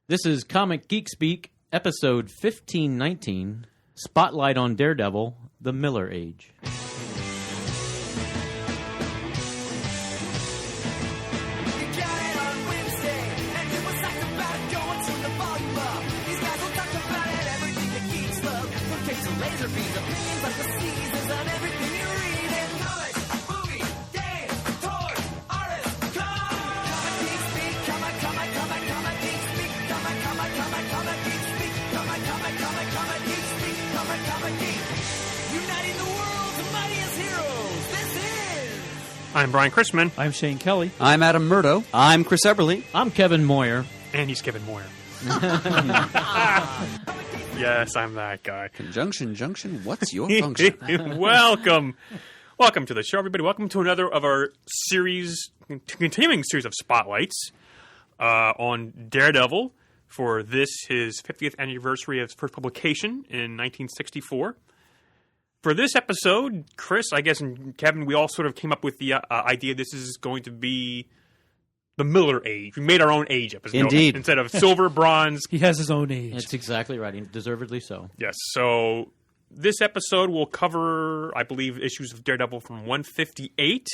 This is Comic Geek Speak, episode 1519, Spotlight on Daredevil, The Miller Age. I'm Brian Chrisman. I'm Shane Kelly. I'm Adam Murdo. I'm Chris Eberly. I'm Kevin Moyer. And he's Kevin Moyer. Yes, I'm that guy. Conjunction, junction, what's your function? Welcome to the show, everybody. Welcome to another of our continuing series of spotlights on Daredevil for his 50th anniversary of his first publication in 1964. For this episode, Chris, I guess, and Kevin, we all sort of came up with the idea this is going to be the Miller Age. We made our own age up. Indeed. Instead of silver, bronze. He has his own age. That's exactly right. Deservedly so. Yes. So this episode will cover, I believe, issues of Daredevil from 158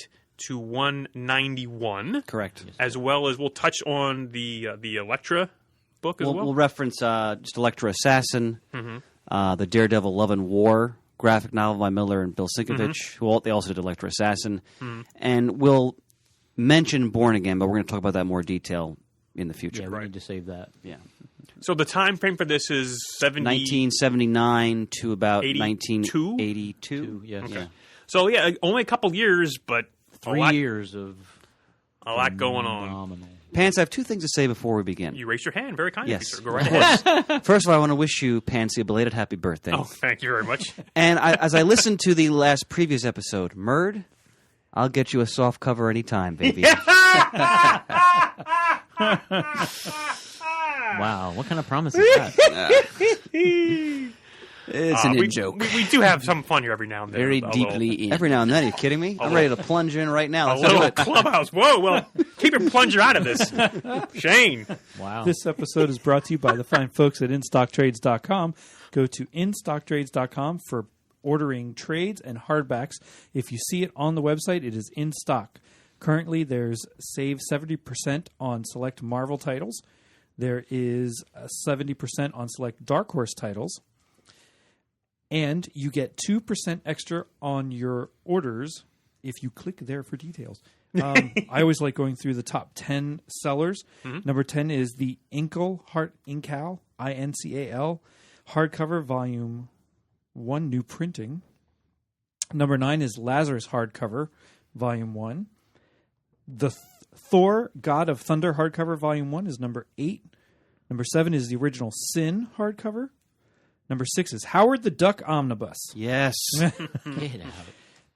to 191. Correct. As well as we'll touch on the Elektra book as well. We'll reference just Elektra Assassin, the Daredevil Love and War graphic novel by Miller and Bill Sienkiewicz. They also did Elektra Assassin. And we'll mention Born Again, but we're going to talk about that in more detail in the future. Yeah, we need to save that. Yeah. So the time frame for this is 1979 to about 82? 1982. Yes. Okay. Yeah. So, yeah, only a couple years, but 3 years of a lot going on. phenomenal. Pants, I have two things to say before we begin. You raised your hand very kindly. Yes. Sir. Go right ahead. First of all, I want to wish you, Pansy, a belated happy birthday. Oh, thank you very much. And as I listened to the last previous episode, Murd, I'll get you a soft cover anytime, baby. Wow, what kind of promise is that? It's an in-joke. We do have some fun here every now and then. Very deeply in. Every now and then, are you kidding me? I'm ready to plunge in right now. A little clubhouse. Whoa, well, keep your plunger out of this. Shane. Wow. This episode is brought to you by the fine folks at InStockTrades.com. Go to InStockTrades.com for ordering trades and hardbacks. If you see it on the website, it is in stock. Currently, there's save 70% on select Marvel titles. There is 70% on select Dark Horse titles. And you get 2% extra on your orders if you click there for details. I always like going through the top 10 sellers. Number 10 is the Incal, Incal, I-N-C-A-L, hardcover volume 1, new printing. Number 9 is Lazarus hardcover, volume 1. The Thor, God of Thunder hardcover, volume 1 is number 8. Number 7 is the original Sin hardcover. Number 6 is Howard the Duck Omnibus. Yes. Get out.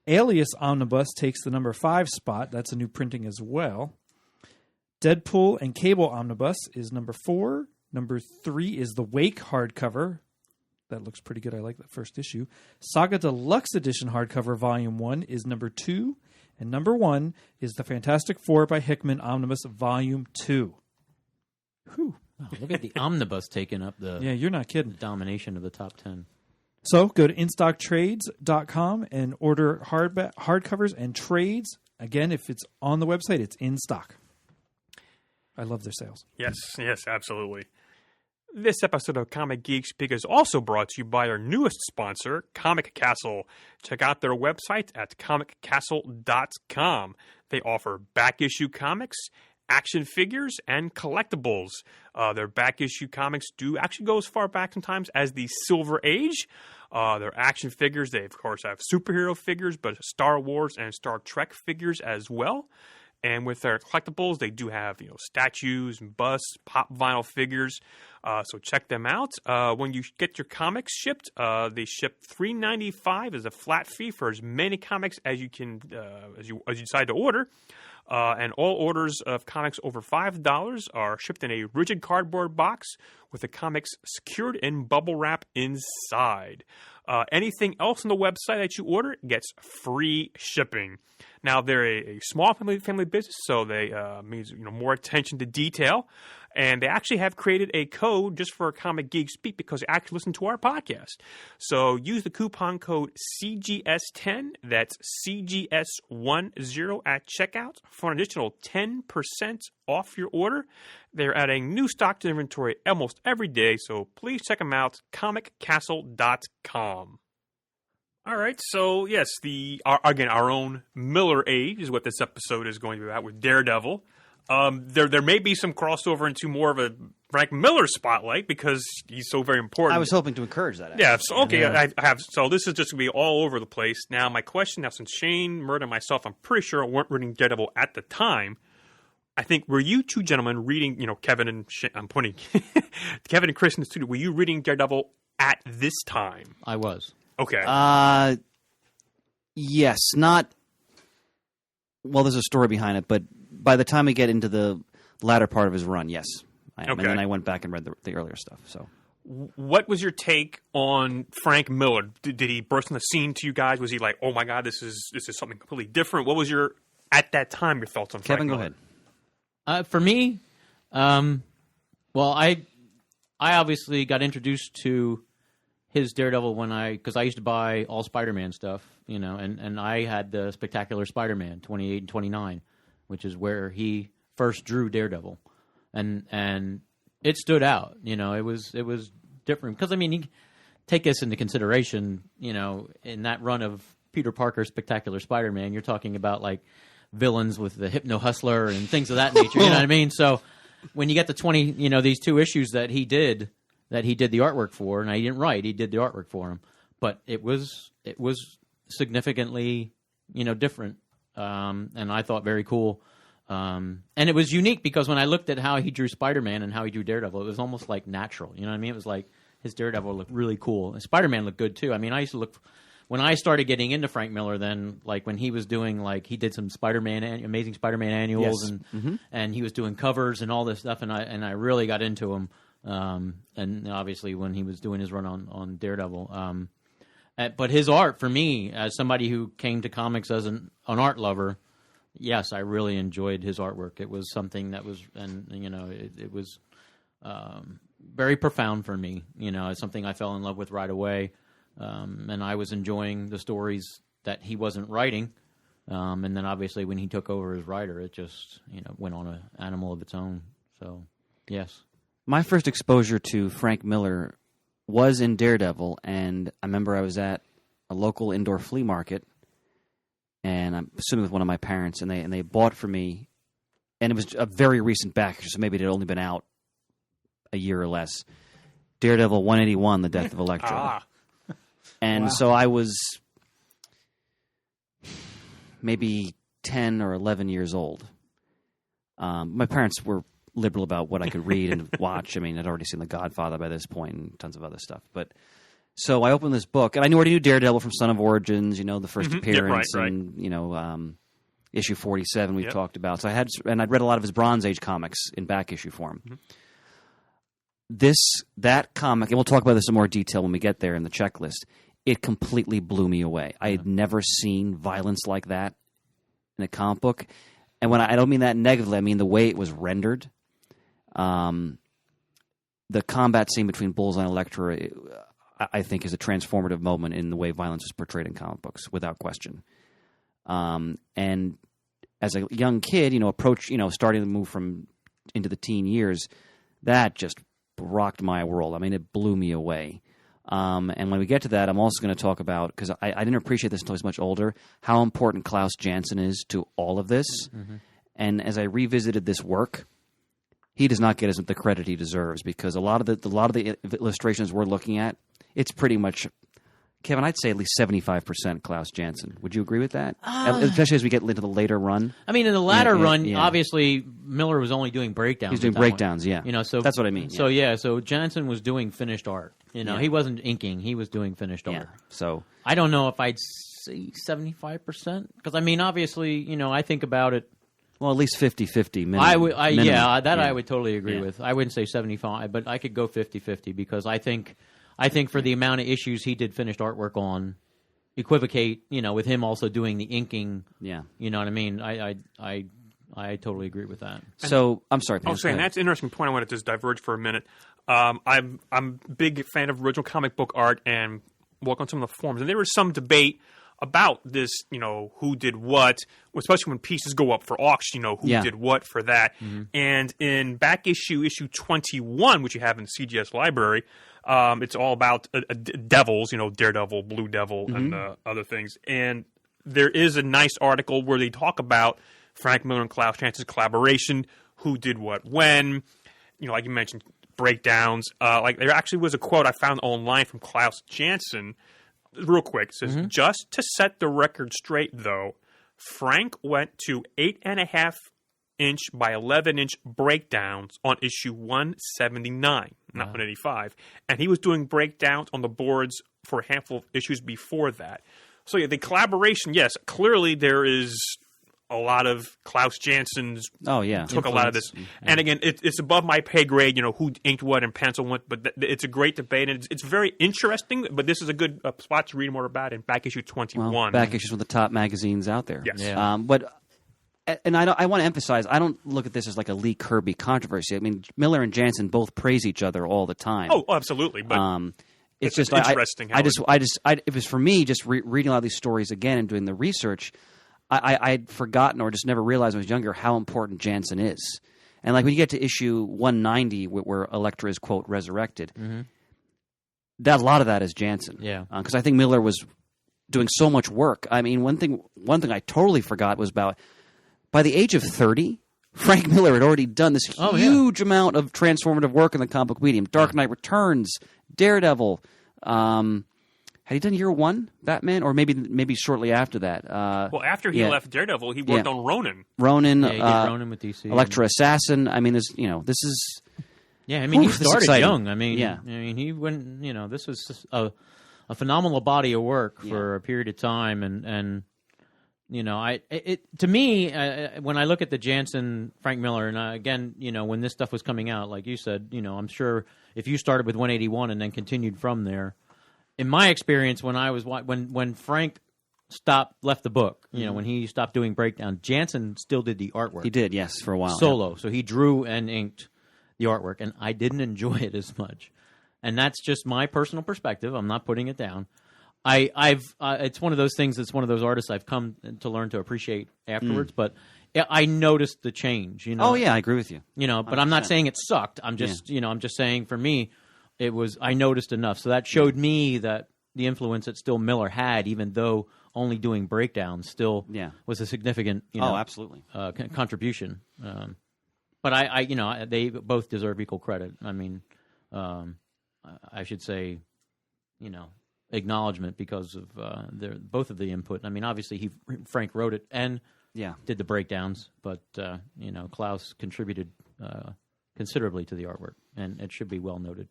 Alias Omnibus takes the number 5 spot. That's a new printing as well. Deadpool and Cable Omnibus is number 4. Number 3 is the Wake hardcover. That looks pretty good. I like that first issue. Saga Deluxe Edition hardcover volume 1 is number 2. And number 1 is the Fantastic Four by Hickman Omnibus volume 2. Whew. Wow, look at the omnibus taking up the Yeah, you're not kidding. domination of the top 10. So go to InStockTrades.com and order hardcovers and trades. Again, if it's on the website, it's in stock. I love their sales. Yes, absolutely. This episode of Comic Geek Speak is also brought to you by our newest sponsor, Comic Castle. Check out their website at comiccastle.com. They offer back-issue comics, action figures, and collectibles. Their back-issue comics do actually go as far back sometimes as the Silver Age. Their action figures, they, of course, have superhero figures, but Star Wars and Star Trek figures as well. And with their collectibles, they do have statues and busts, pop vinyl figures. So check them out. When you get your comics shipped, they ship $3.95 as a flat fee for as many comics as you can as you decide to order. And all orders of comics over $5 are shipped in a rigid cardboard box with the comics secured in bubble wrap inside. Anything else on the website that you order gets free shipping. Now, they're a small family business, so they means more attention to detail. And they actually have created a code just for Comic Geek Speak because they actually listen to our podcast. So use the coupon code CGS10, that's CGS10 at checkout for an additional 10% off your order. They're adding new stock to inventory almost every day, so please check them out, comiccastle.com. All right, so yes, our own Miller Age is what this episode is going to be about with Daredevil. There may be some crossover into more of a Frank Miller spotlight because he's so very important. I was hoping to encourage that. Actually. Yeah, so okay, I have. So this is just going to be all over the place. Now, my question now, since Shane, Mert, and myself, I'm pretty sure weren't reading Daredevil at the time. I think, were you two gentlemen reading, Kevin and I'm pointing, Kevin and Chris in the studio, were you reading Daredevil at this time? I was. Okay. Yes, not. Well, there's a story behind it, but by the time we get into the latter part of his run, yes, I am. Okay. And then I went back and read the earlier stuff. So, what was your take on Frank Miller? Did he burst on the scene to you guys? Was he like, "Oh my God, this is something completely different"? What was your at that time your thoughts on Frank Kevin? Miller? Go ahead. For me, well, I obviously got introduced to his Daredevil because I used to buy all Spider-Man stuff, and I had the Spectacular Spider-Man 28 and 29, which is where he first drew Daredevil, and it stood out. It was different because you take this into consideration. In that run of Peter Parker's Spectacular Spider-Man, you're talking about like villains with the Hypno Hustler and things of that nature. You know what I mean? So when you get the 20, these two issues that he did the artwork for, and he didn't write, he did the artwork for him, but it was significantly, different, and I thought very cool. And it was unique because when I looked at how he drew Spider-Man and how he drew Daredevil, it was almost like natural. You know what I mean? It was like his Daredevil looked really cool. And Spider-Man looked good too. I used to look. When I started getting into Frank Miller, then like when he was doing he did some Spider-Man, Amazing Spider-Man annuals, Yes. and he was doing covers and all this stuff, and I really got into him. And obviously when he was doing his run on Daredevil, but his art for me, as somebody who came to comics as an art lover, yes, I really enjoyed his artwork. It was something that was, and it was very profound for me. It's something I fell in love with right away. And I was enjoying the stories that he wasn't writing. And then obviously when he took over as writer, it just, went on an animal of its own. So, yes. My first exposure to Frank Miller was in Daredevil, and I remember I was at a local indoor flea market, and I'm assuming with one of my parents, and they bought for me, and it was a very recent batch, so maybe it had only been out a year or less, Daredevil 181, The Death of Elektra. And so I was maybe 10 or 11 years old. My parents were liberal about what I could read and watch. I'd already seen The Godfather by this point and tons of other stuff. But so I opened this book, and I already knew Daredevil from Son of Origins, the first appearance, right. and issue 47 we've talked about. So I'd read a lot of his Bronze Age comics in back issue form. That comic, and we'll talk about this in more detail when we get there in the checklist, it completely blew me away. I had never seen violence like that in a comic book. And when I don't mean that negatively, I mean the way it was rendered. The combat scene between Bullseye and Elektra, I think, is a transformative moment in the way violence is portrayed in comic books, without question. And as a young kid, starting to move into the teen years, that just rocked my world. It blew me away. And when we get to that, I'm also going to talk about, because I didn't appreciate this until I was much older, how important Klaus Jansen is to all of this. And as I revisited this work, he does not get the credit he deserves, because a lot of the illustrations we're looking at, it's pretty much, Kevin, I'd say at least 75% Klaus Jansen. Would you agree with that? Especially as we get into the later run. In the latter run, obviously Miller was only doing breakdowns. He's doing breakdowns, so that's what I mean. So Jansen was doing finished art. He wasn't inking; he was doing finished art. So I don't know if I'd say 75%, because obviously, I think about it. Well, at least 50-50 minimum. I would totally agree with. I wouldn't say 75, but I could go 50-50, because I think for the amount of issues he did finished artwork on, equivocate, with him also doing the inking. Yeah. You know what I mean? I I totally agree with that. So I'm sorry. I was saying that's an interesting point. I want to just diverge for a minute. I'm a big fan of original comic book art and walk on some of the forums, and there was some debate about this, who did what, especially when pieces go up for auction, who did what for that. Mm-hmm. And in back issue 21, which you have in the CGS library, it's all about devils, Daredevil, Blue Devil, and other things. And there is a nice article where they talk about Frank Miller and Klaus Jansen's collaboration, who did what when, like you mentioned, breakdowns. There actually was a quote I found online from Klaus Jansen. Real quick, it says, just to set the record straight, though, Frank went to 8.5-inch by 11-inch breakdowns on issue 179, not 185. And he was doing breakdowns on the boards for a handful of issues before that. So, the collaboration, yes, clearly there is a lot of Klaus Jansen's took a lot of this. And again, it's above my pay grade, who inked what and pencil what, but it's a great debate, and it's very interesting, but this is a good spot to read more about in back issue 21. Well, back issues one of the top magazines out there. Yes. Yeah. I want to emphasize, I don't look at this as like a Lee Kirby controversy. I mean, Miller and Jansen both praise each other all the time. Oh, absolutely. But it's just interesting. It was for me, just reading a lot of these stories again and doing the research, I'd forgotten or just never realized when I was younger how important Jansen is. And like when you get to issue 190, where Elektra is, quote, resurrected, that a lot of that is Jansen. Yeah. Because I think Miller was doing so much work. I mean, one thing I totally forgot was by the age of 30, Frank Miller had already done this huge amount of transformative work in the comic book medium. Dark Knight Returns, Daredevil. Had he done Year One, Batman, or maybe shortly after that? Well, after he left Daredevil, he worked on Ronin. Ronin, he did Ronin with DC. Elektra Assassin. I mean, this is. Yeah, I mean, he started young. I mean, yeah. He went. This was a phenomenal body of work for a period of time, and to me, when I look at the Jansen, Frank Miller, and again, when this stuff was coming out, like you said, I'm sure if you started with 181 and then continued from there. In my experience, when Frank left the book, when he stopped doing breakdown, Jansen still did the artwork. He did, yes, for a while. Solo. So he drew and inked the artwork, and I didn't enjoy it as much. And that's just my personal perspective. I'm not putting it down. It's one of those things. It's one of those artists I've come to learn to appreciate afterwards. But I noticed the change. Oh yeah, I agree with you. But 100%. I'm not saying it sucked. I'm just I'm just saying for me. I noticed enough. So that showed me that the influence that still Miller had, even though only doing breakdowns, still was a significant, absolutely contribution. But they both deserve equal credit. I mean, I should say, acknowledgement because of both of the input. I mean, obviously Frank wrote it and did the breakdowns, but Klaus contributed considerably to the artwork, and it should be well noted.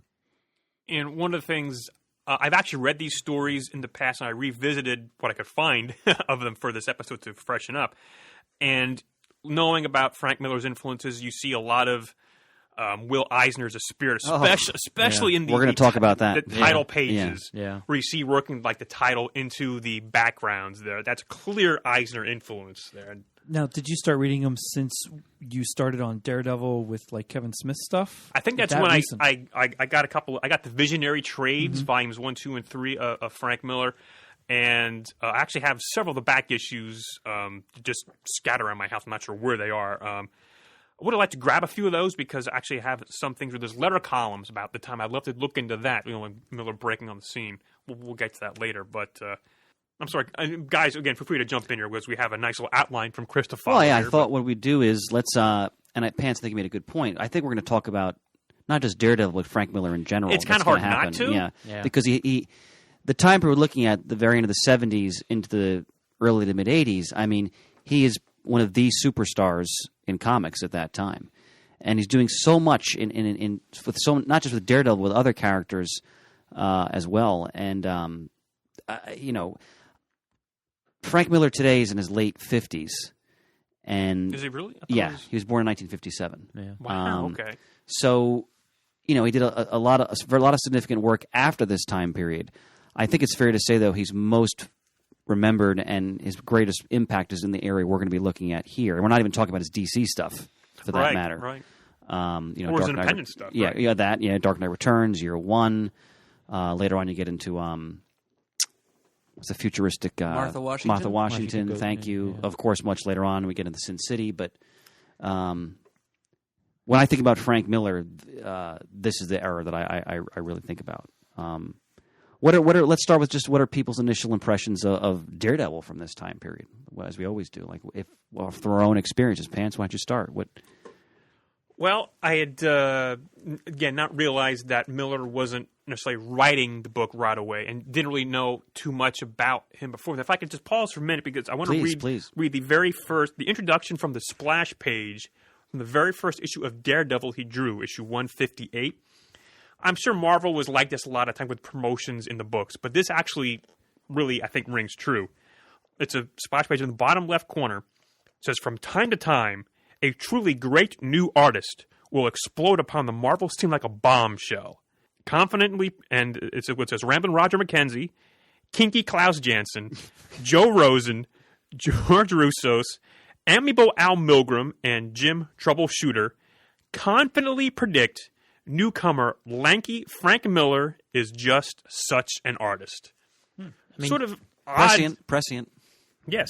And one of the things, I've actually read these stories in the past, and I revisited what I could find of them for this episode to freshen up. And knowing about Frank Miller's influences, you see a lot of Will Eisner's A Spirit, especially in the we're going to talk about that. The title pages, where you see working like the title into the backgrounds there. That's clear Eisner influence there. Now, did you start reading them since you started on Daredevil with like Kevin Smith stuff? I think that's when I got a couple. I got the Visionary Trades, volumes 1, 2, and 3 of Frank Miller, and I actually have several of the back issues just scattered around my house. I'm not sure where they are. I would have liked to grab a few of those because I actually have some things where there's letter columns about the time. I'd love to look into that. When Miller breaking on the scene. We'll get to that later, but. I'm sorry, guys. Again, feel free to jump in here because we have a nice little outline from Chris to follow. Well, yeah, I thought what we'd do is let's. Pants, I think you made a good point. I think we're going to talk about not just Daredevil, but Frank Miller in general. It's kind of hard not to, yeah. Because he the time period we're looking at, the very end of the '70s into the early to mid '80s. I mean, he is one of the superstars in comics at that time, and he's doing so much in with so not just with Daredevil, with other characters as well, and Frank Miller today is in his late 50s. And is he really? Yeah, he was born in 1957. Yeah. Wow, okay. So, he did a lot of significant work after this time period. I think it's fair to say, though, he's most remembered, and his greatest impact is in the area we're going to be looking at here. And we're not even talking about his DC stuff, for that matter. Right. Or his independent stuff. Yeah, right. yeah, that. Yeah, Dark Knight Returns, Year One. Later on, you get into what's the futuristic Martha Washington? Martha Washington. Go- Thank you. yeah. Of course, much later on, we get into Sin City. But when I think about Frank Miller, this is the era that I really think about. Let's start with just what are people's initial impressions of Daredevil from this time period, as we always do. Like, if through our own experiences, Pants, why don't you start? Well, I had, again, not realized that Miller wasn't necessarily writing the book right away and didn't really know too much about him before. If I could just pause for a minute, because I want to read the very first, the introduction from the splash page from the very first issue of Daredevil he drew, issue 158. I'm sure Marvel was like this a lot of time with promotions in the books, but this actually really, I think, rings true. It's a splash page in the bottom left corner. It says, "From time to time, a truly great new artist will explode upon the Marvel scene like a bombshell. Confidently," and it says Ramblin' Roger McKenzie, Kinky Klaus Jansen, Joe Rosen, George Russos, Amiibo Al Milgram, and Jim Troubleshooter confidently predict newcomer lanky Frank Miller is just such an artist. Sort of odd. Prescient. Yes.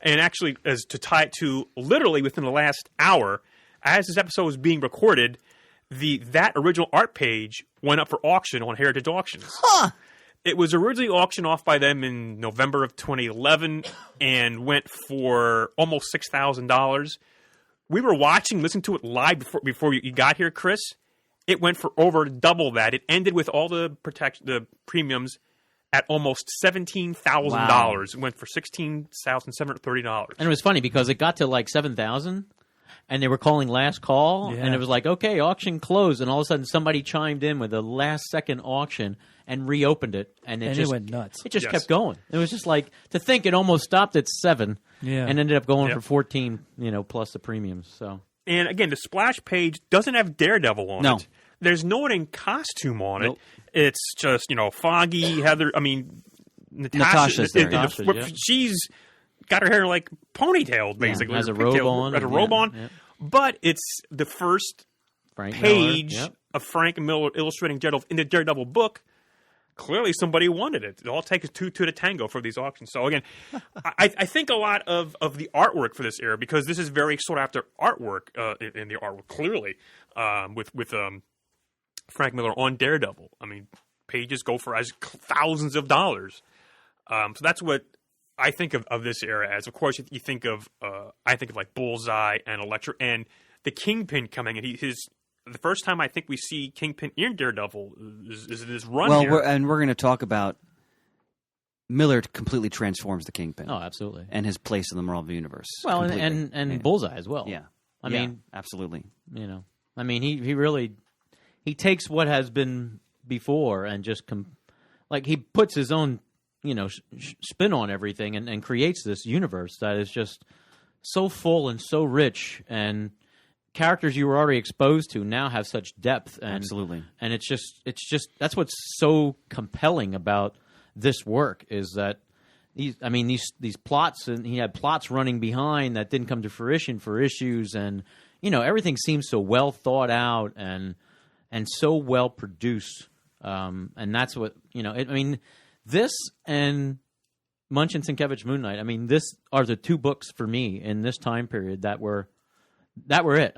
And actually, as to tie it to literally within the last hour, as this episode was being recorded, that original art page went up for auction on Heritage Auctions. Huh. It was originally auctioned off by them in November of 2011 and went for almost $6,000. We were listening to it live before you got here, Chris. It went for over double that. It ended with all the premiums at almost $17,000. Wow. It went for $16,730. And it was funny because it got to like 7,000, and they were calling last call, Yeah. and it was like, okay, auction closed, and all of a sudden somebody chimed in with a last second auction and reopened it, and it went nuts. It just Yes. kept going. It was just like, to think it almost stopped at 7, Yeah. and ended up going Yep. for 14, plus the premiums. So And again, the splash page doesn't have Daredevil on No. it. There's no one in costume on Nope. it. It's just, Foggy, Heather, Natasha's there, yeah. Natasha, yeah. She's got her hair like ponytailed, basically. has or a robe pigtail, on, Has a and robe yeah, on. yeah. But it's the first Frank page Miller, yep. of Frank Miller illustrating Daredevil in the Daredevil book. Clearly, somebody wanted it. It all takes two to tango for these auctions. So again, I think a lot of the artwork for this era, because this is very sought after artwork in the artwork. Clearly, with Frank Miller on Daredevil, pages go for thousands of dollars. So that's what I think of this era as. Of course, you think of I think of like Bullseye and Elektra and the Kingpin coming in. The first time I think we see Kingpin in Daredevil is this run here. We're going to talk about Miller completely transforms the Kingpin. Oh, absolutely. And his place in the Marvel Universe. Well, completely. and Yeah. Bullseye as well. Yeah. I Yeah, mean, absolutely. he really takes what has been before and just he puts his own spin on everything and creates this universe that is just so full and so rich, and characters you were already exposed to now have such depth. And, Absolutely. And it's just that's what's so compelling about this work is that these plots, and he had plots running behind that didn't come to fruition for issues, and everything seems so well thought out and so well produced, and that's what this and Munch and Sienkiewicz Moon Knight. This are the two books for me in this time period that were it.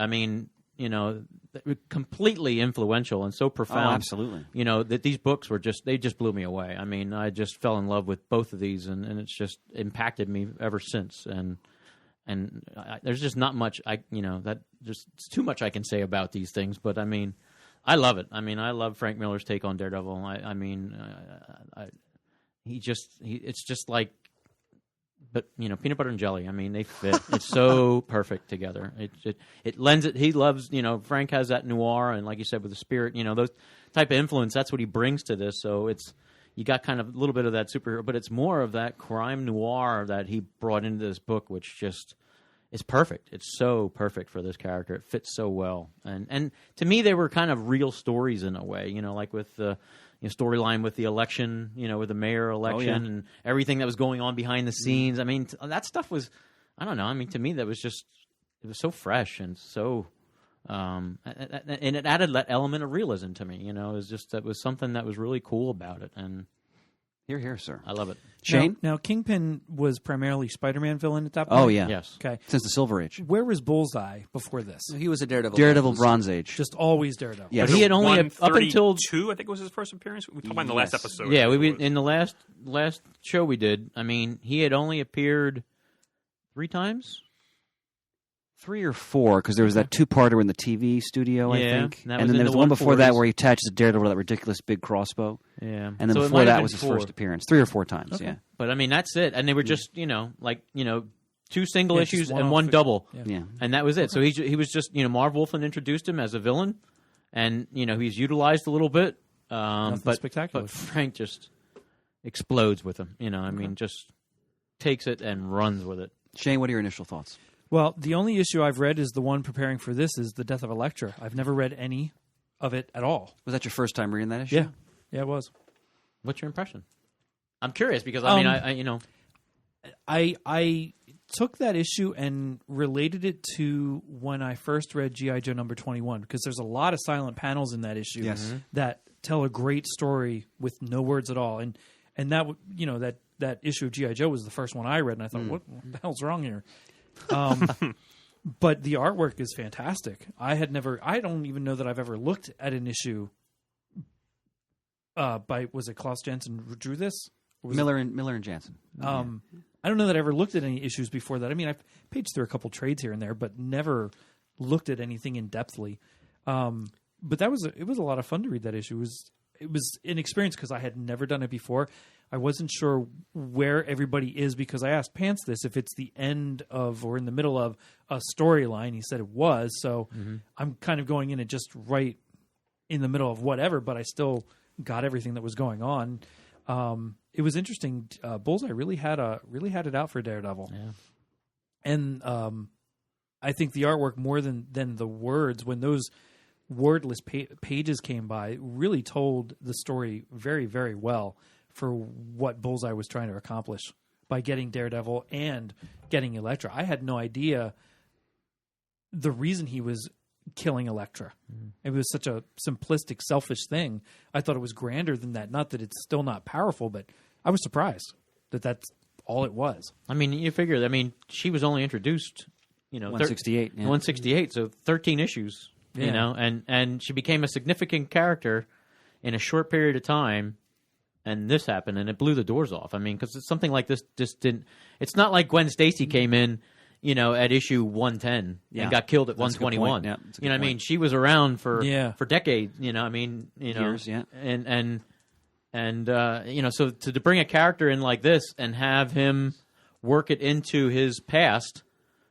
Completely influential and so profound. Oh, absolutely. That these books they just blew me away. I just fell in love with both of these, and it's just impacted me ever since. And there's just not much it's too much I can say about these things. But I love it. I love Frank Miller's take on Daredevil. It's just like, but peanut butter and jelly. They fit. It's so perfect together. It lends it. He loves. Frank has that noir, and like you said, with the spirit. Those type of influence. That's what he brings to this. So you got kind of a little bit of that superhero, but it's more of that crime noir that he brought into this book, which just is perfect. It's so perfect for this character. It fits so well. And to me, they were kind of real stories in a way, like with the storyline with the election, with the mayor election and everything that was going on behind the scenes. I mean, that stuff was, I don't know. I mean, to me, that was just, it was so fresh and so, and it added that element of realism to me. It was just, that was something that was really cool about it. And Here, sir. I love it. Shane? Now, Kingpin was primarily Spider-Man villain at that point? Oh, yeah. Yes. Okay. Since the Silver Age. Where was Bullseye before this? He was a Daredevil. Daredevil Bronze Age. Just always Daredevil. Yes. But he had only, up until 2, I think was his first appearance. We talked about in the last episode. yeah, I think we it was. in the last show we did. I mean, he had only appeared 3 times. 3 or 4, because there was that 2-parter in the TV studio, I Yeah, think. that And was then in there was the one before that 140s. where he attached the Daredevil to that ridiculous big crossbow. Yeah, And then So it before might have that been was his 4. first appearance. 3 or 4 times, yeah. But I mean, that's it. And they were just 2 single Yeah, just issues one and off 1 the- double, Yeah. and that was it. So he was just Marv Wolfman introduced him as a villain, and he's utilized a little bit. But spectacular. But Frank just explodes with him. I mean, just takes it and runs with it. Shane, what are your initial thoughts? Well, the only issue I've read is the one preparing for this is The Death of Elektra. I've never read any of it at all. Was that your first time reading that issue? Yeah. Yeah, it was. What's your impression? I'm curious because I mean, I took that issue and related it to when I first read G.I. Joe number 21 because there's a lot of silent panels in that issue Yes. that tell a great story with no words at all. And that that issue of G.I. Joe was the first one I read, and I thought, what the hell's wrong here? But the artwork is fantastic. I don't even know that I've ever looked at an issue was it Klaus Jansen who drew this? Or was Miller and Jansen. I don't know that I ever looked at any issues before that. I mean, I've paged through a couple trades here and there, but never looked at anything in depthly. But it was a lot of fun to read that issue. It was an experience because I had never done it before. I wasn't sure where everybody is because I asked Pants this if it's the end of or in the middle of a storyline. He said it was, so I'm kind of going in it just right in the middle of whatever, but I still got everything that was going on. It was interesting. Bullseye really had it out for Daredevil, and I think the artwork more than the words when those wordless pages came by really told the story very, very well for what Bullseye was trying to accomplish by getting Daredevil and getting Elektra. I had no idea the reason he was killing Elektra. It was such a simplistic, selfish thing. I thought it was grander than that. Not that it's still not powerful, but I was surprised that that's all it was. I mean, you figure. I mean, she was only introduced, 168. Yeah. 168, so 13 issues. Yeah. And she became a significant character in a short period of time. And this happened, and it blew the doors off. I mean, because something like this just didn't. It's not like Gwen Stacy came in, at issue 110 and got killed at That's a good 121. point. Yeah, that's a good You know what I point. mean? She was around for decades. Years, yeah. And so to bring a character in like this and have him work it into his past,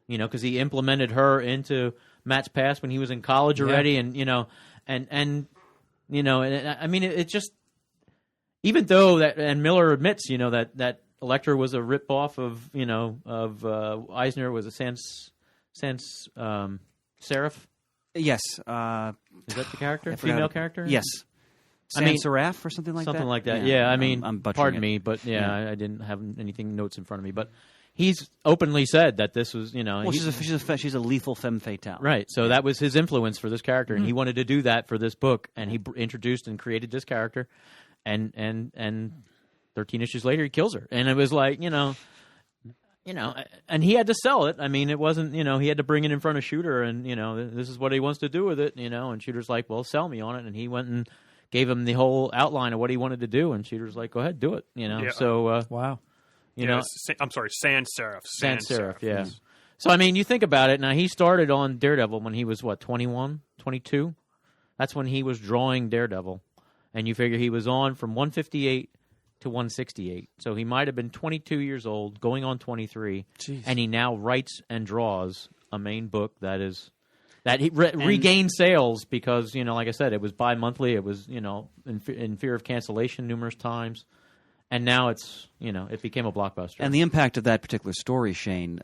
because he implemented her into Matt's past when he was in college already, and I mean it just. Even though Miller admits, that Elektra was a ripoff of Eisner was a sans serif. Yes. Is that the character? I forgot. Female character? Yes. I mean, Sans serif or something like that? Something like that. Yeah, I mean, I'm butchering pardon it. me, but I didn't have anything notes in front of me. But he's openly said that this was, Well, she's a lethal femme fatale. right. So that was his influence for this character, and he wanted to do that for this book, and he introduced and created this character. And 13 issues later, he kills her, and it was like and he had to sell it. I mean, it wasn't he had to bring it in front of Shooter, and this is what he wants to do with it, and Shooter's like, well, sell me on it, and he went and gave him the whole outline of what he wanted to do, and Shooter's like, go ahead, do it, Yeah. So Wow. I'm sorry, sans serif. sans serif, yeah. So I mean, you think about it. Now he started on Daredevil when he was 21, 22. That's when he was drawing Daredevil. And you figure he was on from 158 to 168. So he might have been 22 years old, going on 23. Jeez. And he now writes and draws a main book that he regained sales because, like I said, it was bi-monthly. It was, in fear of cancellation numerous times. And now it's, it became a blockbuster. And the impact of that particular story, Shane,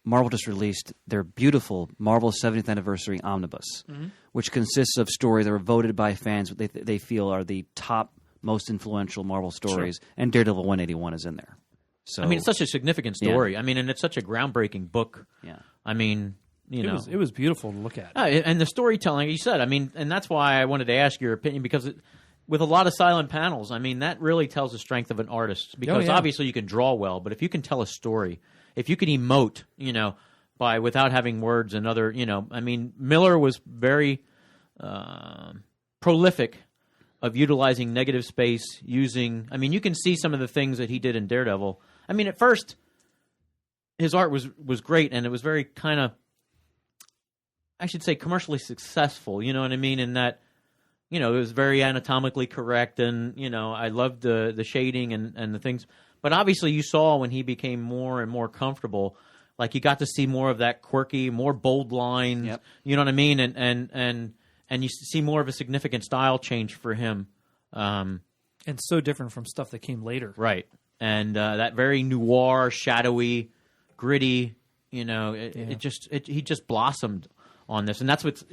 Marvel just released their beautiful Marvel 70th Anniversary Omnibus, which consists of stories that were voted by fans they feel are the top, most influential Marvel stories, and Daredevil 181 is in there. So I mean, it's such a significant story. I mean, and it's such a groundbreaking book. Yeah. I mean, It was beautiful to look at. And the storytelling, you said, I mean, and that's why I wanted to ask your opinion, because with a lot of silent panels, I mean, that really tells the strength of an artist. Because obviously you can draw well, but if you can tell a story, if you can emote, without having words and other, I mean, Miller was very prolific of utilizing negative space, I mean, you can see some of the things that he did in Daredevil. I mean, at first, his art was great, and it was very kind of, I should say, commercially successful, you know what I mean? In that, it was very anatomically correct, and, I loved the shading and the things. But obviously you saw when he became more and more comfortable, like you got to see more of that quirky, more bold lines, you know what I mean? And you see more of a significant style change for him. And so different from stuff that came later. Right. And that very noir, shadowy, gritty, he just blossomed on this. And that's what's,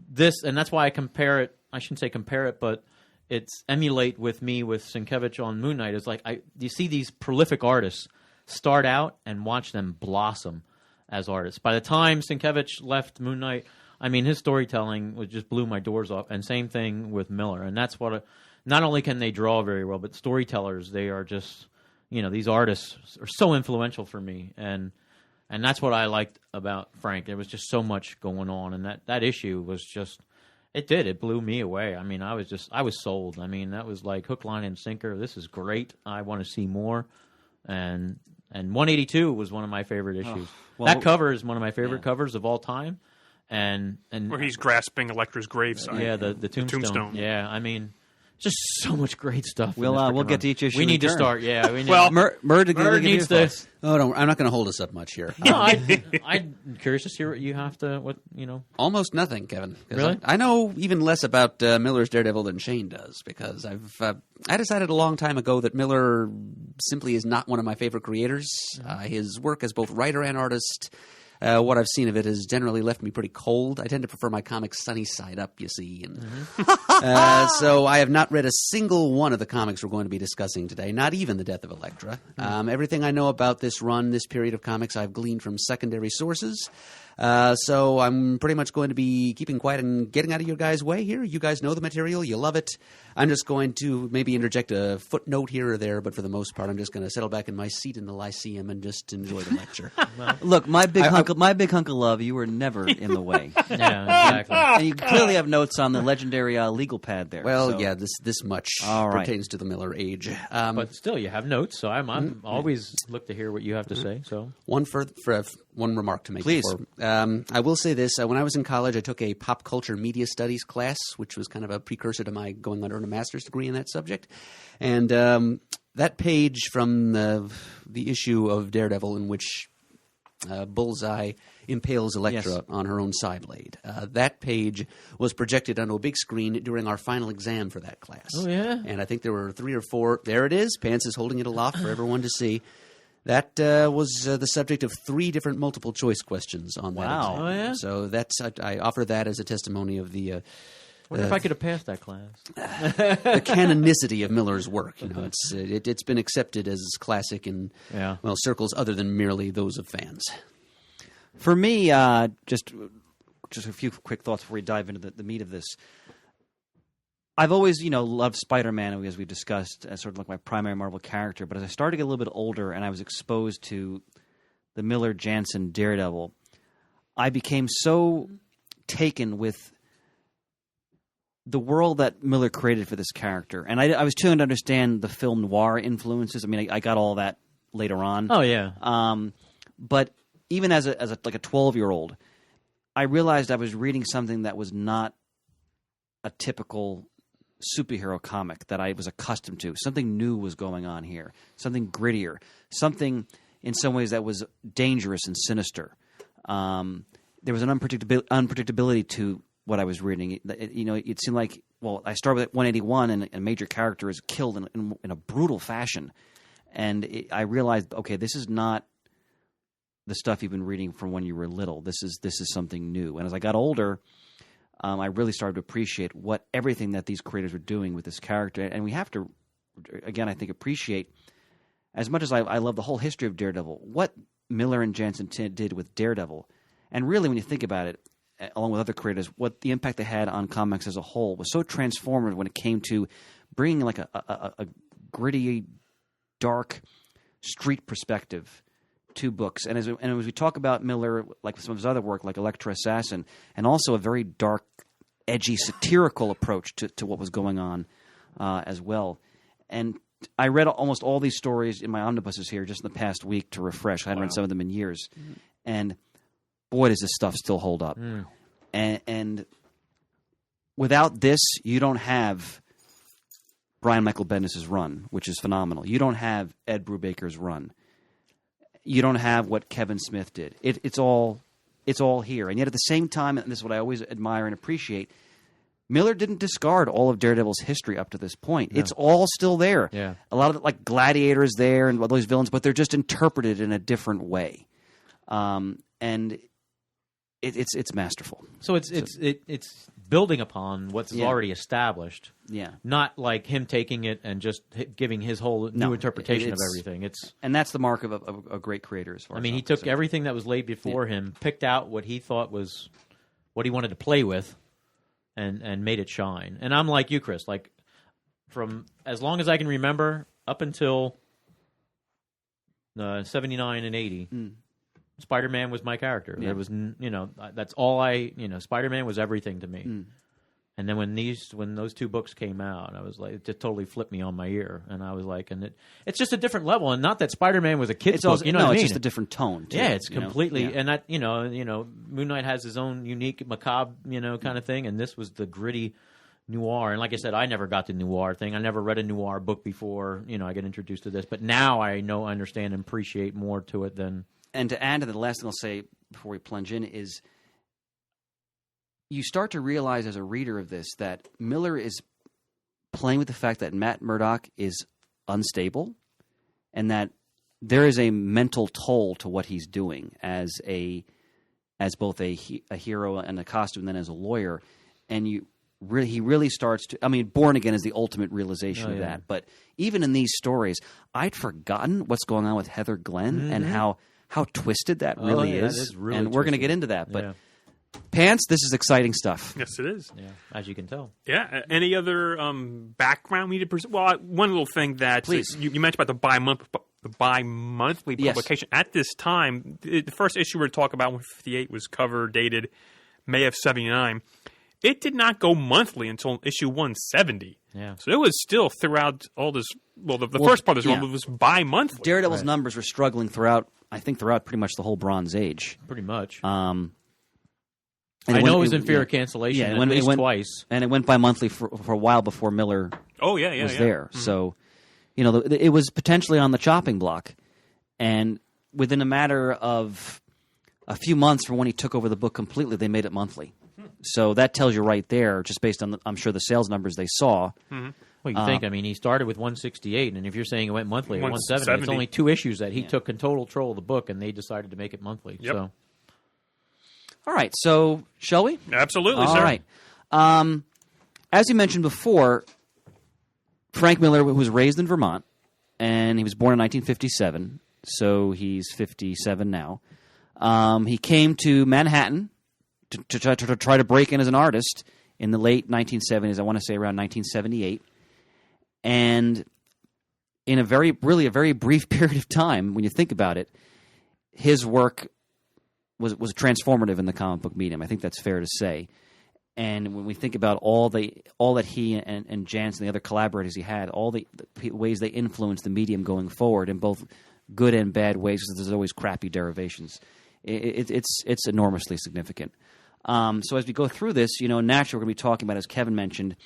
this, and that's why I compare it, I shouldn't say compare it, but it's emulate with me with Sienkiewicz on Moon Knight. It's like, you see these prolific artists start out and watch them blossom as artists. By the time Sienkiewicz left Moon Knight, I mean, his storytelling just blew my doors off. And same thing with Miller. And that's what, not only can they draw very well, but storytellers, they are just, these artists are so influential for me. And that's what I liked about Frank. There was just so much going on. And that issue was just, it blew me away. I mean, I was sold. I mean, that was like hook, line, and sinker. This is great. I want to see more. And 182 was one of my favorite issues. That cover is one of my favorite covers of all time. And where he's grasping Elektra's gravesite. Yeah, the tombstone. Yeah, I mean, just so much great stuff. We'll get to each issue. We need to start. Yeah, we need. Well, Murd needs to. Oh, I'm not going to hold us up much here. No, I'm curious to hear what you have to. Almost nothing, Kevin. Really? I know even less about Miller's Daredevil than Shane does, because I decided a long time ago that Miller simply is not one of my favorite creators. His work as both writer and artist, what I've seen of it has generally left me pretty cold. I tend to prefer my comics sunny side up, you see. And, so I have not read a single one of the comics we're going to be discussing today, not even The Death of Elektra. Everything I know about this run, this period of comics, I've gleaned from secondary sources. So I'm pretty much going to be keeping quiet and getting out of your guys' way here. You guys know the material. You love it. I'm just going to maybe interject a footnote here or there, but for the most part, I'm just going to settle back in my seat in the Lyceum and just enjoy the lecture. Look, my big hunk of love, you were never in the way. Yeah, exactly. And you clearly have notes on the legendary legal pad there. Well, so. yeah, this much pertains to the Miller age. But still, you have notes, so I'm always look to hear what you have to say. So one remark to make. Please. I will say this. When I was in college, I took a pop culture media studies class, which was kind of a precursor to my going under a master's degree in that subject. And that page from the issue of Daredevil in which Bullseye impales Elektra on her own side blade. That page was projected onto a big screen during our final exam for that class. Oh, yeah? And I think there were 3 or 4. There it is. Pants is holding it aloft for everyone to see. That was the subject of 3 different multiple choice questions on that exam. Oh, yeah? So I offer that as a testimony of the wonder if I could have passed that class. the canonicity of Miller's work. It's been accepted as classic in circles other than merely those of fans. For me, just a few quick thoughts before we dive into the meat of this. I've always, loved Spider-Man, as we've discussed, as sort of like my primary Marvel character. But as I started to get a little bit older and I was exposed to the Miller Jansen Daredevil, I became so taken with the world that Miller created for this character. And I was trying to understand the film noir influences. I mean, I got all that later on. Oh, yeah. But even as a 12-year-old, I realized I was reading something that was not a typical superhero comic that I was accustomed to. Something new was going on here. Something grittier. Something, in some ways, that was dangerous and sinister. There was an unpredictability to what I was reading. It seemed like, I started with 181, and a major character is killed in a brutal fashion. And I realized, okay, this is not the stuff you've been reading from when you were little. This is something new. And as I got older, I really started to appreciate everything that these creators were doing with this character. And we have to, again, I think, appreciate, as much as I love the whole history of Daredevil, what Miller and Jansen did with Daredevil. And really, when you think about it, along with other creators, what the impact they had on comics as a whole was so transformative when it came to bringing like a gritty, dark street perspective to books. And as we talk about Miller, like some of his other work, like Elektra Assassin, and also a very dark, edgy, satirical approach to what was going on as well. And I read almost all these stories in my omnibuses here just in the past week to refresh. I hadn't read some of them in years. And boy, does this stuff still hold up. And without this, you don't have Brian Michael Bendis' run, which is phenomenal. You don't have Ed Brubaker's run. You don't have what Kevin Smith did. It's all here. And yet at the same time, and this is what I always admire and appreciate, Miller didn't discard all of Daredevil's history up to this point. No. It's all still there. Yeah. A lot of like Gladiator is there and all those villains, but they're just interpreted in a different way. And it's masterful. So it's building upon what's already established. Yeah. Not like him taking it and just giving his whole new interpretation of everything. And that's the mark of a great creator as far as he took everything that was laid before him, picked out what he thought was what he wanted to play with, and made it shine. And I'm like you, Chris. Like, from as long as I can remember up until 79 and 80, Spider-Man was my character. Yeah. There was, that's all Spider-Man was everything to me. And then when those two books came out, I was like, it just totally flipped me on my ear. And I was like, it's just a different level. And not that Spider-Man was a kid's book, what I mean? It's just a different tone, too. Yeah, it's completely, and that, Moon Knight has his own unique macabre, kind of thing. And this was the gritty noir. And like I said, I never got the noir thing. I never read a noir book before, I get introduced to this. But now I understand and appreciate more to it than... And to add to the last thing I'll say before we plunge in is you start to realize as a reader of this that Miller is playing with the fact that Matt Murdock is unstable and that there is a mental toll to what he's doing as both a hero and a costume and then as a lawyer. And he really starts to... Born Again is the ultimate realization of that. But even in these stories, I'd forgotten what's going on with Heather Glenn and how twisted that really is. That is really and we're going to get into that. But Pants, this is exciting stuff. Yes, it is. Yeah, as you can tell. Yeah. Any other background we need to present? Well, one little thing that you mentioned about the bi-monthly publication. At this time, the first issue we're talking about, 158, was cover dated May of 79. It did not go monthly until issue 170. Yeah. So it was still throughout all this... Well, the first part of this run was bi-monthly. Daredevil's numbers were struggling throughout pretty much the whole Bronze Age. Pretty much. I know it was in fear of cancellation at least twice. And it went bi-monthly for a while before Miller was there. Mm-hmm. So, it was potentially on the chopping block. And within a matter of a few months from when he took over the book completely, they made it monthly. So that tells you right there, just based on, I'm sure, the sales numbers they saw. Mm-hmm. Well, you think, he started with 168, and if you're saying it went monthly at 170, it's only 2 issues that he took in total control of the book, and they decided to make it monthly. Yep. So. All right, so shall we? Absolutely, sir. All right. As you mentioned before, Frank Miller was raised in Vermont, and he was born in 1957, so he's 57 now. He came to Manhattan to try to break in as an artist in the late 1970s, I want to say around 1978. And in a very brief period of time, when you think about it, his work was transformative in the comic book medium. I think that's fair to say. And when we think about all that he and Jansen, the other collaborators he had, all the ways they influenced the medium going forward in both good and bad ways, because there's always crappy derivations, it's enormously significant. So as we go through this, naturally we're going to be talking about, as Kevin mentioned,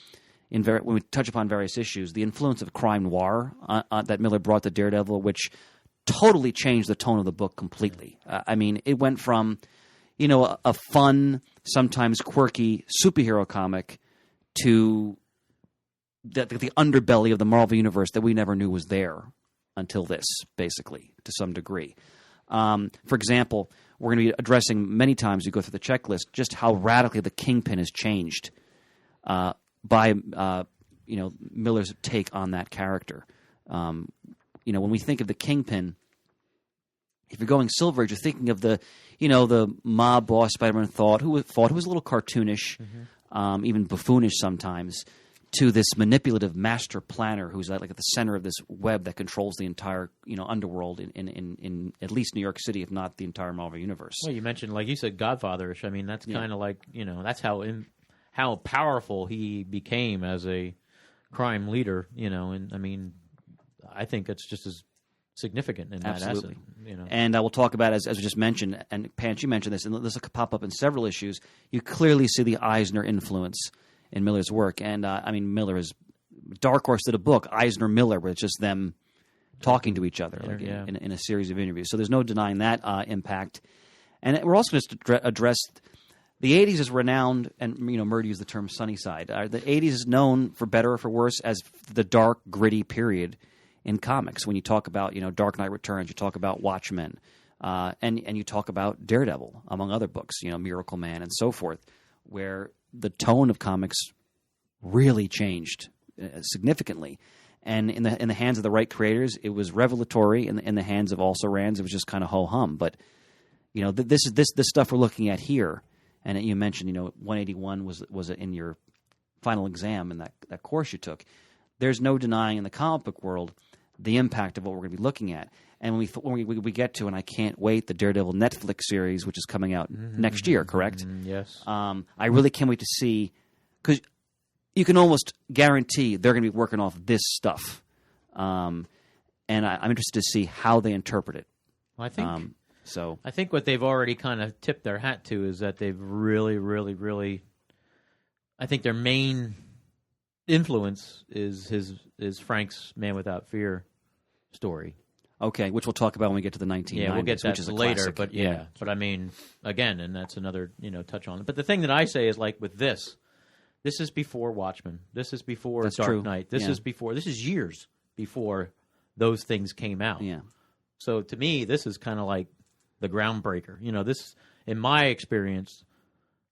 when we touch upon various issues, the influence of crime noir that Miller brought to Daredevil, which totally changed the tone of the book completely. It went from, a fun, sometimes quirky superhero comic to the underbelly of the Marvel Universe that we never knew was there until this, basically, to some degree. For example, we're going to be addressing many times, you go through the checklist, just how radically the Kingpin has changed by Miller's take on that character. When we think of the Kingpin, if you're going Silver Age, you're thinking of the mob boss Spider-Man who was a little cartoonish, even buffoonish sometimes, to this manipulative master planner who's at the center of this web that controls the entire underworld in at least New York City, if not the entire Marvel universe. Well, you mentioned, like you said, Godfatherish. I mean, that's kind of like that's how powerful he became as a crime leader. And I mean, I think it's just as significant in Absolutely. that essence. And I will talk about, as we just mentioned, and Pants, you mentioned this, and this will pop up in several issues. You clearly see the Eisner influence in Miller's work, and Miller is Dark Horse did a book, Eisner Miller, where it's just them talking to each other in a series of interviews. So there's no denying that impact. And we're also going to address the '80s is renowned, and Murdy used the term "sunny side." The '80s is known, for better or for worse, as the dark, gritty period in comics. When you talk about Dark Knight Returns, you talk about Watchmen, and you talk about Daredevil, among other books, Miracle Man, and so forth, where the tone of comics really changed significantly, and in the hands of the right creators, it was revelatory. In the hands of also Rans, it was just kind of ho hum. But this stuff we're looking at here, and you mentioned 181 was in your final exam in that course you took. There's no denying in the comic book world the impact of what we're going to be looking at. And when we get to, and I can't wait, the Daredevil Netflix series, which is coming out next year, correct? Yes. I really can't wait to see, because you can almost guarantee they're going to be working off this stuff. And I'm interested to see how they interpret it. Well, I think what they've already kind of tipped their hat to is that they've really, really, really, I think their main influence is Frank's Man Without Fear story. Okay, which we'll talk about when we get to the 1990s. Yeah, we'll get that which is a later. classic. But I mean, again, and that's another touch on it. But the thing that I say is, like with this is before Watchmen. This is before That's Dark true. Knight. This is years before those things came out. Yeah. So to me, this is kind of like the groundbreaker. This, in my experience,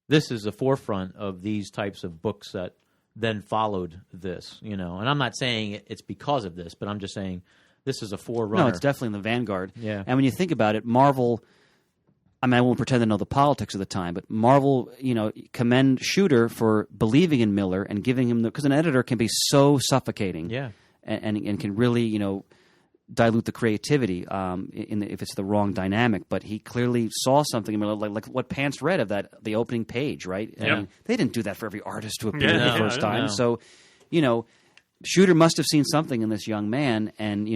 this is the forefront of these types of books that then followed this. And I'm not saying it's because of this, but I'm just saying this is a forerunner. No, it's definitely in the vanguard. Yeah. And when you think about it, Marvel, I won't pretend to know the politics of the time, but Marvel, commend Shooter for believing in Miller and giving him because an editor can be so suffocating. Yeah. And can really, dilute the creativity if it's the wrong dynamic. But he clearly saw something in Miller, like what Pants read of the opening page, right? Yeah. I mean, they didn't do that for every artist to appear Yeah, the first time. no. So, Shooter must have seen something in this young man, and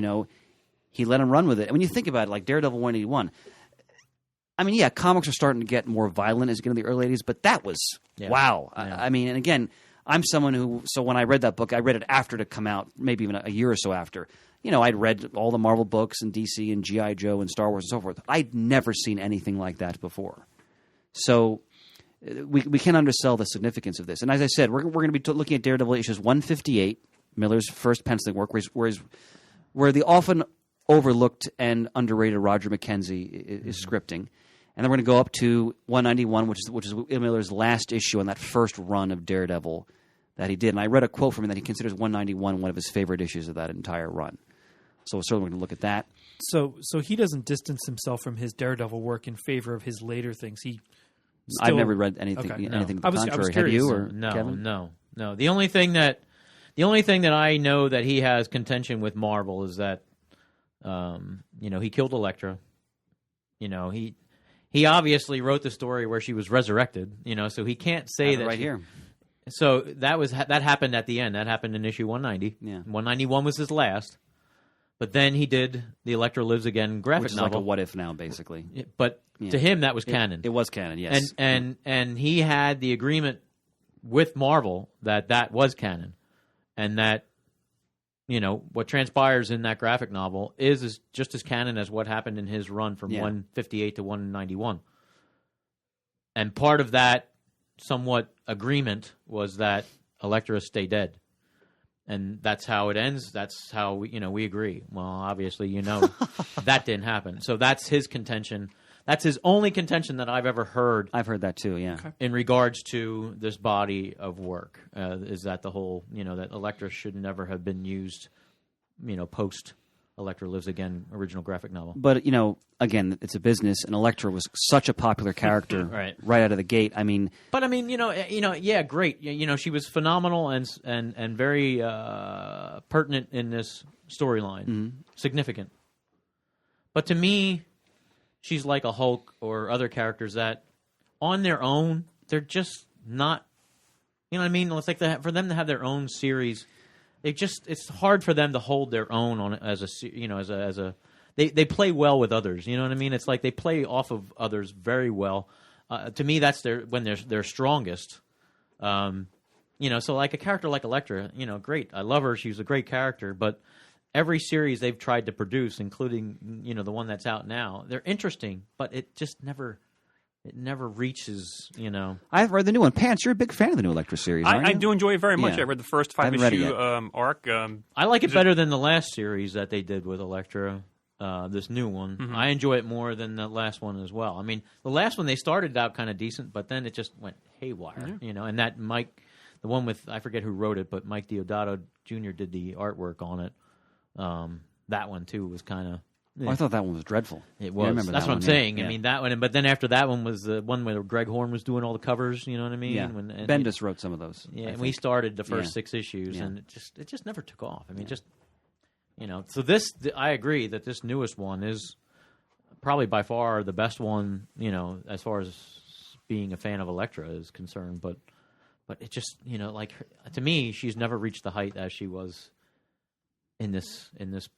he let him run with it. And when you think about it, like Daredevil 181, comics are starting to get more violent as you get into the early 80s, but that was wow. Yeah. And again, I'm someone who, so when I read that book, I read it after it had come out, maybe even a year or so after. I'd read all the Marvel books and DC and G.I. Joe and Star Wars and so forth. I'd never seen anything like that before. So we can't undersell the significance of this. And as I said, we're going to be looking at Daredevil issues 158, Miller's first penciling work, where the often overlooked and underrated Roger McKenzie is scripting. And then we're going to go up to 191, which is Miller's last issue on that first run of Daredevil that he did. And I read a quote from him that he considers 191 one of his favorite issues of that entire run. So we're certainly going to look at that. So he doesn't distance himself from his Daredevil work in favor of his later things. I've never read anything Okay. anything to I the was contrary. Have curious. you or No, Kevin? no. The only thing that I know that he has contention with Marvel is that, he killed Elektra. He obviously wrote the story where she was resurrected. So he can't say that right here. So that happened at the end. That happened in issue 190. Yeah. 191 was his last. But then he did the Elektra Lives Again graphic Which is novel. like a what if now, basically. But to him, that was canon. It was canon, yes. And he had the agreement with Marvel that was canon, and that what transpires in that graphic novel is just as canon as what happened in his run from 158 to 191. And part of that somewhat agreement was that Elektra stay dead. and that's how it ends. That's how we agree. Well, obviously, that didn't happen. So that's his contention. That's his only contention that I've ever heard. I've heard that too. Yeah. In regards to this body of work, is that the whole that Elektra should never have been used, post Elektra Lives Again original graphic novel. But again, it's a business, and Elektra was such a popular character right out of the gate. I mean, yeah, great. She was phenomenal and very pertinent in this storyline, significant. But to me, she's like a Hulk or other characters that, on their own, they're just not. You know what I mean? It's like for them to have their own series. It's hard for them to hold their own on as a they play well with others. You know what I mean? It's like they play off of others very well. To me, that's when they're strongest. So like a character like Elektra, great. I love her. She's a great character. But every series they've tried to produce, including the one that's out now, they're interesting, but it just never. It never reaches, I've read the new one. Pants, you're a big fan of the new Elektra series, aren't I you? do enjoy it very much. Yeah. I read the first I haven't read it 5-issue arc. I like it better than the last series that they did with Elektra, this new one. Mm-hmm. I enjoy it more than the last one as well. I mean, the last one, they started out kind of decent, but then it just went haywire, and that Mike, the one with, I forget who wrote it, but Mike Deodato Jr. did the artwork on it. That one, too, was kind of... Oh, I thought that one was dreadful. It was. I remember That's that what one, I'm saying. yeah. I mean, that one, but then after that one was the one where Greg Horn was doing all the covers. You know what I mean? Yeah. Bendis wrote some of those. Yeah, I and think. we started the first 6 issues, and it just never took off. I mean, So this, I agree that this newest one is probably by far the best one. As far as being a fan of Elektra is concerned, but it just to me, she's never reached the height as she was in this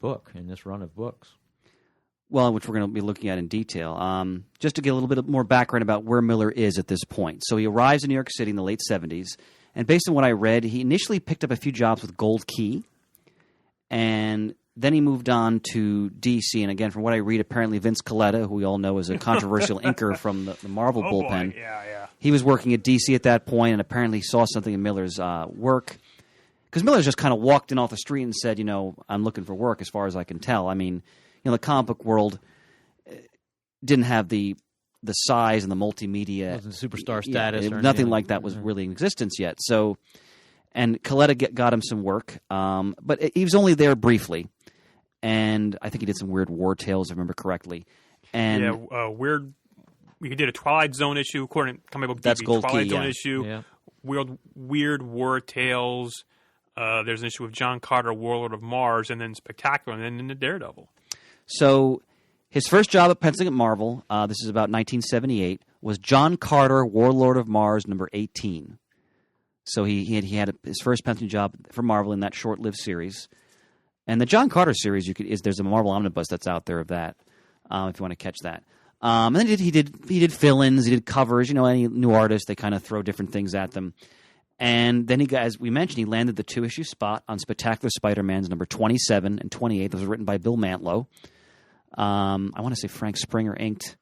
book, in this run of books. Well, which we're going to be looking at in detail. Just to get a little bit more background about where Miller is at this point. So he arrives in New York City in the late 70s, and based on what I read, he initially picked up a few jobs with Gold Key, and then he moved on to DC. And again, from what I read, apparently Vince Colletta, who we all know is a controversial inker from the Marvel bullpen, Boy. Yeah. he was working at DC at that point, and apparently saw something in Miller's work. Because Miller just kind of walked in off the street and said, I'm looking for work as far as I can tell. I mean... the comic book world didn't have the size and the multimedia. It wasn't superstar status. Or nothing like that was really in existence yet. So, and Colletta got him some work, but he was only there briefly. And I think he did some weird war tales, if I remember correctly. And weird. He did a Twilight Zone issue, according to comic book. That's TV, Gold Twilight Key, Zone yeah. issue. Yeah. Weird war tales. There's an issue with John Carter, Warlord of Mars, and then Spectacular, and then into Daredevil. So his first job at penciling at Marvel, this is about 1978, was John Carter, Warlord of Mars, number 18. So he had his first penciling job for Marvel in that short-lived series. And the John Carter series, there's a Marvel omnibus that's out there of that, if you want to catch that. And then he did fill-ins, he did covers. Any new artist, they kind of throw different things at them. And then as we mentioned, he landed the 2-issue spot on Spectacular Spider-Man's number 27 and 28. That was written by Bill Mantlo. I want to say Frank Springer inked.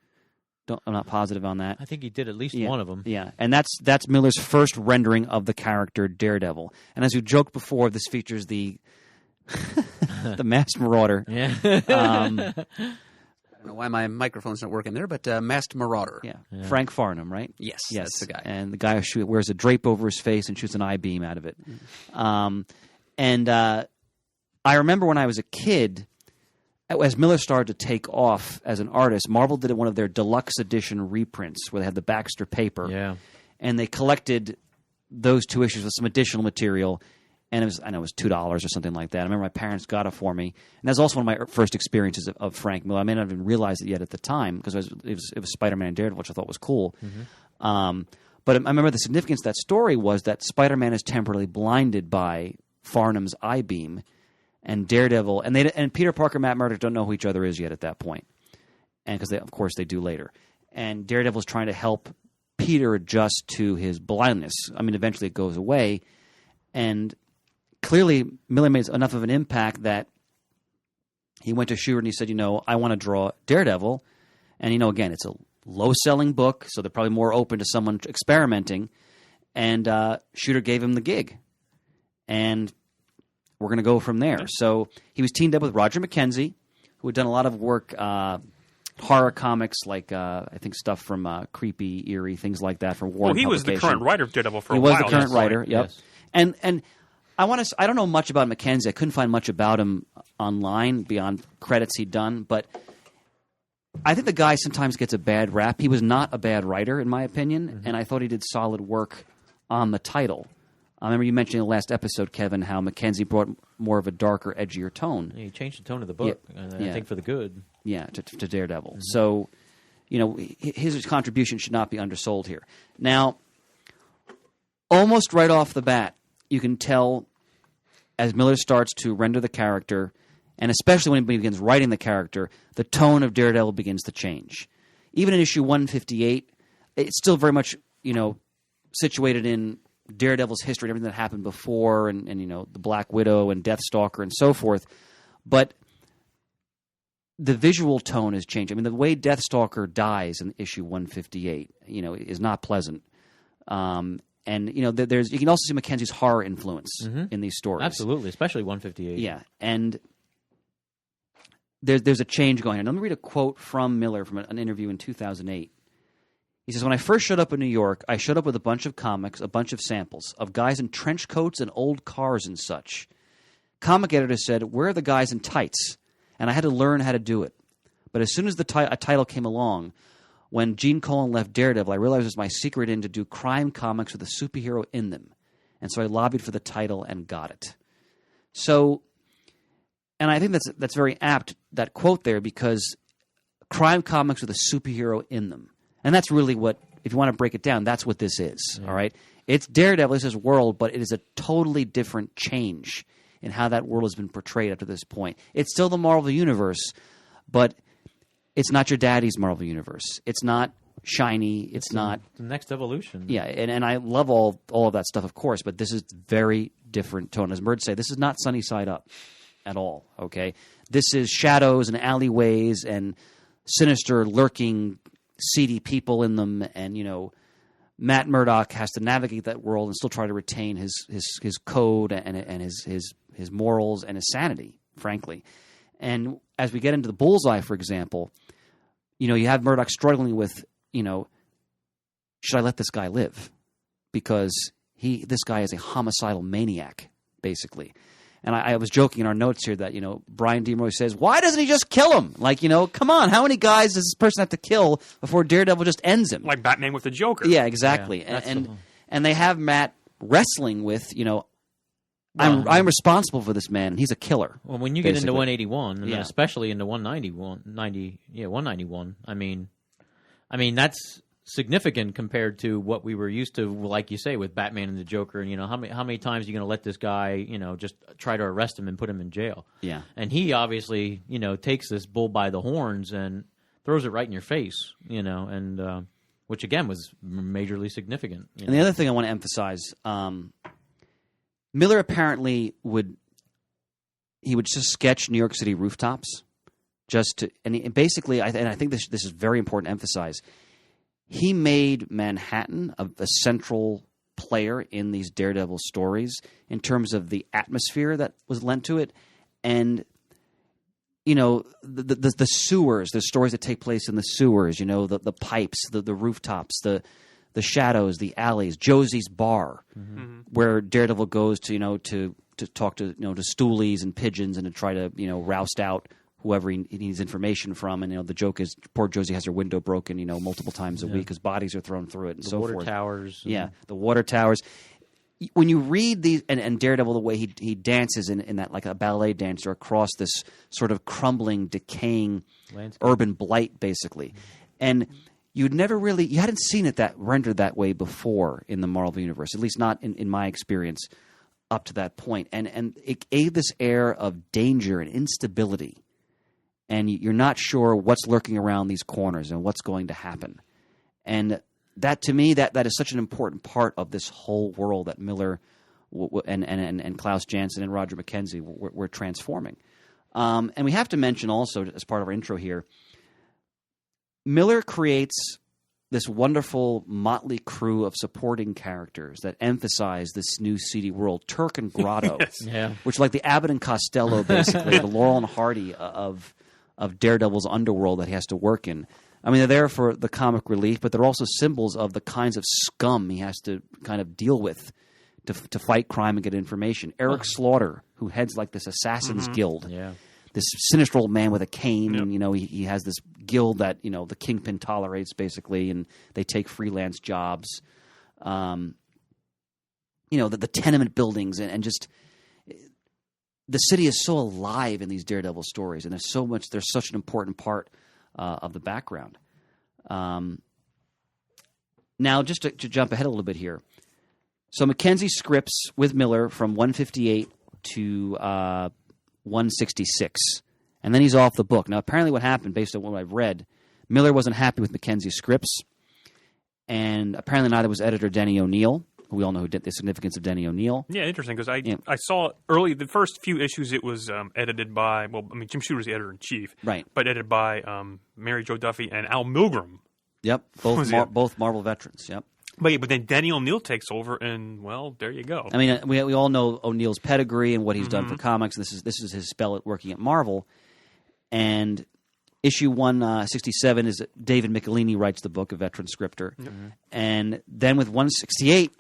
I'm not positive on that. I think he did at least one of them. Yeah, and that's Miller's first rendering of the character Daredevil. And as we joked before, this features the the Masked Marauder. Yeah. I don't know why my microphone's not working there, but Masked Marauder. Yeah. Frank Farnham, right? Yes, Yes, that's the guy. And the guy who wears a drape over his face and shoots an I-beam out of it. And I remember when I was a kid, as Miller started to take off as an artist, Marvel did one of their deluxe edition reprints where they had the Baxter paper. Yeah. And they collected those 2 issues with some additional material. And it was $2 or something like that. I remember my parents got it for me. And that was also one of my first experiences of Frank Miller. I may not have even realized it yet at the time because it was Spider-Man and Daredevil, which I thought was cool. Mm-hmm. But I remember the significance of that story was that Spider-Man is temporarily blinded by Farnham's I-beam, and Daredevil and Peter Parker, Matt Murdock don't know who each other is yet at that point, and because of course they do later. And Daredevil's trying to help Peter adjust to his blindness. I mean, eventually it goes away, and clearly Miller made enough of an impact that he went to Shooter and he said, I want to draw Daredevil. And, again, it's a low-selling book, so they're probably more open to someone experimenting. And Shooter gave him the gig. And we're going to go from there. So he was teamed up with Roger McKenzie, who had done a lot of work, horror comics, like I think stuff from Creepy, Eerie, things like that from Warren. Well, he was the current writer of Daredevil for a He while. was the current writer, yep. Yes. And I don't know much about McKenzie. I couldn't find much about him online beyond credits he'd done, but I think the guy sometimes gets a bad rap. He was not a bad writer, in my opinion, and I thought he did solid work on the title. I remember you mentioning in the last episode, Kevin, how McKenzie brought more of a darker, edgier tone. He changed the tone of the book, and I think for the good. Yeah, to Daredevil. So, his contribution should not be undersold here. Now, almost right off the bat, you can tell as Miller starts to render the character, and especially when he begins writing the character, the tone of Daredevil begins to change. Even in issue 158, it's still very much, situated in Daredevil's history and everything that happened before, and the Black Widow and Deathstalker and so forth. But the visual tone has changed. I mean, the way Deathstalker dies in issue 158, is not pleasant. And there's you can also see Mackenzie's horror influence in these stories. Absolutely, especially 158. Yeah, and there's a change going on. Let me read a quote from Miller from an interview in 2008. He says, "When I first showed up in New York, I showed up with a bunch of comics, a bunch of samples, of guys in trench coats and old cars and such. Comic editor said, 'Where are the guys in tights?' And I had to learn how to do it. But as soon as a title came along, when Gene Colan left Daredevil, I realized it was my secret in to do crime comics with a superhero in them. And so I lobbied for the title and got it." So, and I think that's very apt, that quote there, because crime comics with a superhero in them. And that's really what, if you want to break it down, that's what this is, all right? It's Daredevil, it's his world, but it is a totally different change in how that world has been portrayed up to this point. It's still the Marvel Universe, but it's not your daddy's Marvel Universe. It's not shiny. It's not the next evolution. Yeah, and I love all of that stuff, of course, but this is very different tone. As Murd say, this is not Sunny Side Up at all, okay? This is shadows and alleyways and sinister, lurking, seedy people in them, and Matt Murdock has to navigate that world and still try to retain his code and his morals and his sanity, frankly. And as we get into the Bullseye, for example, you have Murdock struggling with, should I let this guy live? Because this guy is a homicidal maniac, basically. And I was joking in our notes here that, Brian D. Roy says, why doesn't he just kill him? Like, come on, how many guys does this person have to kill before Daredevil just ends him? Like Batman with the Joker. Yeah, exactly. Yeah, and they have Matt wrestling with, I'm responsible for this man, and he's a killer. Well, when you get basically into 181, and then Yeah. especially into 191, 191, I mean that's significant compared to what we were used to, like you say, with Batman and the Joker. And how many times are you going to let this guy, just try to arrest him and put him in jail? Yeah. And he obviously, takes this bull by the horns and throws it right in your face, and which again was majorly significant. And the other thing I want to emphasize, Miller apparently would just sketch New York City rooftops, and basically, I think this is very important to emphasize. He made Manhattan a central player in these Daredevil stories in terms of the atmosphere that was lent to it, and the sewers, the stories that take place in the sewers, the pipes, the rooftops, the shadows, the alleys, Josie's bar, where Daredevil goes to talk to to stoolies and pigeons and to try to roust out whoever he needs information from. And the joke is poor Josie has her window broken multiple times a week because bodies are thrown through it and so forth. The water towers. Yeah, the water towers. When you read these, and Daredevil, the way he dances in that like a ballet dancer across this sort of crumbling, decaying Landscape. urban blight, basically, and you hadn't seen it rendered that way before in the Marvel Universe, at least not in my experience up to that point. And it gave this air of danger and instability, and you're not sure what's lurking around these corners and what's going to happen. And that, to me, that is such an important part of this whole world that Miller and Klaus Jansen and Roger McKenzie were transforming. And we have to mention also, as part of our intro here, Miller creates this wonderful motley crew of supporting characters that emphasize this new seedy world. Turk and Grotto, Yeah. which are like the Abbott and Costello, basically, the Laurel and Hardy of Daredevil's underworld that he has to work in. I mean, they're there for the comic relief, but they're also symbols of the kinds of scum he has to kind of deal with to fight crime and get information. Eric Slaughter, who heads like this assassins guild. Yeah. This sinister old man with a cane, and he has this guild that the Kingpin tolerates basically, and they take freelance jobs. The tenement buildings and just the city is so alive in these Daredevil stories, and there's such an important part of the background. Now, just to jump ahead a little bit here, so Mackenzie scripts with Miller from 158 to 166, and then he's off the book. Now, apparently what happened, based on what I've read, Miller wasn't happy with Mackenzie's scripts, and apparently neither was editor Denny O'Neil, who we all know the significance of Denny O'Neil. Yeah, interesting, because I saw early, the first few issues, it was edited by, Jim Shooter's the editor-in-chief, Right. but edited by Mary Jo Duffy and Al Milgrom. Yep, both Marvel veterans, yep. But then Denny O'Neil takes over, and, well, there you go. I mean, we all know O'Neill's pedigree and what he's done for comics. This is his spell at working at Marvel. And issue 167 is David Michelini writes the book, a veteran scripter. And then with 168,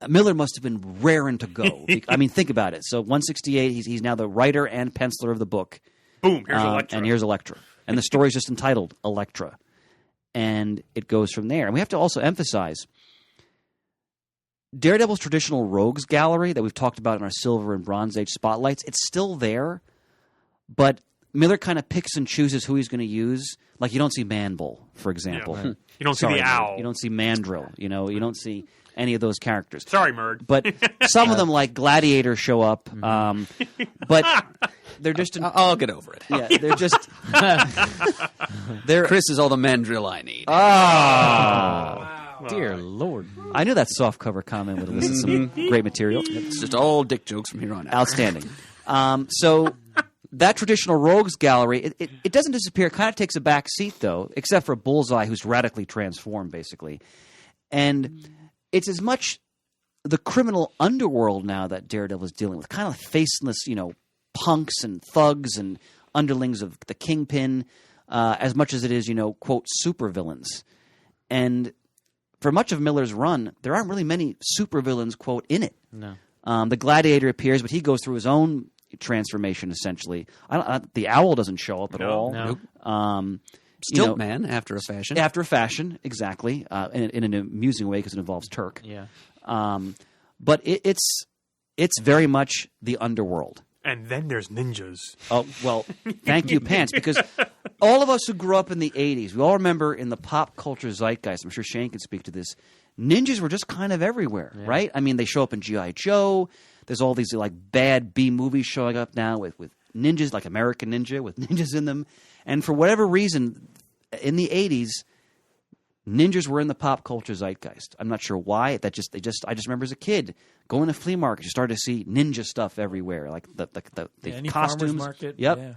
Miller must have been raring to go. I mean, think about it. So 168, he's now the writer and penciler of the book. Boom, here's Elektra. And here's Elektra. And the story's just entitled Elektra. And it goes from there. And we have to also emphasize Daredevil's traditional rogues gallery that we've talked about in our Silver and Bronze Age spotlights, it's still there, but Miller kind of picks and chooses who he's going to use. Like, you don't see Manbull, for example. Yeah. You don't see the owl. You don't see Mandrill. You don't see any of those characters. Sorry, Murd. But some of them, like Gladiator, show up. But they're just... I'll get over it. Yeah, they're just... Chris is all the mandrill I need. Dear Lord. I knew that softcover comment would elicit some great material. It's just all dick jokes from here on out. Outstanding. So that traditional rogues gallery, it doesn't disappear. It kind of takes a back seat, though, except for Bullseye, who's radically transformed, basically. And it's as much the criminal underworld now that Daredevil is dealing with, kind of faceless, punks and thugs and underlings of the Kingpin, as much as it is, quote, supervillains. And for much of Miller's run, there aren't really many supervillains, quote, in it. No. The Gladiator appears, but he goes through his own transformation, essentially. The Owl doesn't show up at all. No. Stiltman, after a fashion. After a fashion, exactly, in an amusing way because it involves Turk. Yeah. But it's very much the underworld. And then there's ninjas. Oh, well, thank you, Pants, because all of us who grew up in the 80s, we all remember in the pop culture zeitgeist, I'm sure Shane can speak to this, ninjas were just kind of everywhere, right? I mean, they show up in G.I. Joe. There's all these like bad B movies showing up now with ninjas, like American Ninja, with ninjas in them. And for whatever reason, in the 80s, ninjas were in the pop culture zeitgeist. I'm not sure why. I just remember as a kid going to flea markets, you started to see ninja stuff everywhere, like the any costumes. farmer's market. Yep. Yeah.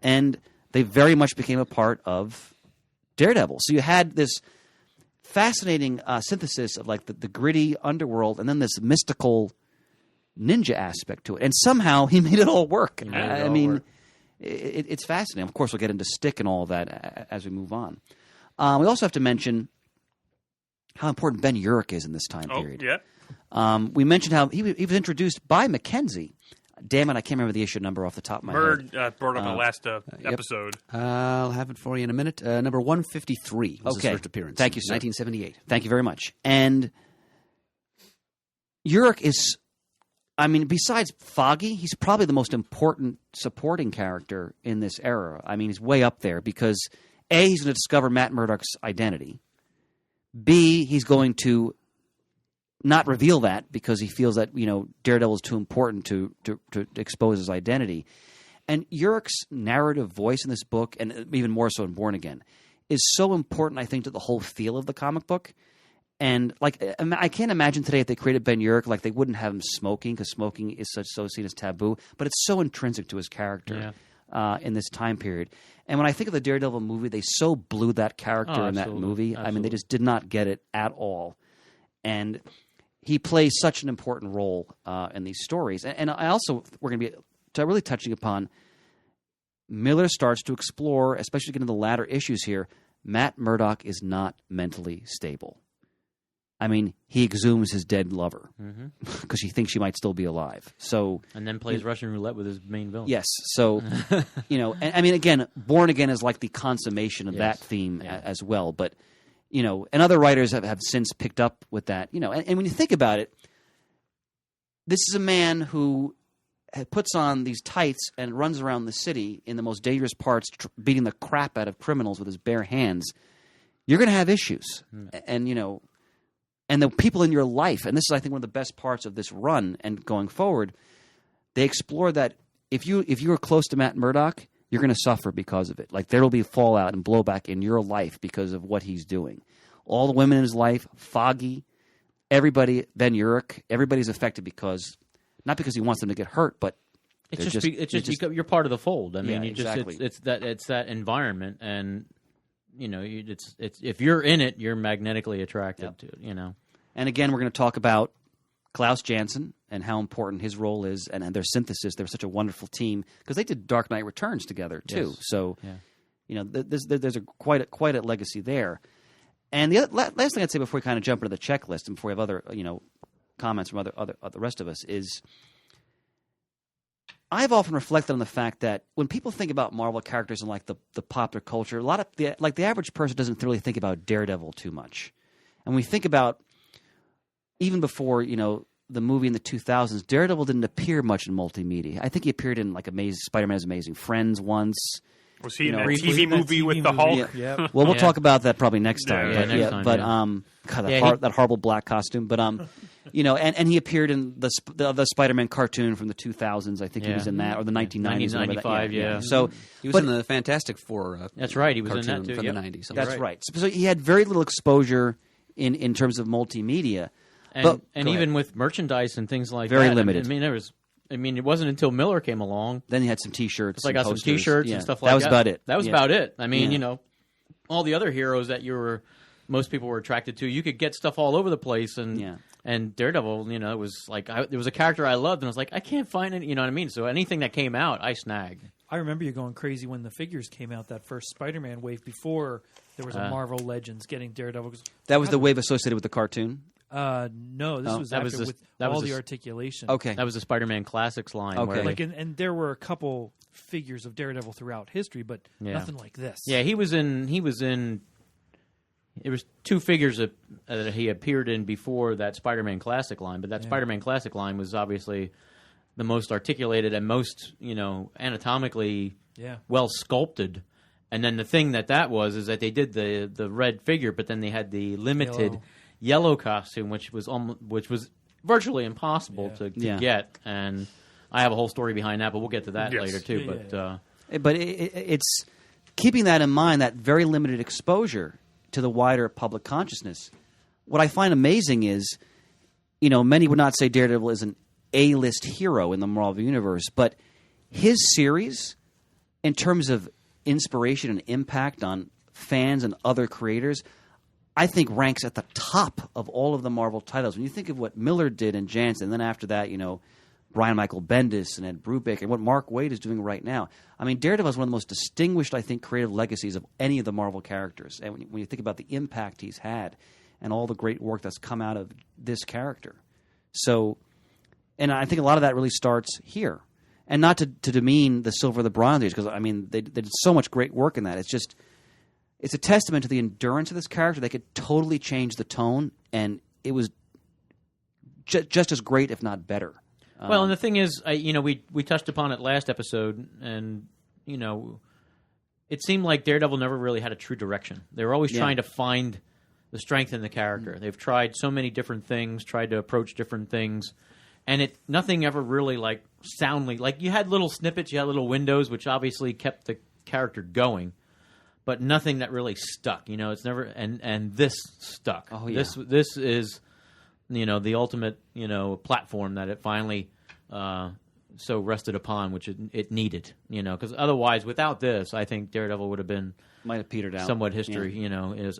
And they very much became a part of Daredevil. So you had this fascinating synthesis of like the gritty underworld and then this mystical ninja aspect to it. And somehow he made it all work. I mean, it's fascinating. Of course, we'll get into Stick and all of that as we move on. We also have to mention how important Ben Urich is in this time period. Yeah. We mentioned how he was introduced by Mackenzie. Damn it, I can't remember the issue number off the top of my head. Murd brought up in the last episode. I'll have it for you in a minute. Number 153 was his first appearance. Thank you, sir. 1978. Thank you very much. And Urich is, I mean, besides Foggy, he's probably the most important supporting character in this era. I mean, he's way up there because A, he's going to discover Matt Murdock's identity. B, he's going to not reveal that because he feels that, Daredevil is too important to expose his identity. And Urich's narrative voice in this book, and even more so in Born Again, is so important, I think, to the whole feel of the comic book. And I can't imagine today if they created Ben Urich, they wouldn't have him smoking because smoking is so seen as taboo. But it's so intrinsic to his character. in this time period. And when I think of the Daredevil movie, they so blew that character in that absolutely. movie. I mean, Absolutely. they just did not get it at all. And he plays such an important role in these stories. And I also, we're going to be really touching upon, Miller starts to explore, especially getting the latter issues here, Matt Murdock is not mentally stable. I mean, he exhumes his dead lover because he thinks she might still be alive. So, And then plays Russian roulette with his main villain. yes. So, and I mean, again, Born Again is like the consummation of that theme as well. But, and other writers have since picked up with that, and when you think about it, this is a man who puts on these tights and runs around the city in the most dangerous parts, beating the crap out of criminals with his bare hands. You're going to have issues. And the people in your life, and this is, I think, one of the best parts of this run and going forward, they explore that if you are close to Matt Murdock, you're going to suffer because of it. Like, there will be fallout and blowback in your life because of what he's doing. All the women in his life, Foggy, everybody, Ben Urich, everybody's affected because, not because he wants them to get hurt, but It's just you're part of the fold. I mean, exactly. it's that environment, and it's if you're in it, you're magnetically attracted to it. And again, we're going to talk about Klaus Jansen and how important his role is, and their synthesis. They're such a wonderful team because they did Dark Knight Returns together too. Yes. So, there's quite a legacy there. And the last thing I'd say before we kind of jump into the checklist and before we have other comments from other the rest of us is, I've often reflected on the fact that when people think about Marvel characters in like the popular culture, a lot of the average person doesn't really think about Daredevil too much. And we think about, even before the movie in the 2000s, Daredevil didn't appear much in multimedia. I think he appeared in like Spider-Man's Amazing Friends once. Was he in that TV movie with the Hulk? Yeah. Well, we'll talk about that probably next time. Yeah, next time, But yeah. that horrible black costume. But and he appeared in the Spider-Man cartoon from the 2000s. I think he was in that, or the 1990s. 1995, yeah. So He was in the Fantastic Four. That's right. He was in cartoon that too. from Yep. the 90s. that's right. So he had very little exposure in terms of multimedia. And, But- and go even ahead. with merchandise and things like Very that. limited. I mean, it wasn't until Miller came along. Then he had some T-shirts. So I got some posters. T-shirts Yeah. and stuff like that. That was about it. That was Yeah. about it. I mean, Yeah. all the other heroes that most people were attracted to, you could get stuff all over the place. And Daredevil, it was like there was a character I loved, and I was like, I can't find it. You know what I mean? So anything that came out, I snagged. I remember you going crazy when the figures came out, that first Spider-Man wave, before there was a Marvel Legends getting Daredevil. That was the wave associated with the cartoon. No, this was that after was with that was all the the s- articulation. Okay. That was the Spider-Man Classics line. Okay. Where Like, and there were a couple figures of Daredevil throughout history, but Yeah. nothing like this. Yeah, he was in. There was two figures that he appeared in before that Spider-Man Classic line, but that Spider-Man Classic line was obviously the most articulated and most anatomically well sculpted. And then the thing that was is that they did the red figure, but then they had the limited yellow costume, which was virtually impossible to get. And I have a whole story behind that, but we'll get to that later too. But it's keeping that in mind, that very limited exposure to the wider public consciousness. What I find amazing is, many would not say Daredevil is an A-list hero in the Marvel Universe, but his series, in terms of inspiration and impact on fans and other creators, I think ranks at the top of all of the Marvel titles. When you think of what Miller did and Jansen, and then after that, Brian Michael Bendis and Ed Brubaker, and what Mark Waid is doing right now. I mean, Daredevil is one of the most distinguished, I think, creative legacies of any of the Marvel characters. And when you think about the impact he's had and all the great work that's come out of this character. So, and I think a lot of that really starts here. And not to demean the Silver or the Bronze Age, because, I mean, they did so much great work in that. It's a testament to the endurance of this character. They could totally change the tone, and it was just as great, if not better. Well, and the thing is, we touched upon it last episode, and it seemed like Daredevil never really had a true direction. They were always trying to find the strength in the character. They've tried so many different things, tried to approach different things, and nothing ever really soundly you had little snippets, you had little windows, which obviously kept the character going, but nothing that really stuck. It's never and this stuck. Oh yeah. This is the ultimate platform that it finally so rested upon, which it needed, because otherwise, without this, I think Daredevil would have been Might have petered out. somewhat history,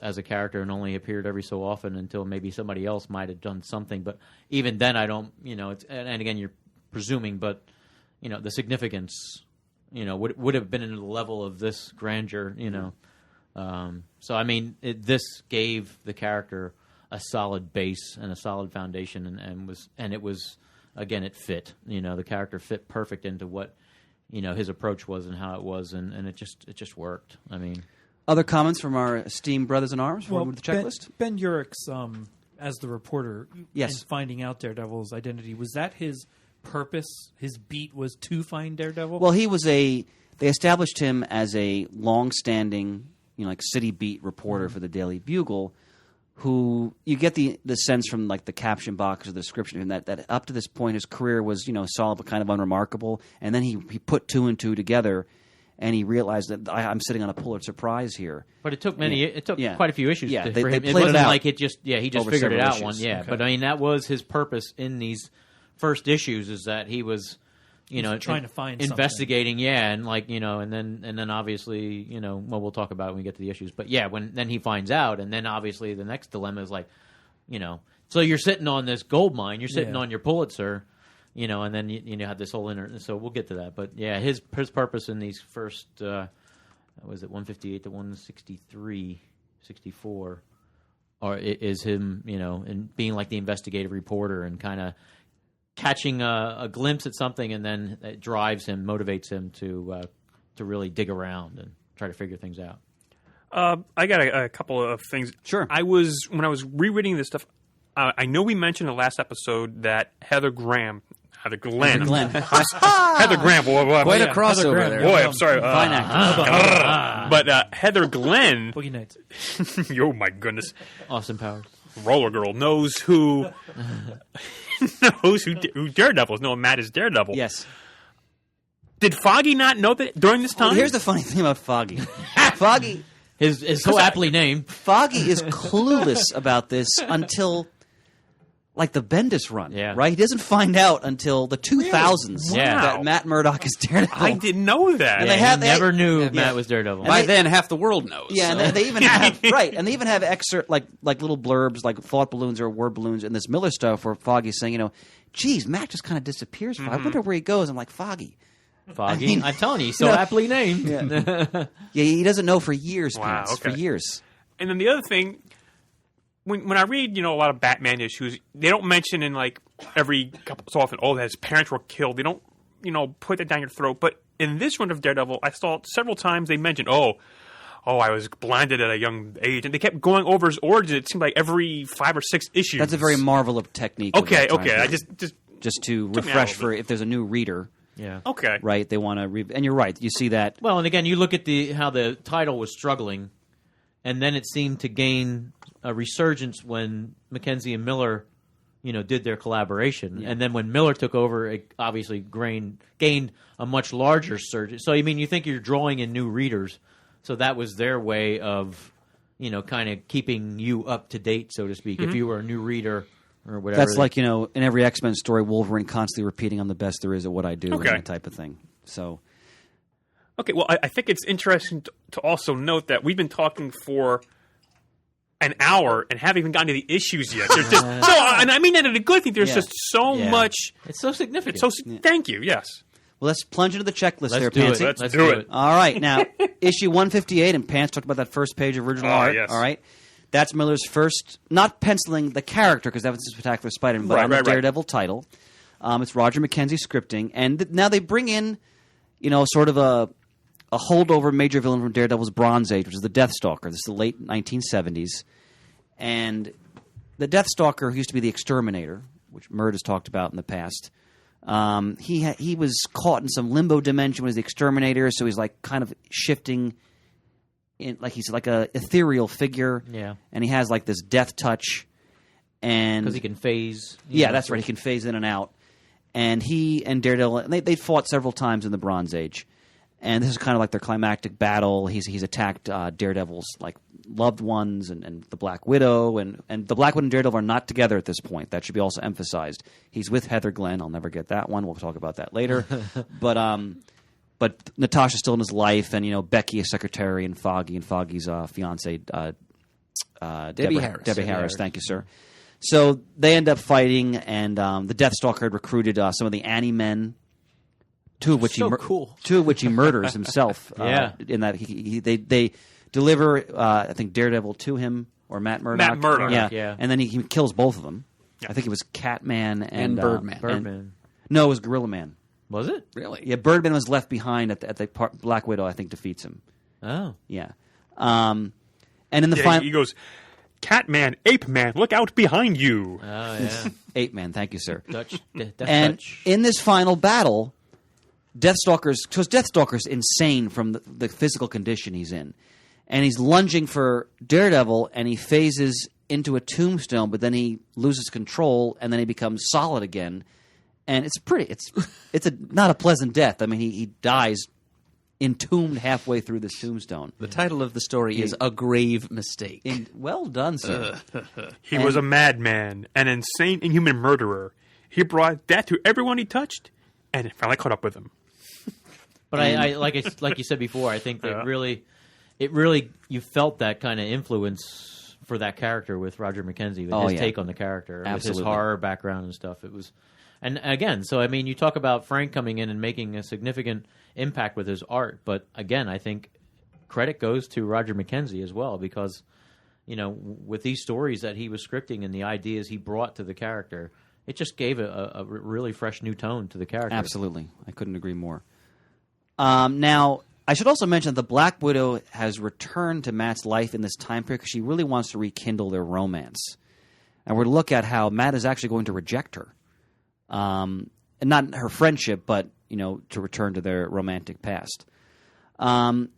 as a character, and only appeared every so often until maybe somebody else might have done something. But even then, I don't, and again, you're presuming, but the significance, would have been in the level of this grandeur, So I mean, this gave the character a solid base and a solid foundation, and it was. Again, it fit. The character fit perfect into what his approach was and how it was, and it just worked. I mean, Other comments from our esteemed brothers in arms Well, with the checklist? Ben Urich's as the reporter, Yes. and finding out Daredevil's identity, was that his purpose? His beat was to find Daredevil. Well, they established him as a long-standing, like city beat reporter for the Daily Bugle, who you get the sense from like the caption box or the description of him that up to this point his career was solid but kind of unremarkable, and then he put two and two together, and he realized that I'm sitting on a Pulitzer Prize here. but it took quite a few issues. Yeah, for they him. played It wasn't it out like he just over figured it several out issues. one. Yeah, Okay. but I mean that was his purpose in these first issues, is that he was. trying to find investigating, and and then obviously, well, we'll talk about it when we get to the issues. But yeah, then he finds out, and then obviously the next dilemma is like, so you're sitting on this gold mine, you're sitting on your Pulitzer, and then you have this whole so we'll get to that. But yeah, his purpose in these first, was it 158 to 163, 64, or is him, and being like the investigative reporter and kind of catching a glimpse at something, and then it drives him, motivates him to really dig around and try to figure things out. I got a couple of things. Sure. When I was rereading this stuff, I know we mentioned in the last episode that Heather Glenn. Heather Graham. Quite a crossover Graham. there. Boy, I'm sorry. Fine actor. But Heather Glenn, Boogie Nights. oh my goodness, Austin Powers. Roller Girl knows who who Daredevil is. No, Matt is Daredevil. Yes. Did Foggy not know that during this time? Well, here's the funny thing about Foggy. Foggy His so aptly named. Foggy is clueless about this until, like, the Bendis run, Yeah. right? He doesn't find out until the 2000s Yeah. that Matt Murdock is Daredevil. I didn't know that. And they He have- never knew yeah. Matt was Daredevil. By they- then, half the world knows. Yeah, so. and they even have and they even have excerpt like little blurbs, like thought balloons or word balloons in this Miller stuff where Foggy's saying, geez, Matt just kind of disappears. I wonder where he goes. I'm like, Foggy. Foggy. I mean, I'm telling you, he's so aptly named. Yeah, he doesn't know for years, Wow, Pants, for okay. years. And then the other thing, when I read, a lot of Batman issues, they don't mention in like every couple so often, that his parents were killed. They don't, put that down your throat. But in this run of Daredevil, I saw several times they mentioned, I was blinded at a young age, and they kept going over his origin. It seemed like every 5 or 6 issues. That's a very Marvel of technique. of okay. that time Okay, I period. just to took me out a refresh little for bit. if there's a new reader, Yeah. okay. right? They want to, and you're right. You see that. Well, and again, you look at how the title was struggling, and then it seemed to gain a resurgence when Mackenzie and Miller, did their collaboration. Yeah. And then when Miller took over, it obviously gained a much larger surge. So, you think you're drawing in new readers. So that was their way of, kind of keeping you up to date, so to speak. If you were a new reader or whatever. That's like, in every X-Men story, Wolverine constantly repeating, I'm the best there is at what I do, Okay. and that type of thing. So, Okay, well, I think it's interesting to also note that we've been talking for an hour and haven't even gotten to the issues yet. There's just and I mean that in a good thing. There's Yeah. just so Yeah. much. It's so significant. Thank you. Yes. well, let's plunge into the checklist there, Let's do Pansy. it. Let's do it. All right, now, issue 158, and Pants talked about that first page of original art. Yes. All right. That's Miller's first, not penciling the character, because that was his Spectacular Spider-Man, but on the Daredevil title. It's Roger McKenzie scripting. And now they bring in, sort of a holdover major villain from Daredevil's Bronze Age, which is the Deathstalker. This is the late 1970s. And the Deathstalker, who used to be the Exterminator, which Murd has talked about in the past, he was caught in some limbo dimension with the Exterminator, so he's like kind of shifting he's like a ethereal figure. Yeah. And he has like this death touch. And because he can phase. yeah, that's right. He can phase in and out. And he and Daredevil, they fought several times in the Bronze Age. And this is kind of like their climactic battle. He's attacked Daredevil's like loved ones and the Black Widow, and the Black Widow and Daredevil are not together at this point. That should be also emphasized. He's with Heather Glenn. I'll never get that one. We'll talk about that later. But Natasha's still in his life, and Becky is secretary, and Foggy's fiance, Debbie Harris. Debbie Harris. Thank you, sir. So they end up fighting, and the Deathstalker had recruited some of the Annie men. Two of which he murders himself. In that they deliver, I think, Daredevil to him or Matt Murdock. Matt Murdock, yeah. And then he kills both of them. Yeah. I think it was Catman and Birdman. Birdman. No, it was Gorilla Man. Was it? Really? Yeah, Birdman was left behind at the Black Widow. I think defeats him. Oh. Yeah. And in the final, he goes, Catman, Ape Man, look out behind you. Oh, yeah. Ape Man. Thank you, sir. Dutch. And in this final battle, Deathstalker's insane from the physical condition he's in. And he's lunging for Daredevil, and he phases into a tombstone, but then he loses control, and then he becomes solid again. And it's not a pleasant death. I mean, he dies entombed halfway through this tombstone. The title of the story is A Grave Mistake. Well done, sir. He was a madman, an insane, inhuman murderer. He brought death to everyone he touched, and it finally caught up with him. But I like you said before, I think that it really you felt that kind of influence for that character with Roger McKenzie, with his take on the character, Absolutely. with his horror background and stuff. It was, and again, so I mean, you talk about Frank coming in and making a significant impact with his art, but again, I think credit goes to Roger McKenzie as well, because with these stories that he was scripting and the ideas he brought to the character, it just gave a really fresh new tone to the character. Absolutely. I couldn't agree more. Now, I should also mention that the Black Widow has returned to Matt's life in this time period because she really wants to rekindle their romance. And we're going to look at how Matt is actually going to reject her. And not her friendship, but, to return to their romantic past.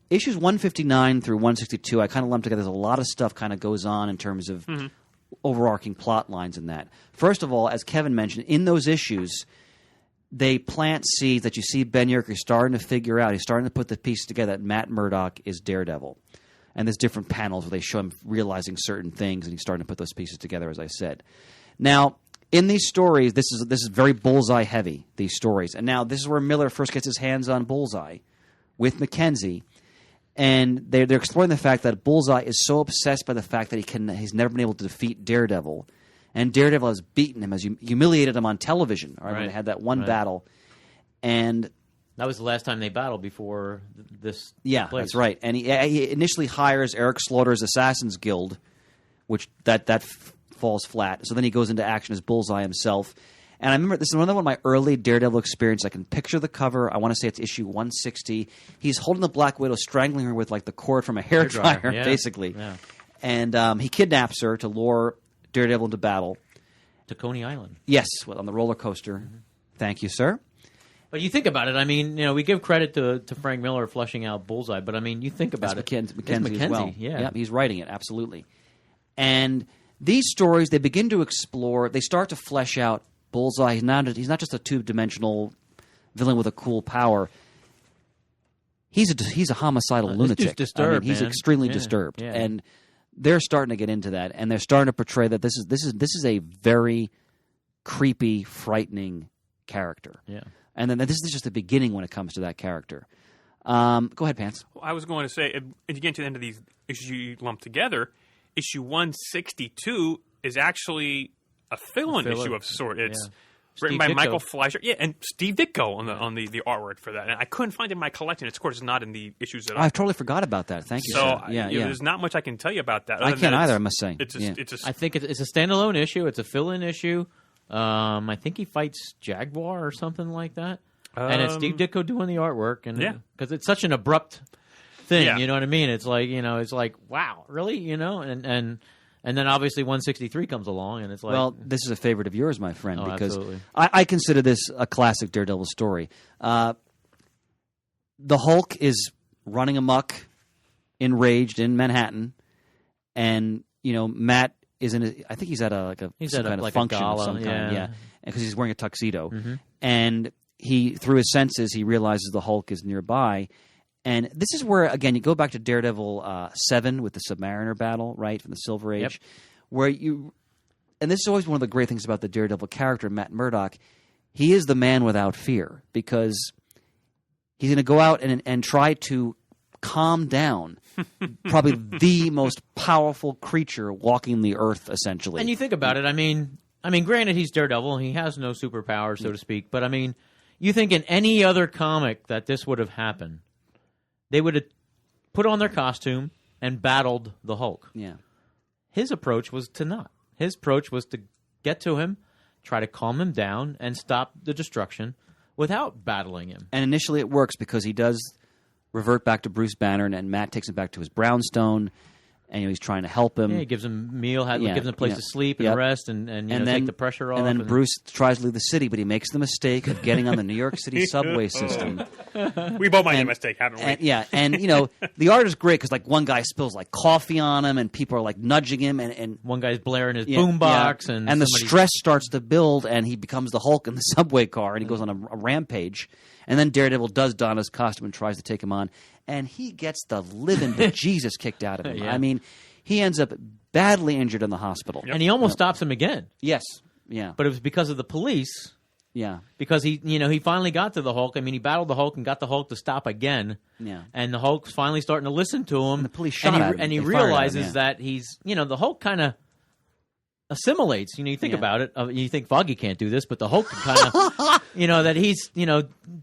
Issues 159 through 162, I kind of lumped together. There's a lot of stuff kind of goes on in terms of overarching plot lines in that. First of all, as Kevin mentioned, in those issues, they plant seeds that you see Ben Urich starting to figure out. He's starting to put the pieces together that Matt Murdock is Daredevil. And there's different panels where they show him realizing certain things, and he's starting to put those pieces together, as I said. Now, in these stories, this is very Bullseye heavy, these stories. And now this is where Miller first gets his hands on Bullseye with McKenzie. And they're exploring the fact that Bullseye is so obsessed by the fact that he's never been able to defeat Daredevil. And Daredevil has beaten him, has humiliated him on television. Right? When they had that one battle. And that was the last time they battled before this. Yeah, that's right. And he initially hires Eric Slaughter's Assassin's Guild, which that falls flat. So then he goes into action as Bullseye himself. And I remember this is one of my early Daredevil experiences. I can picture the cover. I want to say it's issue 160. He's holding the Black Widow, strangling her with like the cord from a hairdryer, basically. Yeah. And he kidnaps her to lure Daredevil into battle. To Coney Island. Yes, on the roller coaster. Mm-hmm. Thank you, sir. But you think about it, I mean, we give credit to Frank Miller fleshing out Bullseye, but I mean, you think about it. McKenzie as well. Yeah. Yep, he's writing it, absolutely. And these stories, they begin to explore, they start to flesh out Bullseye. He's not just a two-dimensional villain with a cool power. He's a homicidal lunatic. This dude's disturbed, he's extremely disturbed. Yeah. And they're starting to get into that, and they're starting to portray that this is a very creepy, frightening character. Yeah. And then this is just the beginning when it comes to that character. Go ahead, Pants. Well, I was going to say, if you get to the end of these issues you lump together, issue 162 is actually a fill-in issue of sort. It's written by Michael Fleischer, and Steve Ditko on the artwork for that. And I couldn't find it in my collection. Of course, it's not in the issues that I totally forgot about that. Thank you. So there's not much I can tell you about that. I can't either. I must say, I think it's a standalone issue. It's a fill-in issue. I think he fights Jaguar or something like that. And it's Steve Ditko doing the artwork, and because it's such an abrupt thing, you know what I mean? It's like it's like wow, really, and then obviously 163 comes along, and it's like, well, this is a favorite of yours, my friend, because absolutely. I consider this a classic Daredevil story. The Hulk is running amok, enraged in Manhattan, and Matt is in. I think he's at some kind of function of some kind, because he's wearing a tuxedo, and he, through his senses, he realizes the Hulk is nearby, And this is where, again, you go back to Daredevil 7 with the Submariner battle, right, from the Silver Age, where you – and this is always one of the great things about the Daredevil character, Matt Murdock. He is the man without fear because he's going to go out and try to calm down probably the most powerful creature walking the earth, essentially. And you think about it, I mean, granted, he's Daredevil. He has no superpowers, so to speak. But, I mean, you think in any other comic that this would have happened, they would have put on their costume and battled the Hulk. Yeah. His approach was to not. His approach was to get to him, try to calm him down, and stop the destruction without battling him. And initially it works because he does revert back to Bruce Banner, and Matt takes him back to his brownstone, and he's trying to help him. Yeah, he gives him a meal, gives him a place to sleep and rest, and then take the pressure off. And then Bruce tries to leave the city, but he makes the mistake of getting on the New York City subway system. We both made a mistake, haven't we? And the art is great because like one guy spills like coffee on him, and people are like nudging him, and one guy's blaring his boombox, and the stress starts to build, and he becomes the Hulk in the subway car, and he goes on a rampage. And then Daredevil does don his costume and tries to take him on, and he gets the living bejesus kicked out of him. Yeah. I mean, he ends up badly injured in the hospital. And he almost stops him again. Yes. Yeah. But it was because of the police. Yeah. Because he finally got to the Hulk. I mean, he battled the Hulk and got the Hulk to stop again. Yeah. And the Hulk's finally starting to listen to him. And the police shot at him. And he They fired at him, realizes that he's, the Hulk kind of assimilates. You think about it. You think Foggy can't do this, but the Hulk kind of, that he's,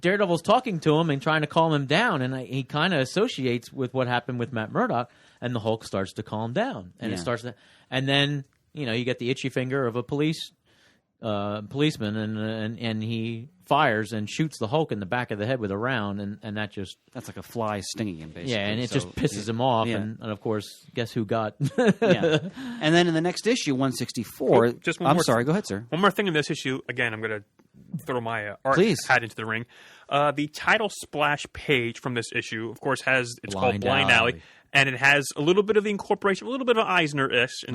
Daredevil's talking to him and trying to calm him down. And he kind of associates with what happened with Matt Murdock. And the Hulk starts to calm down. And it starts to, and then, you get the itchy finger of a policeman, and he fires and shoots the Hulk in the back of the head with a round, and that's like a fly stinging him, basically. Yeah, and it just pisses him off, and of course, guess who got? Yeah. And then in the next issue, 164. Sorry, go ahead, sir. One more thing in this issue. Again, I'm going to throw my art hat into the ring. The title splash page from this issue, of course, called Blind Alley. And it has a little bit of the incorporation, a little bit of Eisner-ish.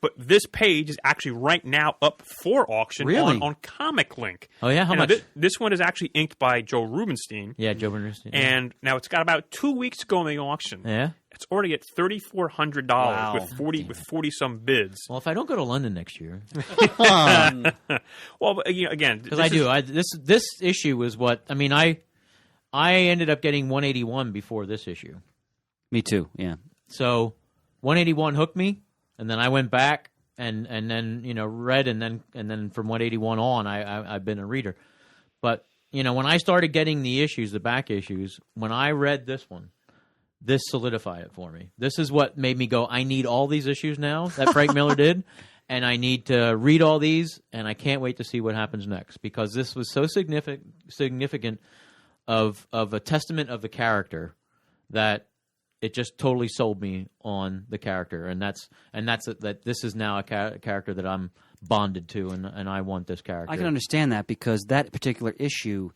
But this page is actually right now up for auction on Comic Link. Oh, yeah? How much? This one is actually inked by Joe Rubenstein. Yeah, Joe Rubenstein. And now it's got about 2 weeks to go in the auction. Yeah? It's already at $3,400 with 40-some bids. Well, if I don't go to London next year. Well, again. Because I do. This issue was what, I ended up getting 181 before this issue. Me too, yeah. So 181 hooked me, and then I went back and then read, and then from 181 on, I've been a reader. But when I started getting the back issues, when I read this one, this solidified it for me. This is what made me go, I need all these issues now that Frank Miller did, and I need to read all these, and I can't wait to see what happens next, because this was so significant of a testament of the character that it just totally sold me on the character, and that's that this is now a character that I'm bonded to, and I want this character. I can understand that, because that particular issue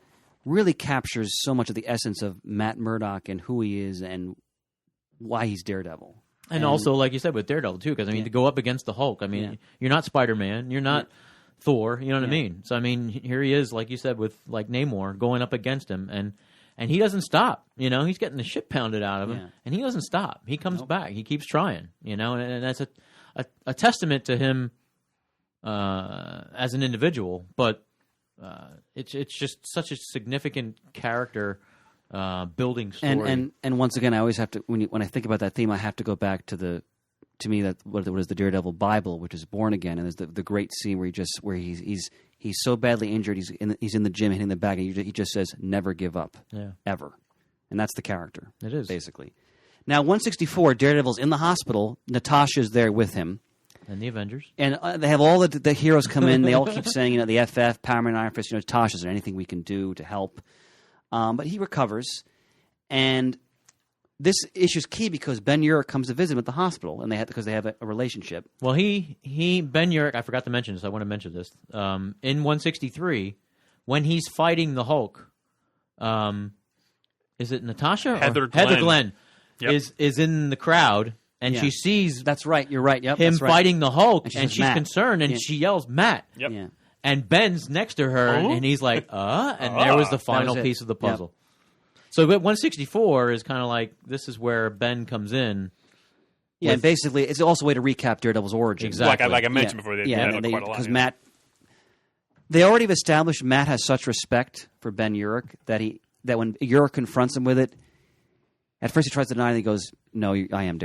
really captures so much of the essence of Matt Murdock and who he is and why he's Daredevil. And also, like you said, with Daredevil too, because to go up against the Hulk, you're not Spider-Man, you're not Thor, you know what I mean? So here he is, like you said, with like Namor going up against him, and he doesn't stop. He's getting the shit pounded out of him, and he doesn't stop. He comes back. He keeps trying. And that's a testament to him as an individual. But it's just such a significant character building story. And once again, I always have to when I think about that theme, I have to go back to what is the Daredevil Bible, which is Born Again, and there's the great scene where he's so badly injured, he's in the gym hitting the bag, and he just says, "Never give up, ever," and that's the character. It is basically. Now, 164, Daredevil's in the hospital. Natasha's there with him, and the Avengers, and they have all the heroes come in. They all keep saying, the FF, Power Man, Iron Fist, Natasha, is there anything we can do to help? But he recovers, and this issue is key because Ben Urich comes to visit him at the hospital, and because they have a relationship. Well, Ben Urich, I forgot to mention this. I want to mention this. In 163, when he's fighting the Hulk, is it Natasha? Heather Glenn is in the crowd, and she sees. That's right. You're right. Yep. Him that's right. fighting the Hulk, and she's Matt. concerned, and she yells, "Matt!" Yep. Yeah. And Ben's next to her, and he's like, and there was the final piece of the puzzle. So, but 164 is kind of like this is where Ben comes in. Yeah, and basically, it's also a way to recap Daredevil's origin. Exactly. Like I mentioned before, they had quite a lot. Because Matt, they already have established Matt has such respect for Ben Urich that when Urich confronts him with it, at first he tries to deny it. He goes, "No, I am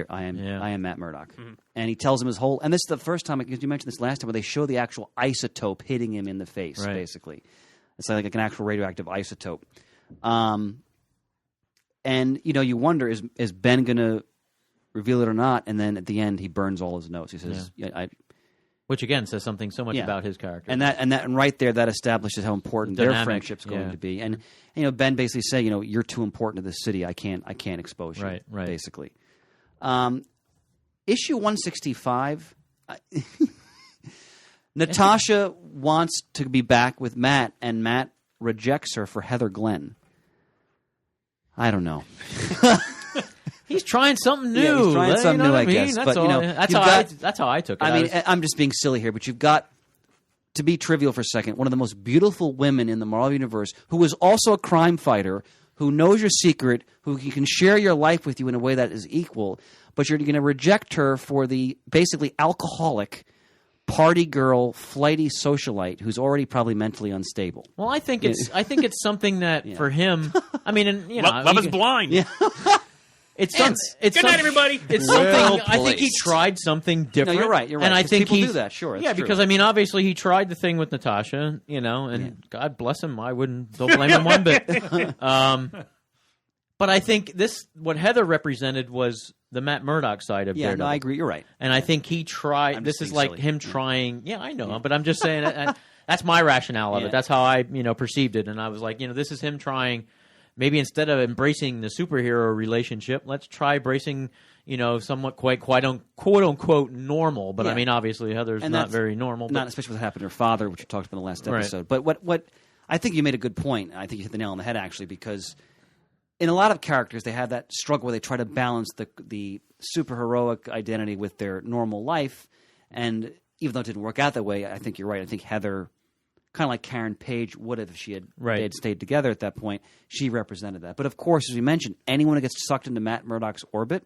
Matt Murdock," and he tells him his whole. And this is the first time, because you mentioned this last time, where they show the actual isotope hitting him in the face. Right. Basically, it's like an actual radioactive isotope. And you wonder, is Ben going to reveal it or not? And then at the end, he burns all his notes. He says, which again says something so much about his character. And right there, that establishes how important their friendship's going to be. And Ben basically saying, you're too important to this city. I can't expose you. Right. Basically. Issue 165. Natasha wants to be back with Matt, and Matt rejects her for Heather Glenn. I don't know. He's trying something new. Yeah, he's trying something new, I guess. That's but, that's how I took it. I'm just being silly here, but you've got, to be trivial for a second, one of the most beautiful women in the Marvel Universe, who is also a crime fighter, who knows your secret, who can share your life with you in a way that is equal, but you're going to reject her for the basically alcoholic, party girl, flighty socialite who's already probably mentally unstable. Well, I think it's something that for him. I mean, and love is blind. Yeah. It's good night, everybody. It's something. I think he tried something different. No, you're right. And I think people do that. Sure. Yeah, because I mean, obviously, he tried the thing with Natasha. And God bless him. I don't blame him one bit. But I think what Heather represented was the Matt Murdock side of Daredevil. No, I agree. You're right. And I think he tried. This is like silly. Him trying. Yeah, I know. But I'm just saying that's my rationale of it. That's how I perceived it. And I was like, this is him trying. Maybe instead of embracing the superhero relationship, let's try embracing, somewhat quote unquote normal. But I mean, obviously, Heather's not very normal. Not especially what happened to her father, which we talked about in the last episode. Right. But what I think you made a good point. I think you hit the nail on the head, actually, because in a lot of characters, they have that struggle where they try to balance the superheroic identity with their normal life. And even though it didn't work out that way, I think you're right. I think Heather, kind of like Karen Page would have if they had stayed together at that point, she represented that. But of course, as we mentioned, anyone who gets sucked into Matt Murdock's orbit,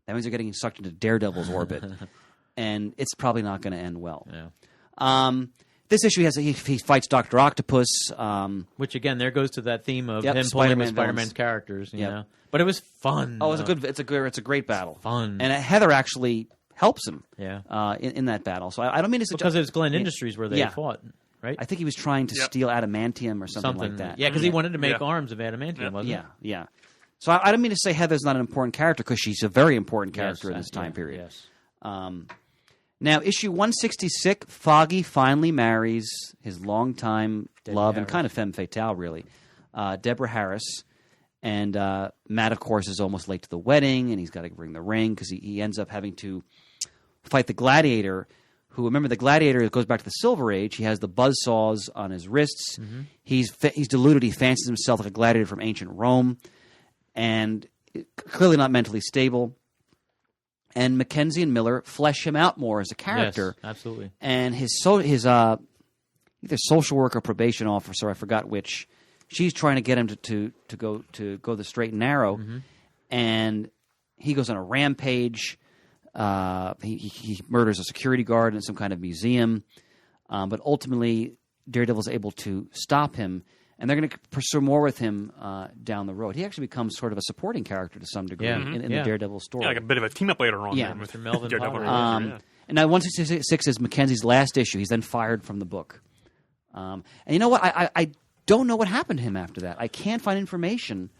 that means they're getting sucked into Daredevil's orbit. And it's probably not going to end well. Yeah. This issue he fights Dr. Octopus. Which, again, there goes to that theme of him pulling with Spider-Man's characters. You know? But it was fun. Oh, it's a great battle. Fun. And Heather actually helps him in that battle. So I don't mean to suggest... Because it was Glenn Industries where they fought. Right? I think he was trying to steal adamantium or something like that. Yeah, because he wanted to make arms of adamantium, wasn't he? Yeah. So I don't mean to say Heather's not an important character, because she's a very important character in this time period. Yes. Now, issue 166, Foggy finally marries his longtime love and kind of femme fatale, really, Deborah Harris. And Matt, of course, is almost late to the wedding, and he's got to bring the ring because he ends up having to fight the Gladiator, who, remember, the Gladiator goes back to the Silver Age. He has the buzzsaws on his wrists. Mm-hmm. He's deluded. He fancies himself like a gladiator from ancient Rome, and clearly not mentally stable. And Mackenzie and Miller flesh him out more as a character. Yes, absolutely. And his either social worker or probation officer, I forgot which, she's trying to get him to go the straight and narrow, and he goes on a rampage. He murders a security guard in some kind of museum, but ultimately Daredevil's able to stop him, and they're going to pursue more with him down the road. He actually becomes sort of a supporting character to some degree in the Daredevil story. Yeah, like a bit of a team up later on. Yeah, with Mr. Melvin Daredevil. Power. And now 166 is Mackenzie's last issue. He's then fired from the book. And you know what? I don't know what happened to him after that. I can't find information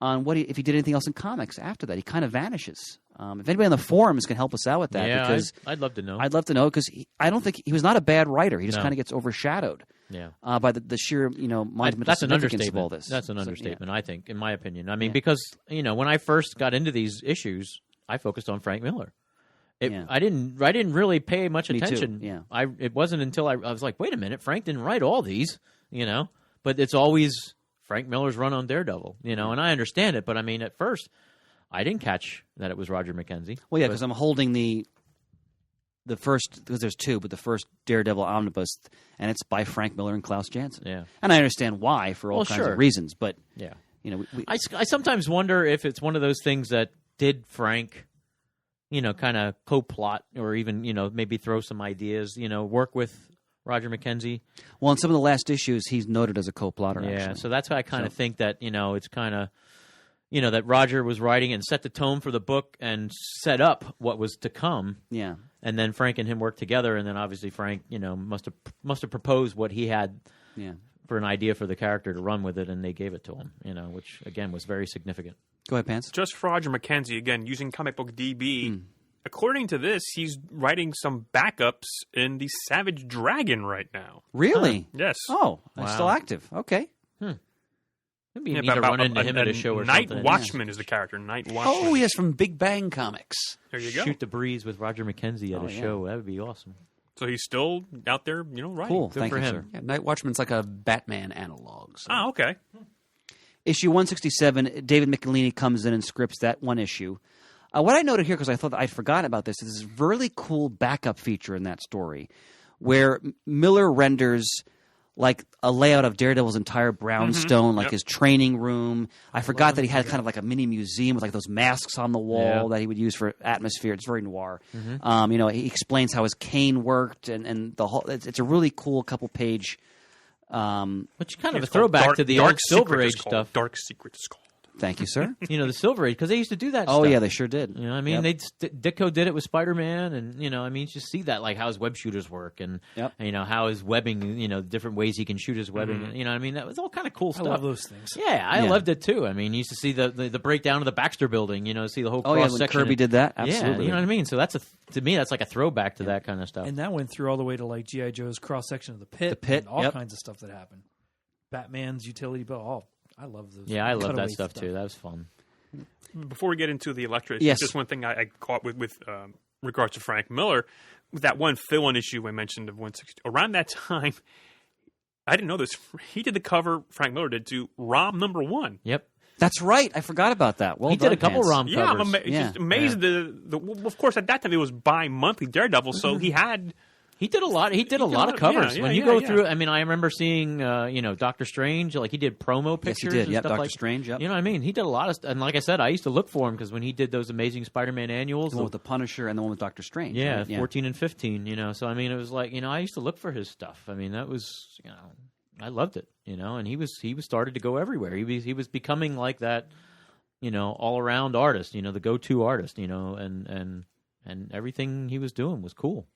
on if he did anything else in comics after that. He kind of vanishes. If anybody on the forums can help us out with that, because I'd love to know. I'd love to know, because I don't think he was not a bad writer. He just kind of gets overshadowed by the sheer monumental significance of all this. That's an understatement, I think, in my opinion. I mean, because when I first got into these issues, I focused on Frank Miller. I didn't really pay much attention. Me too. It wasn't until I was like, wait a minute, Frank didn't write all these, But it's always Frank Miller's run on Daredevil, and I understand it. But I mean, at first, I didn't catch that it was Roger Mackenzie. Well, yeah, because I'm holding the first, because there's two, but the first Daredevil omnibus, and it's by Frank Miller and Klaus Jansen. Yeah, and I understand why for all kinds of reasons, but I sometimes wonder if it's one of those things that did Frank, kind of co-plot or even, maybe throw some ideas, work with Roger McKenzie. Well, in some of the last issues, he's noted as a co-plotter. Yeah, actually. so that's why I kind of think that, it's kind of, that Roger was writing and set the tone for the book and set up what was to come. Yeah. And then Frank and him worked together, and then obviously Frank, must have proposed what he had for an idea for the character to run with it, and they gave it to him, which, again, was very significant. Go ahead, Pants. Just for Roger McKenzie, again, using Comic Book DB, according to this, he's writing some backups in the Savage Dragon right now. Really? Yes. Oh, Wow. still active. Okay. Maybe you need to run into him at a show or Night something. Watchman is the character. Night Watchman. Oh, yes, from Big Bang Comics. There you go. Shoot the breeze with Roger McKenzie at a show. That would be awesome. So he's still out there, writing. Cool. Good Thank for you, him. sir. Yeah, Night Watchman's like a Batman analog. So. Oh, okay. Issue 167, David Michelini comes in and scripts that one issue. What I noted here, because I thought I'd forgotten about this, is this really cool backup feature in that story where Miller renders like a layout of Daredevil's entire brownstone, like his training room. I forgot that he had kind of like a mini museum with like those masks on the wall that he would use for atmosphere. It's very noir. He explains how his cane worked and the whole. It's a really cool couple page. Which kind of a It's called throwback to the old Silver Secret Age is called. stuff. Dark Secret is called. Thank you, sir. The Silver Age, because they used to do that Oh stuff. yeah, they sure did. You know what I mean? Yep. Ditko did it with Spider-Man, and, you just see that, like, how his web shooters work, and, how his webbing, different ways he can shoot his webbing. You know what I mean? That was all kind of cool I stuff. love those things. Yeah, I loved it, too. I mean, you used to see the breakdown of the Baxter building, see the whole Oh yeah, when cross-section. Kirby did that, Yeah, absolutely. you know what I mean? So to me, that's like a throwback to that kind of stuff. And that went through all the way to like G.I. Joe's cross section of the pit. And all kinds of stuff that happened. Batman's utility belt. Oh, I love those. Yeah, I love that cutaway stuff, too. That was fun. Before we get into the Elektra, Yes. just one thing I caught with regards to Frank Miller, with that one fill-in issue I mentioned of 160. Around that time, I didn't know this. He did the cover, Frank Miller did, to ROM #1. Yep. That's right. I forgot about that. Well He done, did a couple Pants. ROM Yeah, I'm covers. just amazed. Well, of course, at that time, it was bi-monthly Daredevil, so he had... He did a lot. He did a lot of yeah, covers. yeah, When you yeah, go yeah. through, I mean, I remember seeing, Doctor Strange. Like he did promo Yes, he pictures. did. And Yep, stuff Doctor like, Strange. Yep. You know what I mean? He did a lot of, and like I said, I used to look for him because when he did those Amazing Spider-Man annuals, The one with the Punisher and the one with Doctor Strange. yeah, right? 14 and 15. So I mean, it was like I used to look for his stuff. I mean, that was I loved it. And he was started to go everywhere. He was becoming like that, all around artist. The go-to artist. And everything he was doing was cool.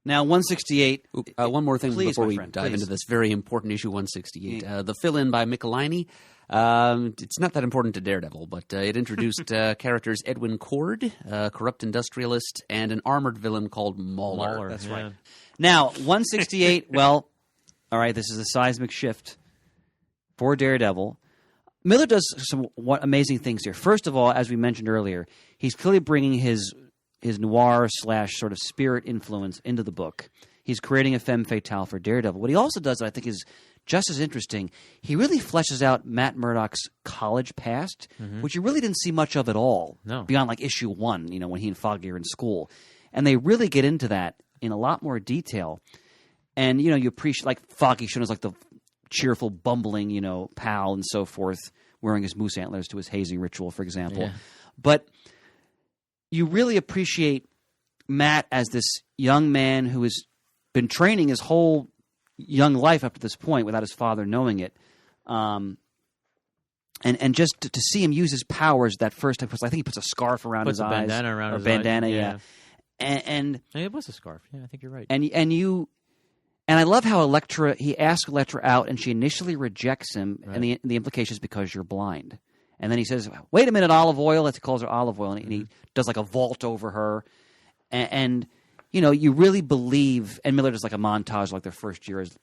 Now 168. One more thing Please, before my we friend, dive please. into this very important issue 168. The fill-in by Michelini. It's not that important to Daredevil, but it introduced characters Edwin Cord, a corrupt industrialist, and an armored villain called Mauler. That's right. Now 168. Well, all right. This is a seismic shift for Daredevil. Miller does some amazing things here. First of all, as we mentioned earlier, he's clearly bringing his noir / sort of spirit influence into the book. He's creating a femme fatale for Daredevil. What he also does that I think is just as interesting, he really fleshes out Matt Murdock's college past, which you really didn't see much of at all. No. Beyond like issue 1, when he and Foggy are in school. And they really get into that in a lot more detail. And, you appreciate, like, Foggy shown as like the cheerful, bumbling, pal and so forth, wearing his moose antlers to his hazing ritual, for example. Yeah. But you really appreciate Matt as this young man who has been training his whole young life up to this point without his father knowing it. And just to see him use his powers that first time, I think he puts a scarf around Puts his a eyes. bandana around or his bandana, eyes, yeah. And It was a scarf. Yeah, I think you're right. and I love how he asks Elektra out, and she initially rejects him, and the implication is because you're blind. And then he says, "Wait a minute, olive oil." He calls her olive oil, and he does like a vault over her, and you really believe. And Miller does like a montage, like their first year as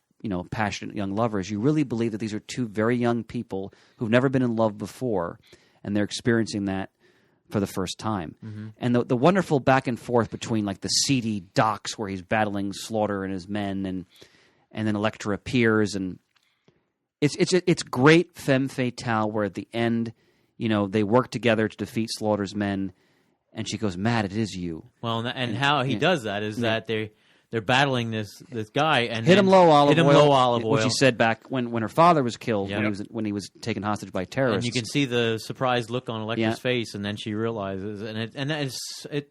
passionate young lovers. You really believe that these are two very young people who've never been in love before, and they're experiencing that for the first time. And the wonderful back and forth between like the seedy docks where he's battling Slaughter and his men, and then Elektra appears, and it's great femme fatale where at the end, they work together to defeat Slaughter's men, and she goes, "Matt, it is you." Well, and how he does that is that they're battling this guy and Hit him low, olive hit him oil. low, olive oil. Which he said back when her father was killed, Yeah. when he was taken hostage by terrorists. And you can see the surprised look on Elektra's Yeah. face, and then she realizes,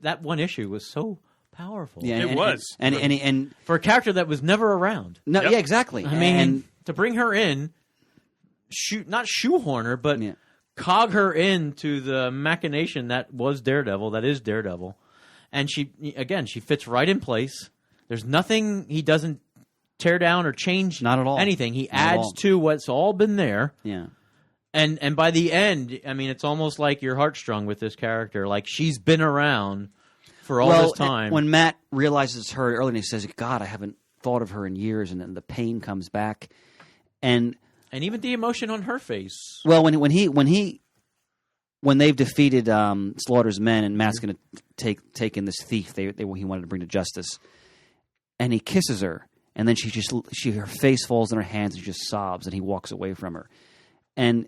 that one issue was so powerful. yeah, It was. and For a character that was never around. no, Yep. yeah, exactly. I mean, and, to bring her in, not shoehorn her, but Yeah. cog her into the machination that was Daredevil, that is Daredevil. And she fits right in place. There's nothing he doesn't tear down or change. Not at all. Anything. He Not at adds all. to what's all been there. yeah. And by the end, I mean, it's almost like you're heartstrung with this character. Like, she's been around for all this time. When Matt realizes it's her early, and he says, "God, I haven't thought of her in years," and then the pain comes back, and even the emotion on her face. well, when they've defeated Slaughter's men, and Matt's going to take in this thief he wanted to bring to justice, and he kisses her, and then her face falls in her hands, and she just sobs, and he walks away from her, and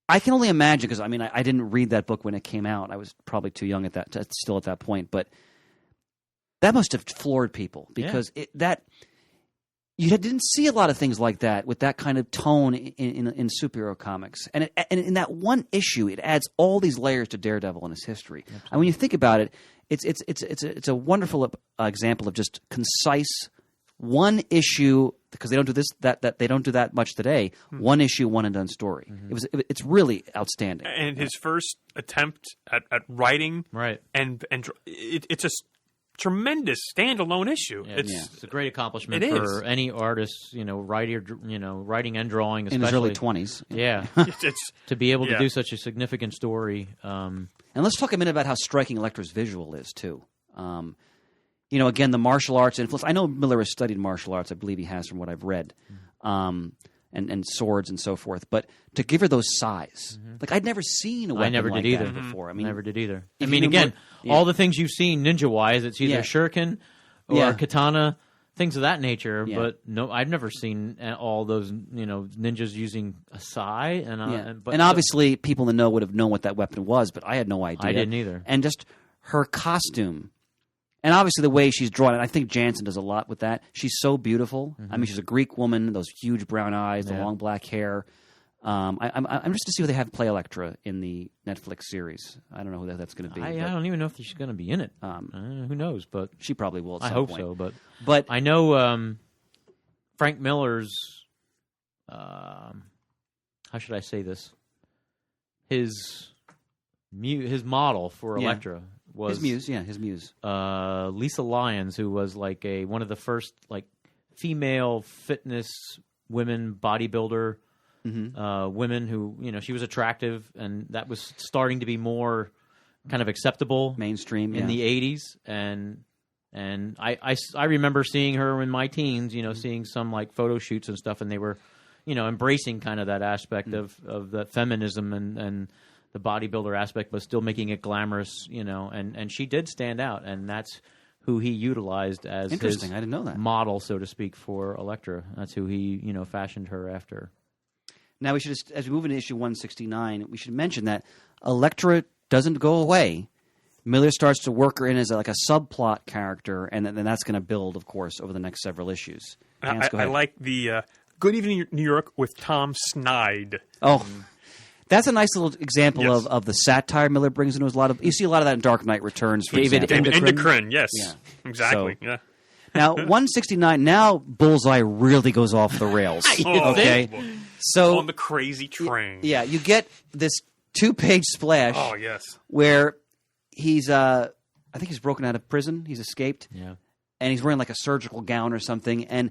I can only imagine, because I mean I didn't read that book when it came out. I was probably too young at that point, but that must have floored people, because you didn't see a lot of things like that with that kind of tone in superhero comics, and in that one issue, it adds all these layers to Daredevil and his history. Absolutely. And when you think about it, it's a wonderful example of just concise one issue, because they don't do they don't do that much today. One issue, one and done story. Mm-hmm. It's really outstanding. And his first attempt at writing, Right. and it's a tremendous standalone issue. Yeah, it's a great accomplishment It for is. any artist, writing and drawing, In especially his early 20s. Yeah, It's to be able to Yeah. do such a significant story. And let's talk a minute about how striking Elektra's visual is, too. Again, the martial arts influence. I know Miller has studied martial arts. I believe he has, from what I've read. And swords and so forth. But to give her those size. Like, I'd never seen a weapon never like did that either. before. I mean, Never did either. I if mean, you knew again, more- all the things you've seen ninja-wise, it's either Yeah. shuriken or Yeah. katana, things of that nature. Yeah. But no, I've never seen all those ninjas using a sai. And obviously, people in the know would have known what that weapon was, but I had no idea. I didn't either. And just her costume. And obviously the way she's drawn, and I think Jansen does a lot with that. She's so beautiful. I mean, she's a Greek woman, those huge brown eyes, the long black hair. I'm interested to see who they have play Elektra in the Netflix series. I don't know who that's going to be. I but don't even know if she's going to be in it. Who knows? But she probably will at I some hope point. so. But I know Frank Miller's. How should I say this? His model for Yeah. Elektra was his muse. Lisa Lyons, who was like one of the first like female fitness women bodybuilder women who she was attractive, and that was starting to be more kind of acceptable Mainstream in the 80s, and I remember seeing her in my teens, seeing some like photo shoots and stuff, and they were embracing kind of that aspect of the feminism and the bodybuilder aspect, but still making it glamorous, and she did stand out, and that's who he utilized as Interesting. his I didn't know that. model, so to speak, for Elektra. That's who he, fashioned her after. Now, we should, as we move into issue 169, we should mention that Elektra doesn't go away. Miller starts to work her in as a subplot character, and then that's going to build, of course, over the next several issues. Hans, go I ahead. like the Good Evening New York with Tom Snide. Oh, that's a nice little example Yes. of the satire Miller brings into a lot of. You see a lot of that in Dark Knight Returns, for David example. Endocrine, yes. Yeah. Exactly. So- Yeah. Now, 169. Now, Bullseye really goes off the rails. Okay, Oh, so on the crazy train. yeah, you get this 2-page splash Oh, yes. where he's I think he's broken out of prison. He's escaped. Yeah. And he's wearing like a surgical gown or something. And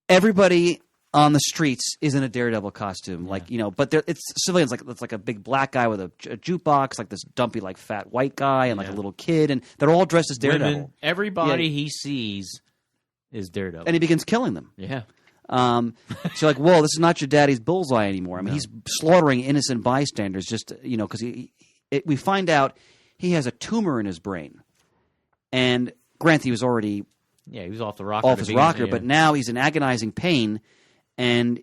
everybody on the streets is in a Daredevil costume. Like, but it's civilians. Like, it's like a big black guy with a jukebox, like this dumpy, like fat white guy, and like a little kid. And they're all dressed as Daredevil. Women, everybody Yeah. he sees is Daredevil. And he begins killing them. yeah. So you're like, whoa, this is not your daddy's Bullseye anymore. I mean, he's slaughtering innocent bystanders just, because we find out he has a tumor in his brain. And granted, he was already Yeah, he was off the rocker. off to his begin- rocker, yeah. but now he's in agonizing pain. And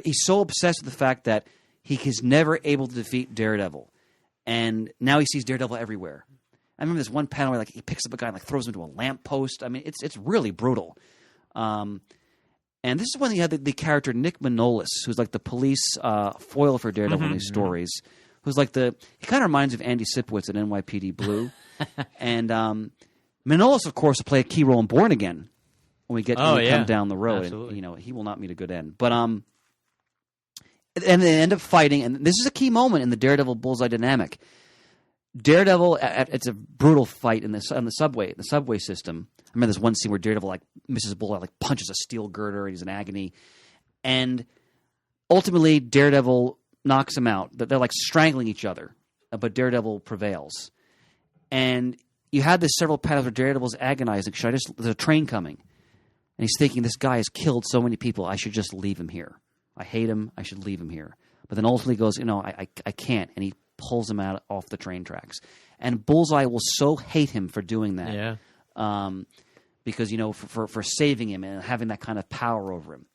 he's so obsessed with the fact that he is never able to defeat Daredevil. And now he sees Daredevil everywhere. I remember this one panel where like he picks up a guy and like throws him to a lamppost. I mean, it's really brutal. And this is when you had the character Nick Manolis, who's like the police foil for Daredevil in these stories. Who's like he kind of reminds me of Andy Sipowicz in NYPD Blue. And Manolis, of course, will play a key role in Born Again when we come down the road. And, you know, he will not meet a good end. But and they end up fighting, and this is a key moment in the Daredevil Bullseye dynamic. Daredevil, it's a brutal fight in the subway system. I remember this one scene where Daredevil like Mrs. Bullseye like punches a steel girder, and he's in agony, and ultimately Daredevil knocks him out. They're like strangling each other, but Daredevil prevails. And you had this several panels where Daredevil's agonizing. There's a train coming, and he's thinking, this guy has killed so many people. I should just leave him here. I hate him. I should leave him here. But then ultimately goes, I can't, and he pulls him out off the train tracks. And Bullseye will so hate him for doing that. Yeah. Because, for saving him and having that kind of power over him.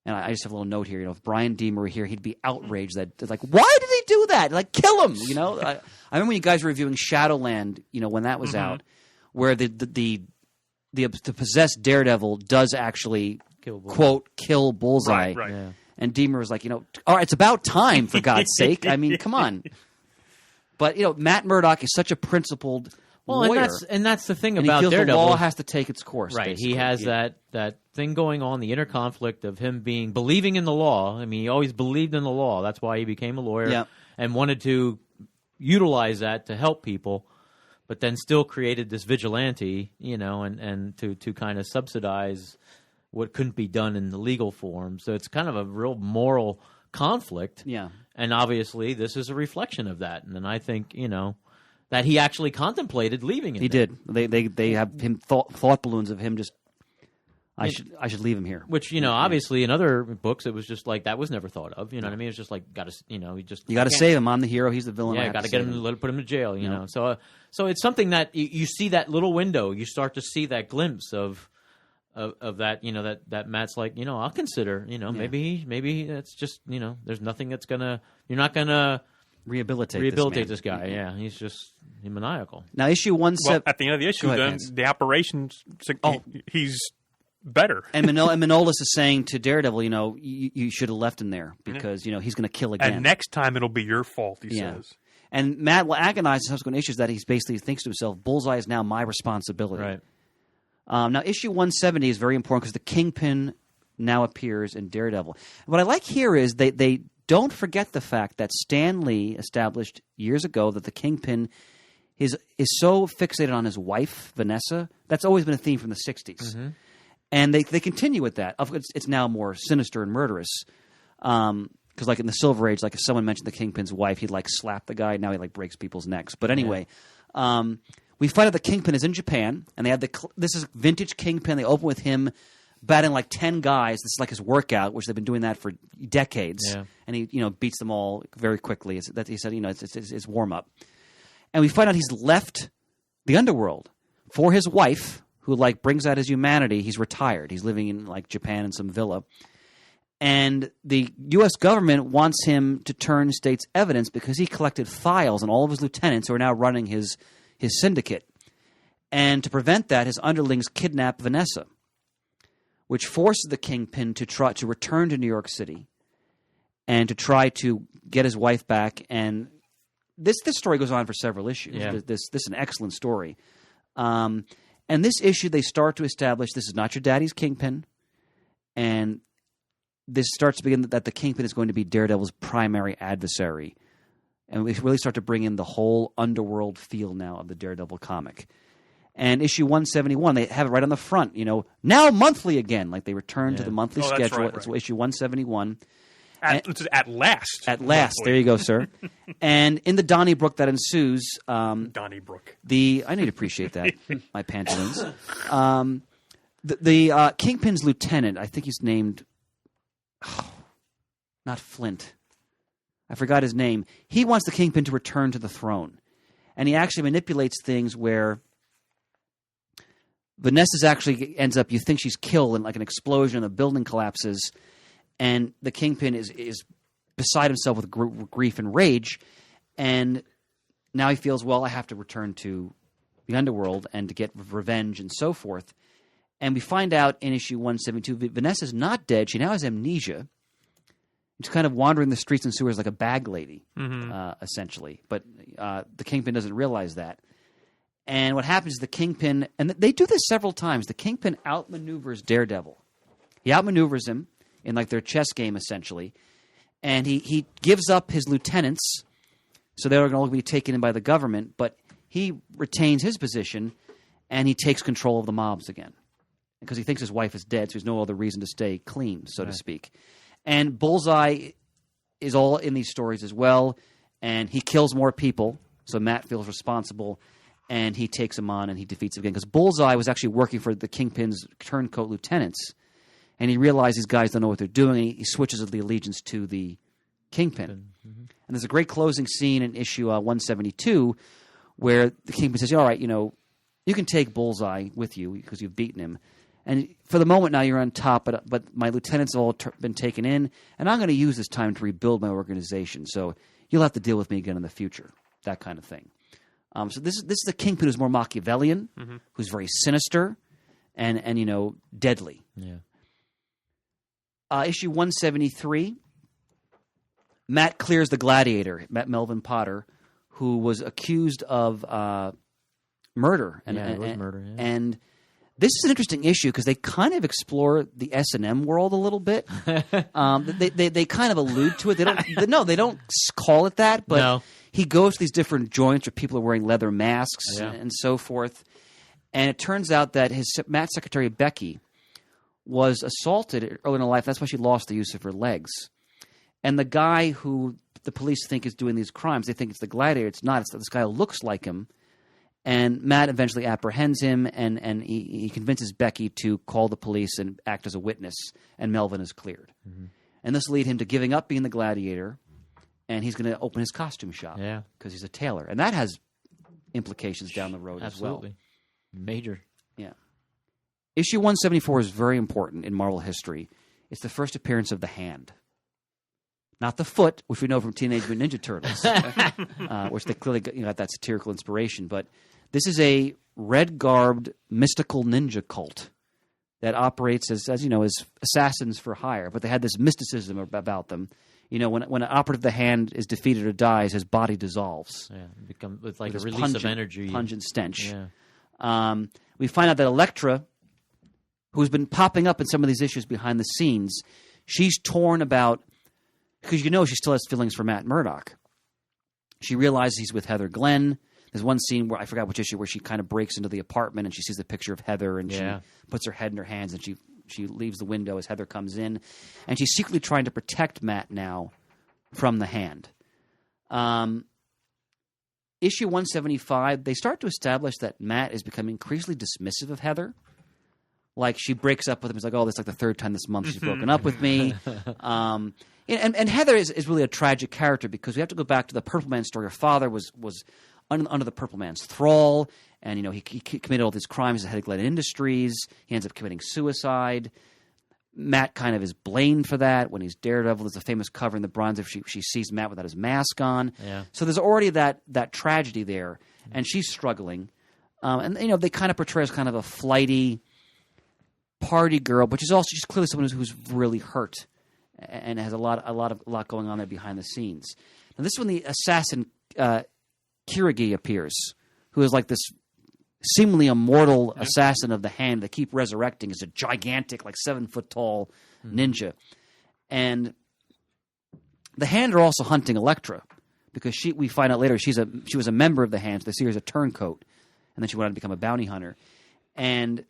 And I just have a little note here. If Brian Deemer were here, he'd be outraged that, like, why did he do that? Like, kill him, I remember when you guys were reviewing Shadowland, when that was out, where the possessed Daredevil does actually, quote, kill Bullseye. Right. Yeah. And Deemer was like, all right, it's about time, for God's sake. I mean, come on. But, Matt Murdock is such a principled lawyer. And that's the thing and about he feels Daredevil. The law has to take its course. Right. Basically. He has that thing going on, the inner conflict of him believing in the law. I mean, he always believed in the law. That's why he became a lawyer and wanted to utilize that to help people, but then still created this vigilante, and to kind of subsidize what couldn't be done in the legal form. So it's kind of a real moral conflict. Yeah. And obviously this is a reflection of that. And then I think, that he actually contemplated leaving it. He did. They have him thought balloons of him just I should leave him here. Which, obviously in other books it was just like that was never thought of. You know what I mean? It's just like you got to save him. I'm the hero. He's the villain. Yeah, got to get him, put him in jail. You know, so it's something that you see that little window. You start to see that glimpse of that. That Matt's like, I'll consider. Maybe that's just there's nothing that's you're not gonna rehabilitate this guy. Yeah, he's just maniacal. Now issue 1/7. At the end of the issue, the operations. He's better. And Manolis is saying to Daredevil, you should have left him there because he's going to kill again. And next time it'll be your fault. He says. And Matt will agonize in subsequent issues that he basically thinks to himself, Bullseye is now my responsibility. Right. Now, issue 170 is very important because the Kingpin now appears in Daredevil. What I like here is they don't forget the fact that Stan Lee established years ago that the Kingpin is so fixated on his wife, Vanessa. That's always been a theme from the 60s. Mm-hmm. And they continue with that. Of course, it's now more sinister and murderous. Because like in the Silver Age, like if someone mentioned the Kingpin's wife, he'd like slap the guy. Now he like breaks people's necks. But anyway, we find out the Kingpin is in Japan, and they have this is vintage Kingpin. They open with him batting like 10 guys. This is like his workout, which they've been doing that for decades. Yeah. And he beats them all very quickly. He said it's warm up. And we find out he's left the underworld for his wife, who like brings out his humanity. He's retired. He's living in like Japan in some villa. And the U.S. government wants him to turn state's evidence because he collected files on all of his lieutenants who are now running his syndicate. And to prevent that, his underlings kidnap Vanessa, which forces the Kingpin to try to return to New York City and to try to get his wife back. And this story goes on for several issues. Yeah. This is an excellent story. And this issue, they start to establish this is not your daddy's Kingpin, and this starts to begin that the Kingpin is going to be Daredevil's primary adversary. And we really start to bring in the whole underworld feel now of the Daredevil comic. And issue 171, they have it right on the front, now monthly again. Like they return to the monthly schedule. Right. It's issue 171. At last. At last. There you go, sir. And in the Donnybrook that ensues... Donnybrook. I need to appreciate that, my pantaloons. The Kingpin's lieutenant, I think he's named... not Flint. I forgot his name. He wants the Kingpin to return to the throne. And he actually manipulates things where... Vanessa's actually ends up... You think she's killed in like an explosion, a building collapses... And the Kingpin is beside himself with grief and rage, and now he feels, well, I have to return to the underworld and to get revenge and so forth. And we find out in issue 172, Vanessa's not dead. She now has amnesia. She's kind of wandering the streets and sewers like a bag lady, essentially. But the Kingpin doesn't realize that. And what happens is the Kingpin, and they do this several times, the Kingpin outmaneuvers Daredevil. He outmaneuvers him in like their chess game, essentially. And he gives up his lieutenants, so they're going to be taken in by the government, but he retains his position, and he takes control of the mobs again. Because he thinks his wife is dead, so there's no other reason to stay clean, so to speak. And Bullseye is all in these stories as well, and he kills more people, so Matt feels responsible, and he takes him on and he defeats him again. Because Bullseye was actually working for the Kingpin's turncoat lieutenants, and he realized these guys don't know what they're doing, and he switches the allegiance to the Kingpin. And there's a great closing scene in issue 172 where the Kingpin says, all right, you can take Bullseye with you because you've beaten him. And for the moment now you're on top, but my lieutenants have all been taken in, and I'm going to use this time to rebuild my organization. So you'll have to deal with me again in the future, that kind of thing. So this is the Kingpin who's more Machiavellian, who's very sinister, and deadly. Yeah. Issue 173, Matt clears the Gladiator, Matt Melvin Potter, who was accused of murder. It was murder. Yeah. And this is an interesting issue because they kind of explore the S&M world a little bit. They kind of allude to it. They don't call it that, but he goes to these different joints where people are wearing leather masks and so forth. And it turns out that Matt's secretary, Becky, was assaulted early in her life. That's why she lost the use of her legs. And the guy who the police think is doing these crimes, they think it's the Gladiator. It's not. It's this guy who looks like him. And Matt eventually apprehends him, and he convinces Becky to call the police and act as a witness, and Melvin is cleared. And this will lead him to giving up being the Gladiator, and he's going to open his costume shop because he's a tailor. And that has implications down the road as well. Absolutely. Major. Yeah. Issue 174 is very important in Marvel history. It's the first appearance of the Hand. Not the foot, which we know from Teenage Mutant Ninja Turtles, which they clearly got that satirical inspiration. But this is a red-garbed mystical ninja cult that operates as assassins for hire. But they had this mysticism about them. When an operative of the Hand is defeated or dies, his body dissolves. Yeah, it's like with a release pungent, of energy. Pungent stench. Yeah. We find out that Elektra, who's been popping up in some of these issues behind the scenes, she's torn about... Because she still has feelings for Matt Murdock. She realizes he's with Heather Glenn. There's one scene where I forgot which issue where she kind of breaks into the apartment and she sees the picture of Heather and she puts her head in her hands and she leaves the window as Heather comes in. And she's secretly trying to protect Matt now from the Hand. Issue 175, they start to establish that Matt is becoming increasingly dismissive of Heather. Like she breaks up with him. He's like, oh, this is like the third time this month she's broken up with me. And Heather is really a tragic character because we have to go back to the Purple Man story. Her father was under the Purple Man's thrall, and he committed all these crimes at Head of Glen Industries. He ends up committing suicide. Matt kind of is blamed for that. When he's Daredevil, there's a famous cover in the Bronze if she sees Matt without his mask on. Yeah. So there's already that tragedy there, and she's struggling. And they kind of portray as kind of a flighty party girl, but she's clearly someone who's really hurt and has a lot going on there behind the scenes. Now, this is when the assassin Kirigi appears, who is like this seemingly immortal assassin of the Hand that keep resurrecting. Is a gigantic, like 7-foot-tall ninja, and the Hand are also hunting Elektra because we find out later she was a member of the Hand. So they see her as a turncoat, and then she went on to become a bounty hunter. And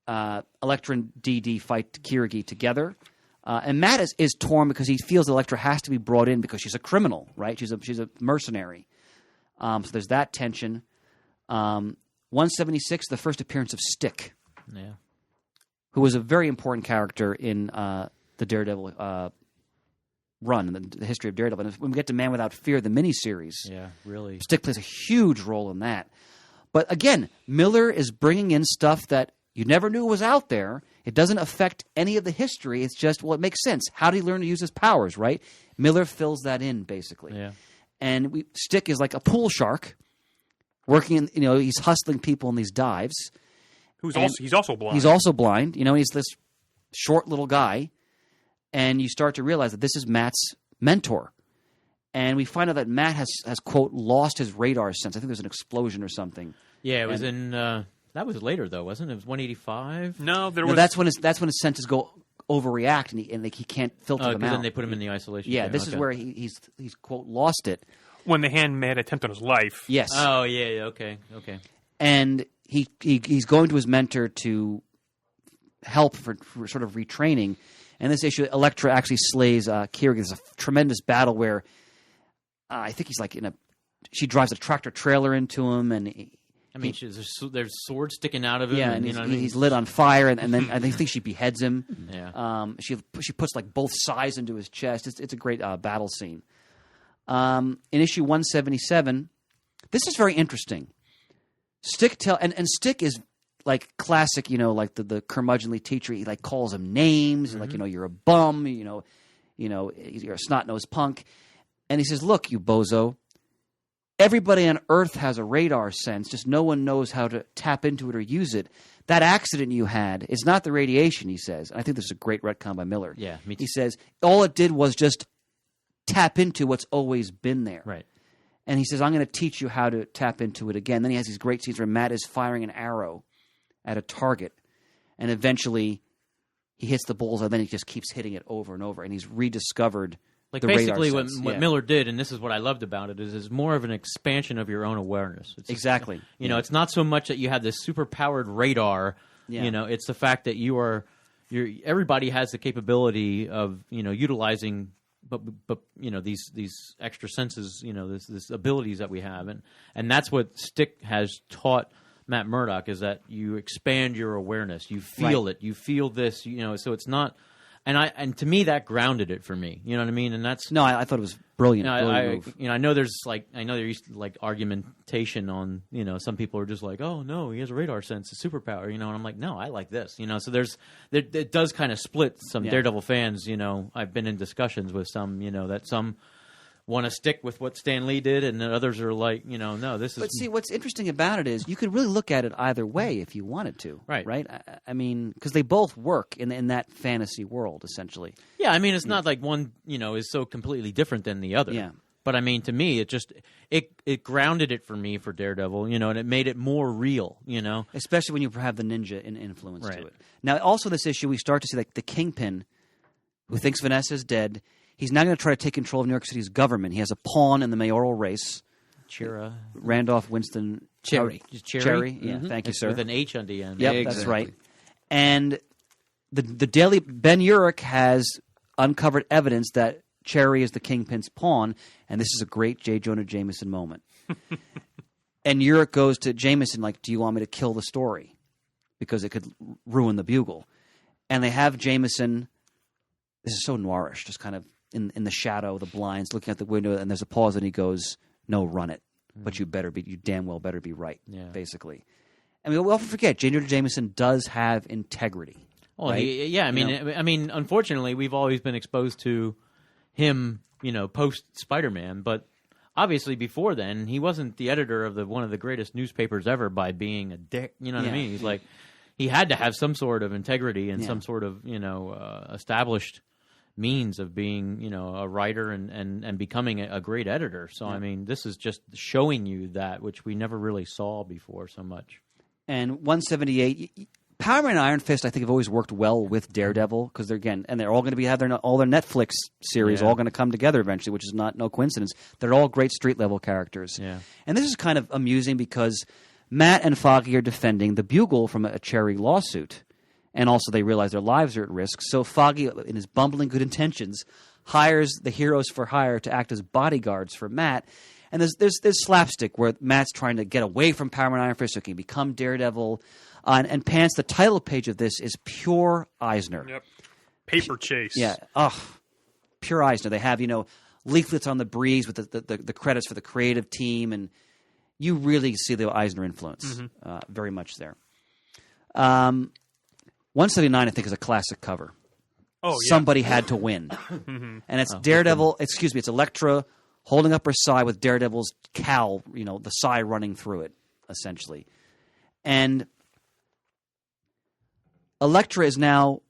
Elektra and DD fight Kirigi together. And Matt is torn because he feels Elektra has to be brought in because she's a criminal, right? She's a mercenary. So there's that tension. 176, the first appearance of Stick, who was a very important character in the Daredevil run, the history of Daredevil. And when we get to Man Without Fear, the miniseries, really, Stick plays a huge role in that. But again, Miller is bringing in stuff that you never knew was out there. It doesn't affect any of the history. It's just, it makes sense. How did he learn to use his powers, right? Miller fills that in, basically. Yeah. And Stick is like a pool shark, working in, he's hustling people in these dives. He's also blind. He's also blind. He's this short little guy. And you start to realize that this is Matt's mentor. And we find out that Matt has quote, lost his radar sense. I think there's an explosion or something. Yeah, it was that was later, though, wasn't it? It was 185? No, that's when his senses go overreact, and he can't filter them out. Because then they put him in the isolation. Yeah, this is where he's quote, lost it. When the hand made an attempt on his life. Yes. Oh, yeah, okay. And he's going to his mentor to help for sort of retraining. And this issue, Elektra actually slays Kieran. There's a tremendous battle where I think he's like she drives a tractor trailer into him, and there's swords sticking out of him. Yeah, and he's lit on fire, and then I think she beheads him. Yeah. She puts like both sides into his chest. It's a great battle scene. In issue 177, this is very interesting. Stick Stick is like classic, like the curmudgeonly teacher. He like calls him names, like you're a bum, you're a snot-nosed punk, and he says, "Look, you bozo. Everybody on Earth has a radar sense, just no one knows how to tap into it or use it. That accident you had is not the radiation," he says. And I think this is a great retcon by Miller. Yeah, me too. He says, all it did was just tap into what's always been there. Right. And he says, I'm going to teach you how to tap into it again. Then he has these great scenes where Matt is firing an arrow at a target, and eventually he hits the bullseye, then he just keeps hitting it over and over, and he's rediscovered Like the basically radar what sense. what Miller did, and this is what I loved about it, is more of an expansion of your own awareness. It's, Exactly. It's not so much that you have this super powered radar. Yeah. It's the fact that everybody has the capability of utilizing, but these extra senses, this abilities that we have, and that's what Stick has taught Matt Murdock, is that you expand your awareness, you feel it, you feel this, so it's not. And to me, that grounded it for me. You know what I mean? And that's I thought it was brilliant. I know there's there used to argumentation on some people are just like, oh no, he has a radar sense, a superpower. And I'm like, no, I like this. So it does kind of split some Daredevil fans. I've been in discussions with some that some want to stick with what Stan Lee did, and then others are like, no, this is. But see, what's interesting about it is you could really look at it either way if you wanted to. Right. I mean, because they both work in that fantasy world, essentially. Yeah, I mean, it's not like one, is so completely different than the other. Yeah. But I mean, to me, it grounded it for me for Daredevil, and it made it more real, Especially when you have the ninja influence Right. to it. Now, also this issue, we start to see like the Kingpin, who thinks Vanessa is dead. He's now going to try to take control of New York City's government. He has a pawn in the mayoral race. Randolph Winston Cherry. Cherry. Yeah, thank you, sir. With an H on the end. Yep, Exactly. that's right. And the Daily Ben Urich has uncovered evidence that Cherry is the Kingpin's pawn, and this is a great J. Jonah Jameson moment. And Urich goes to Jameson like, "Do you want me to kill the story? Because it could ruin the Bugle." And they have Jameson. This is so noirish, just kind of in the shadow, the blinds, looking at the window, and there's a pause, and he goes, "No, run it. But you damn well better be right," basically. And we often forget, J. Jonah Jameson does have integrity. Well, right? I mean, unfortunately, we've always been exposed to him, post Spider-Man, but obviously before then, he wasn't the editor of one of the greatest newspapers ever by being a dick. You know what I mean? He's like, he had to have some sort of integrity and some sort of, established means of being, a writer and becoming a great editor. So, I mean, this is just showing you that, which we never really saw before so much. And 178, Power Man and Iron Fist, I think, have always worked well with Daredevil because they're all going to have all their Netflix series all going to come together eventually, which is no coincidence. They're all great street level characters. Yeah. And this is kind of amusing because Matt and Foggy are defending the Bugle from a Cherry lawsuit. And also they realize their lives are at risk. So Foggy, in his bumbling good intentions, hires the Heroes for Hire to act as bodyguards for Matt. And there's slapstick where Matt's trying to get away from Power Man Iron Fist so he can become Daredevil. And Pants, the title page of this is pure Eisner. Yep. Paper chase. Yeah. Pure Eisner. They have, leaflets on the breeze with the credits for the creative team. And you really see the Eisner influence very much there. 179, I think, is a classic cover. Oh, yeah. Somebody had to win. And it's Daredevil, it's Elektra holding up her side with Daredevil's cowl, the side running through it, essentially. And Elektra is now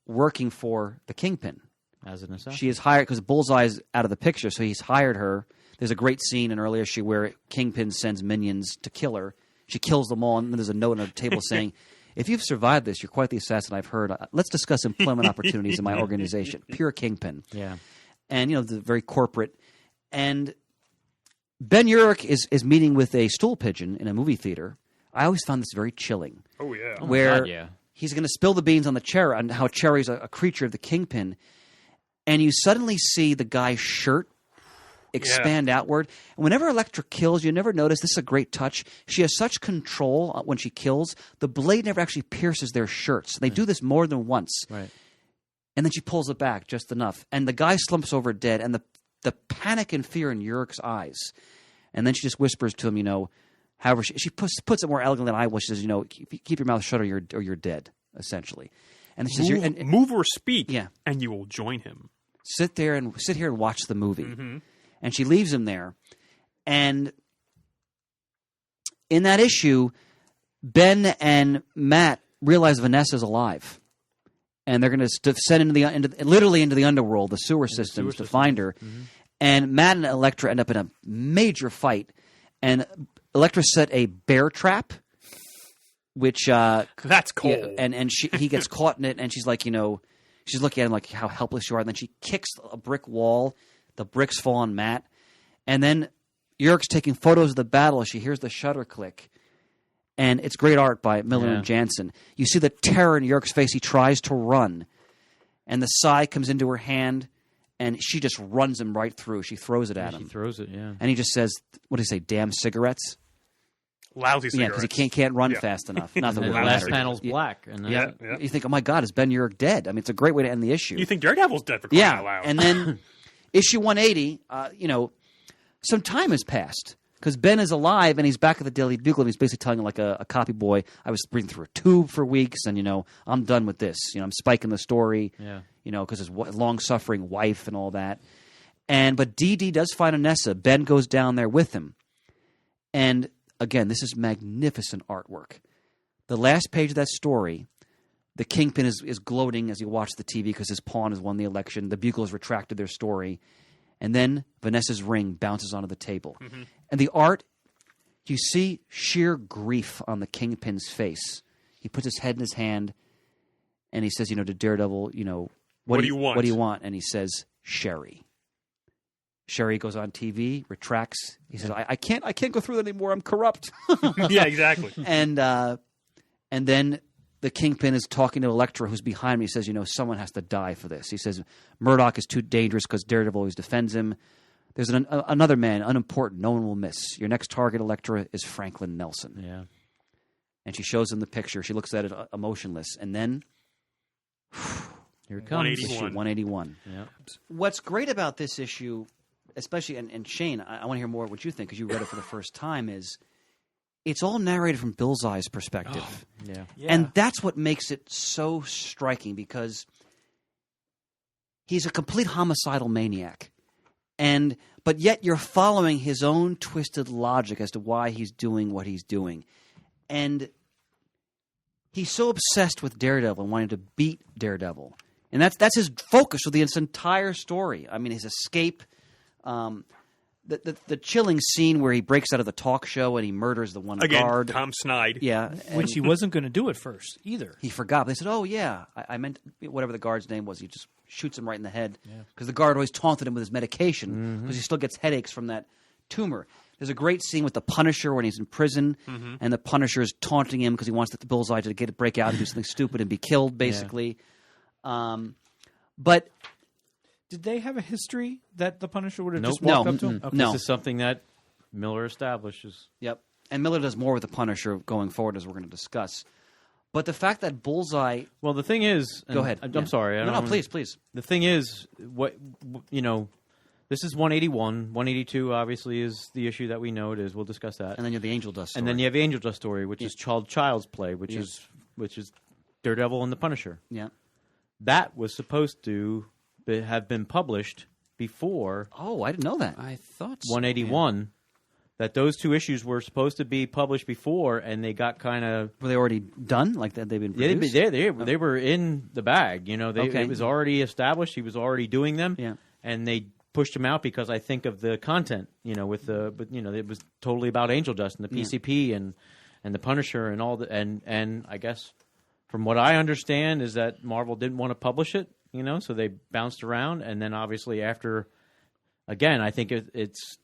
working for the Kingpin. As an assassin. She is hired because Bullseye's out of the picture, so he's hired her. There's a great scene in earlier issue where Kingpin sends minions to kill her. She kills them all, and then there's a note on the table saying, "If you've survived this, you're quite the assassin I've heard. Let's discuss employment opportunities in my organization." Pure Kingpin. Yeah. And, the very corporate. And Ben Urich is meeting with a stool pigeon in a movie theater. I always found this very chilling. Oh, yeah. Oh my where God, yeah. he's going to spill the beans on the Cherry, on how Cherry's a creature of the Kingpin. And you suddenly see the guy's shirt expand outward. And whenever Elektra kills, you never notice, this is a great touch, she has such control when she kills, the blade never actually pierces their shirts. They do this more than once. Right. And then she pulls it back just enough. And the guy slumps over dead, and the panic and fear in Urich's eyes. And then she just whispers to him, however, she puts it more elegantly than I will. She says, keep your mouth shut or you're dead, essentially. And she says, move or speak, Yeah. and you will join him. sit here and watch the movie. And she leaves him there. And in that issue, Ben and Matt realize Vanessa's alive. And they're going to descend literally into the underworld, the sewer systems, to find her. And Matt and Elektra end up in a major fight. And Elektra set a bear trap, which That's cold. and he gets caught in it, and she's like, she's looking at him like how helpless you are. And then she kicks a brick wall. The bricks fall on Matt. And then Urich's taking photos of the battle as she hears the shutter click. And it's great art by Miller and Jansen. You see the terror in Urich's face. He tries to run. And the sai comes into her hand, and she just runs him right through. She throws it at him. She throws it, yeah. And he just says, what did he say, damn cigarettes? Lousy Yeah, cigarettes. because he can't run fast enough. Not that And it the would last matter. panel's black. And then, Yeah. You think, oh my God, is Ben Urich dead? I mean, it's a great way to end the issue. You think Daredevil's dead for crying out loud. And then issue 180, some time has passed because Ben is alive and he's back at the Daily Bugle and he's basically telling like a copy boy, I was breathing through a tube for weeks and, I'm done with this. I'm spiking the story, because his long-suffering wife and all that. But DD does find Anessa. Ben goes down there with him. And again, this is magnificent artwork. The last page of that story, the Kingpin is gloating as he watches the TV because his pawn has won the election. The Bugle has retracted their story. And then Vanessa's ring bounces onto the table. And the art, you see sheer grief on the Kingpin's face. He puts his head in his hand and he says, to Daredevil, what do you want? What do you want? And he says, Sherry. Sherry goes on TV, retracts. He says, I can't go through that anymore. I'm corrupt. Yeah, exactly. And then the Kingpin is talking to Elektra, who's behind me. He says, someone has to die for this. He says, Murdoch is too dangerous because Daredevil always defends him. There's another man, unimportant, no one will miss. Your next target, Elektra, is Franklin Nelson. Yeah. And she shows him the picture. She looks at it emotionless. And then, Here it comes. issue 181. Yeah. What's great about this issue, especially, and Shane, I want to hear more what you think because you read it for the first time, is it's all narrated from Bullseye's perspective. Yeah. And that's what makes it so striking because he's a complete homicidal maniac. But yet you're following his own twisted logic as to why he's doing what he's doing. And he's so obsessed with Daredevil and wanting to beat Daredevil. And that's his focus for this entire story. I mean, his escape, the chilling scene where he breaks out of the talk show and he murders the one Again, guard. Tom Snide. Yeah. Which he wasn't going to do at first either. He forgot. They said, oh, yeah, I meant whatever the guard's name was. He just shoots him right in the head because the guard always taunted him with his medication because he still gets headaches from that tumor. There's a great scene with the Punisher when he's in prison and the Punisher is taunting him because he wants the Bullseye to break out and do something stupid and be killed, basically. But Did they have a history that the Punisher would have Nope. just walked No. up to him? Okay. No. This is something that Miller establishes. Yep. And Miller does more with the Punisher going forward, as we're going to discuss. But the fact that Bullseye... Well, the thing is... Go ahead. I'm Yeah. sorry. No, please. The thing is, this is 181. 182, obviously, is the issue that we know it is. We'll discuss that. And then you have the Angel Dust story. And then you have Angel Dust story, which is Child's Play, which is Daredevil and the Punisher. Yeah. That was supposed to have been published before Oh, I didn't know that. I thought so. 181. That those 2 issues were supposed to be published before, and they got kind of Were they already done? Like that they've been they produced? were in the bag. Okay. It was already established. He was already doing them, Yeah. and they pushed him out because I think of the content. It was totally about Angel Dust and the PCP and the Punisher and all the and I guess from what I understand is that Marvel didn't want to publish it. So they bounced around, and then obviously after, again, I think it's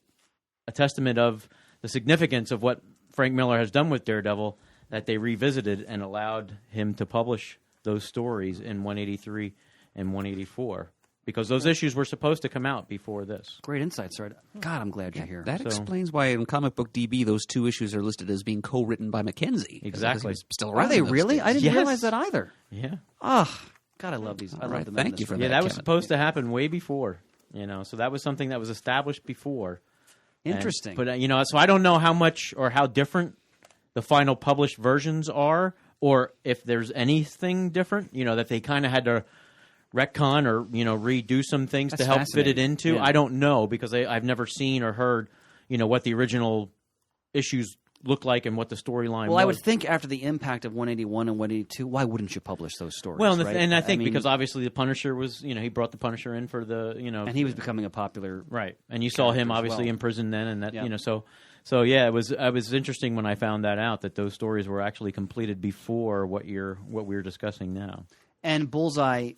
a testament of the significance of what Frank Miller has done with Daredevil that they revisited and allowed him to publish those stories in 183 and 184 because those issues were supposed to come out before this. Great insight, sir. God, I'm glad you're here. That explains why in Comic Book DB those 2 issues are listed as being co-written by Mackenzie. Exactly. He's still around. Are they in those really? days. I didn't Yes. realize that either. Yeah. Ah, God, I love these. I love them. Thank you for Yeah, that, that was Kevin. supposed to happen way before, so that was something that was established before. Interesting. But so I don't know how much or how different the final published versions are, or if there's anything different. That they kind of had to retcon or redo some things That's to help fit it fascinating. into. Yeah. I don't know because I've never seen or heard what the original issues looked like and what the storyline. Well, was. I would think after the impact of 181 and 182, why wouldn't you publish those stories? Well, right? and I think mean, because obviously the Punisher was he brought the Punisher in for the and he was becoming a popular. right, and you saw him character as obviously well. in prison then, and that Yeah. so yeah, it was interesting when I found that out that those stories were actually completed before what we're discussing now. And Bullseye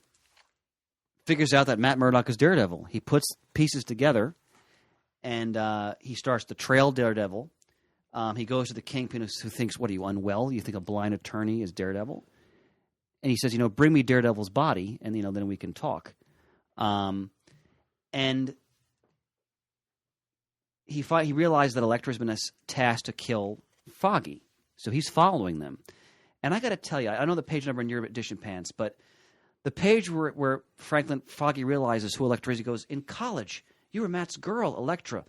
figures out that Matt Murdock is Daredevil. He puts pieces together, and he starts to trail Daredevil. He goes to the Kingpin who thinks, what are you, unwell? You think a blind attorney is Daredevil? And he says, bring me Daredevil's body, and then we can talk. And he realized that Elektra has been tasked to kill Foggy. So he's following them. And I got to tell you, I know the page number in your edition, Pants, but the page where Foggy realizes who Elektra is, he goes, in college, you were Matt's girl, Elektra.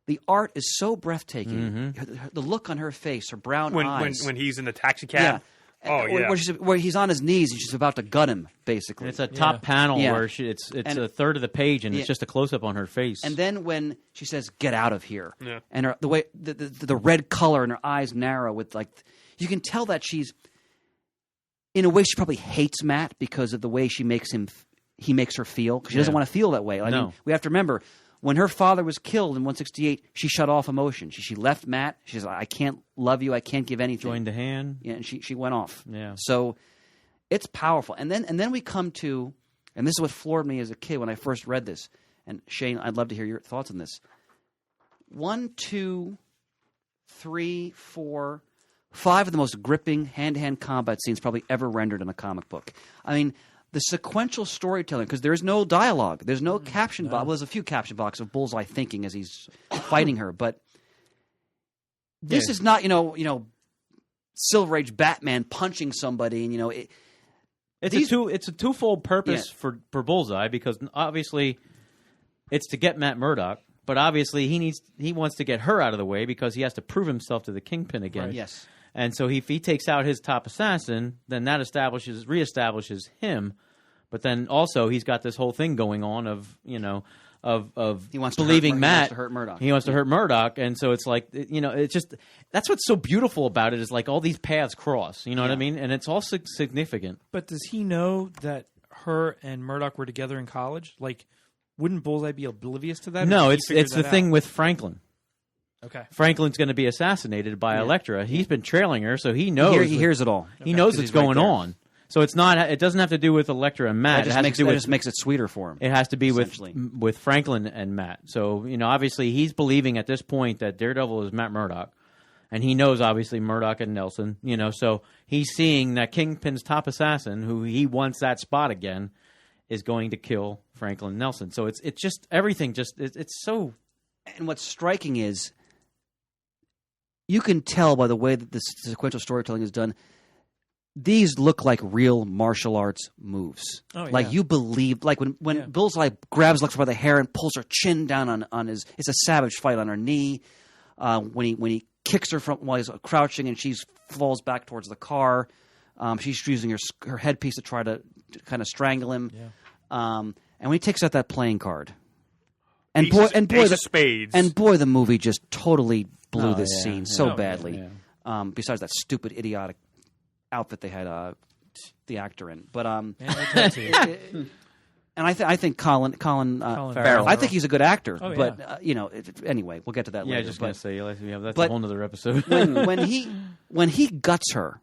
The art is so breathtaking. The look on her face, her brown eyes. When he's in the taxi cab. Oh, yeah. Where he's on his knees and she's about to gut him, basically. And it's a top panel Yeah. where it's a third of the page, and it's just a close up on her face. And then when she says, "Get out of here," Yeah. and the way the red color and her eyes narrow with you can tell that she's, in a way, she probably hates Matt because of the way he makes her feel. Because she doesn't want to feel that way. I mean, we have to remember when her father was killed in 168, she shut off emotion. She left Matt. She says, "I can't love you. I can't give anything." joined the hand. Yeah, and she went off. Yeah. So it's powerful. And then we come to, and this is what floored me as a kid when I first read this. And Shane, I'd love to hear your thoughts on this. 1, 2, 3, 4, 5 of the most gripping hand-to-hand combat scenes probably ever rendered in a comic book. I mean, the sequential storytelling, because there's no dialogue. There's no caption box. Well, there's a few caption boxes of Bullseye thinking as he's fighting her. But this is not, Silver Age Batman punching somebody, and It's a twofold purpose for Bullseye because obviously it's to get Matt Murdock, but obviously he wants to get her out of the way because he has to prove himself to the Kingpin again. Right. Yes. And so if he takes out his top assassin, then that reestablishes him. But then also he's got this whole thing going on of He wants to believing Matt. He wants to hurt Murdock. He wants to hurt Murdock, and so it's like it's just that's what's so beautiful about it is like all these paths cross. You know what I mean? And it's all significant. But does he know that her and Murdoch were together in college? Like, wouldn't Bullseye be oblivious to that? No, Or did it's he figure the that thing out? with Franklin. Okay. Franklin's going to be assassinated by Elektra. He's been trailing her, so he knows. He hears it all. He knows Because what's he's right going there. on. So it's not. It doesn't have to do with Elektra and Matt. That just makes it sweeter for him. It has to be essentially. with Franklin and Matt. So obviously he's believing at this point that Daredevil is Matt Murdock, and he knows obviously Murdock and Nelson. So he's seeing that Kingpin's top assassin, who he wants that spot again, is going to kill Franklin Nelson. So it's just everything. It's so. And what's striking is you can tell by the way that the sequential storytelling is done. These look like real martial arts moves. Oh, Like yeah. you believe, like when Bullseye grabs Elektra by the hair and pulls her chin down on his. It's a savage fight on her knee. When he kicks her from while he's crouching and she falls back towards the car. She's using her headpiece to try to kind of strangle him. Yeah. And when he takes out that playing card, Ace of spades. And boy, the movie just totally blew this yeah, scene yeah. so Oh, badly. yeah. Besides that stupid, idiotic outfit they had the actor in, but And that too. and I think Colin Farrell. I think he's a good actor. Oh, yeah. But anyway, we'll get to that Yeah, later. just but gonna say that's but a whole nother episode. when he guts her,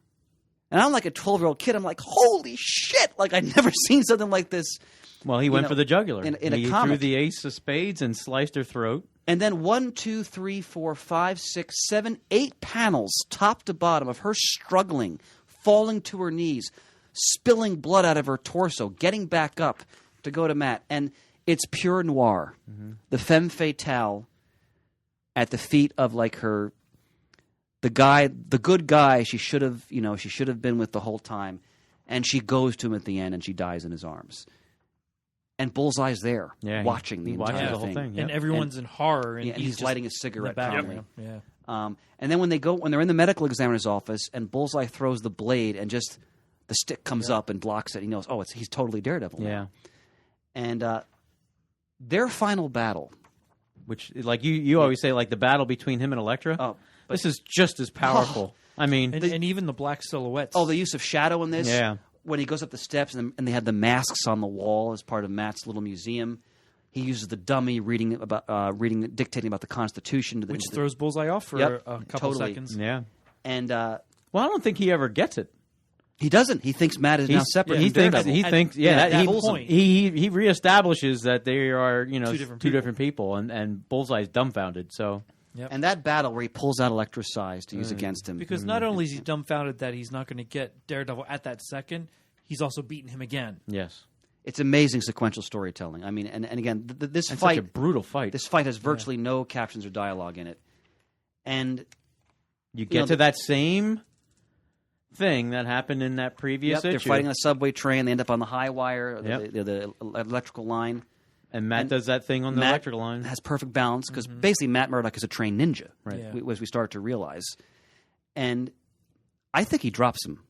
and I'm like a 12-year-old kid, I'm like, holy shit! Like I'd never seen something like this. Well, he went for the jugular. in a he comic. threw the ace of spades and sliced her throat. And then 1, 2, 3, 4, 5, 6, 7, 8 panels, top to bottom, of her struggling, falling to her knees, spilling blood out of her torso, getting back up to go to Matt. And it's pure noir. Mm-hmm. The femme fatale at the feet of like the good guy she should have been with the whole time. And she goes to him at the end and she dies in his arms. And Bullseye's there, watching the entire the whole thing. Yep. And everyone's in horror, and he's just lighting a in the cigarette. background. Probably. Yeah. And then when they're in the medical examiner's office, and Bullseye throws the blade, and just the stick comes up and blocks it. He knows, he's totally Daredevil. Yeah. And their final battle, Which, like you always say, like the battle between him and Elektra. This is just as powerful. I mean, And even the black silhouettes. the use of shadow in this. Yeah. When he goes up the steps and they had the masks on the wall as part of Matt's little museum, he uses the dummy dictating about the Constitution, which throws Bullseye off for a couple seconds. yeah. And Well, I don't think he ever gets it. he doesn't. He thinks Matt is now separate. He from thinks. Daredevil. He thinks. at that he point. he reestablishes that they are two different people, and Bullseye's dumbfounded. So And that battle where he pulls out Elektra's size to use against him. Because not only is he dumbfounded that he's not going to get Daredevil at that second, he's also beaten him again. yes, It's amazing sequential storytelling. I mean, and again, this it's fight, such a brutal fight. this fight has virtually no captions or dialogue in it. And You get to that same thing that happened in that previous issue. they're fighting on a subway train. They end up on the high wire, Yep. the electrical line. and Matt does that thing on the Matt electrical line. has perfect balance because basically Matt Murdock is a trained ninja, Right. Yeah. as we start to realize. And I think he drops him.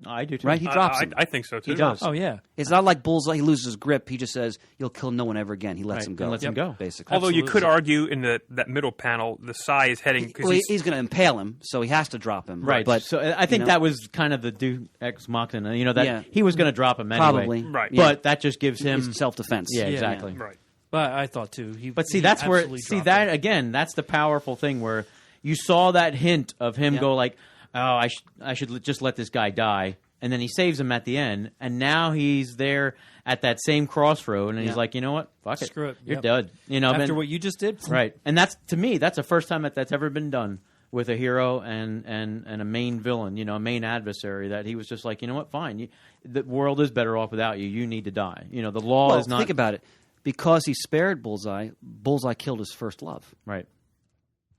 I do too. Right? He drops him. I think so too. He does. Oh, yeah. It's not like Bullseye. He loses his grip. He just says, "You'll kill no one ever again." He lets Right, him go. and lets him go. Basically. Although you Absolutely. could argue in that middle panel, the Psy is heading because Well, he's going to impale him, so he has to drop him. Right, But so I think that was kind of the Deus Ex Machina. That Yeah. he was going to drop him anyway. Probably. Right. But that just gives him. It's self-defense. Yeah, exactly. right. But I thought, too. But see, he that's where absolutely dropped him. again. That's the powerful thing where you saw that hint of him go like, "Oh, I should just let this guy die," and then he saves him at the end, and now he's there at that same crossroad, and he's like, "You know what? Fuck it, Screw it. you're Yep. dead." After then- what you just did? right? And that's to me, that's the first time that's ever been done with a hero and a main villain, a main adversary. That he was just like, "You know what? Fine, the world is better off without you. You need to die." The law Well, is not. think about it. Because he spared Bullseye, Bullseye killed his first love. right.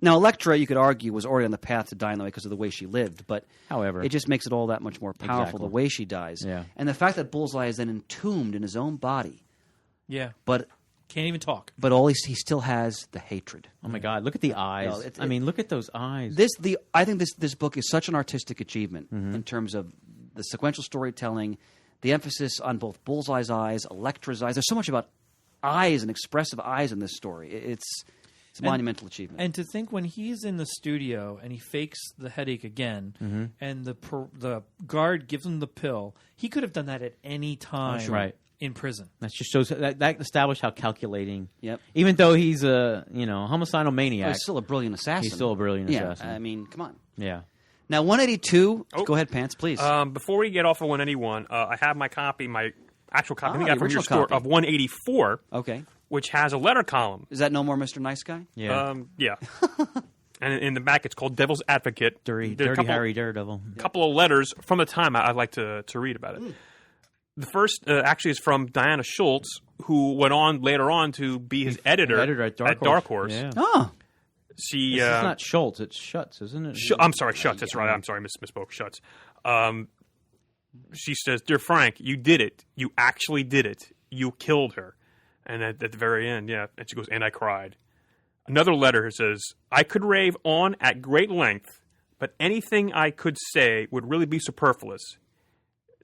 Now, Elektra, you could argue, was already on the path to dying that way because of the way she lived, but However, it just makes it all that much more powerful Exactly. the way she dies. Yeah. And the fact that Bullseye is then entombed in his own body, Yeah. but Can't even talk. all he still has the hatred. oh my God, look at the eyes. No, look at those eyes. I think this book is such an artistic achievement Mm-hmm. in terms of the sequential storytelling, the emphasis on both Bullseye's eyes, Elektra's eyes. There's so much about eyes and expressive eyes in this story. It's a monumental achievement. And to think when he's in the studio and he fakes the headache again, Mm-hmm. and the guard gives him the pill, he could have done that at any time Right. in prison. That just shows that established how calculating. Yep. Even though he's a homicidal maniac, He's still a brilliant assassin. he's still a brilliant yeah, assassin. I mean, come on. Yeah. Now, 182. Oh. Go ahead, Pants, please. Before we get off of 181, I have my actual copy I think I got the from your original store copy. of 184, okay. which has a letter column. Is that No More Mr. Nice Guy? Yeah. Yeah. And in the back, it's called Devil's Advocate. Dirty There's a couple, Harry Daredevil. couple of letters from the time I'd like to read about it. The first actually is from Diana Schultz, who went on later on to be his editor at Dark Horse. Horse. Yeah. Oh. She, It's not Schultz, it's Schutz, isn't it? I'm sorry, Schutz. That's right. I'm sorry, misspoke. Schutz. She says, "Dear Frank, you did it. You actually did it. You killed her." And at the very end, and she goes, "And I cried." Another letter says, "I could rave on at great length, but anything I could say would really be superfluous.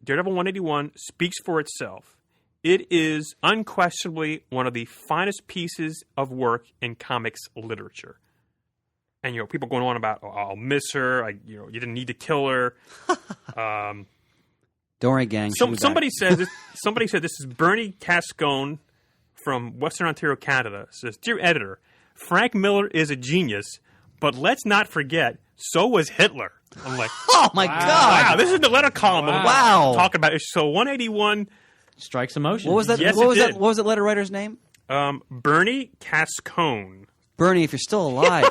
Daredevil 181 speaks for itself. It is unquestionably one of the finest pieces of work in comics literature. And, people going on about, I'll miss her. You didn't need to kill her. Don't worry, gang. Somebody said this is Bernie Cascone from Western Ontario, Canada. Says, "Dear editor, Frank Miller is a genius, but let's not forget, so was Hitler." I'm like, oh my God! Wow, this is the letter column. Wow. Talking about it. So 181 strikes emotion. What was that? Yes, what was it that? did. What was that letter writer's name? Bernie Cascone. Bernie, if you're still alive.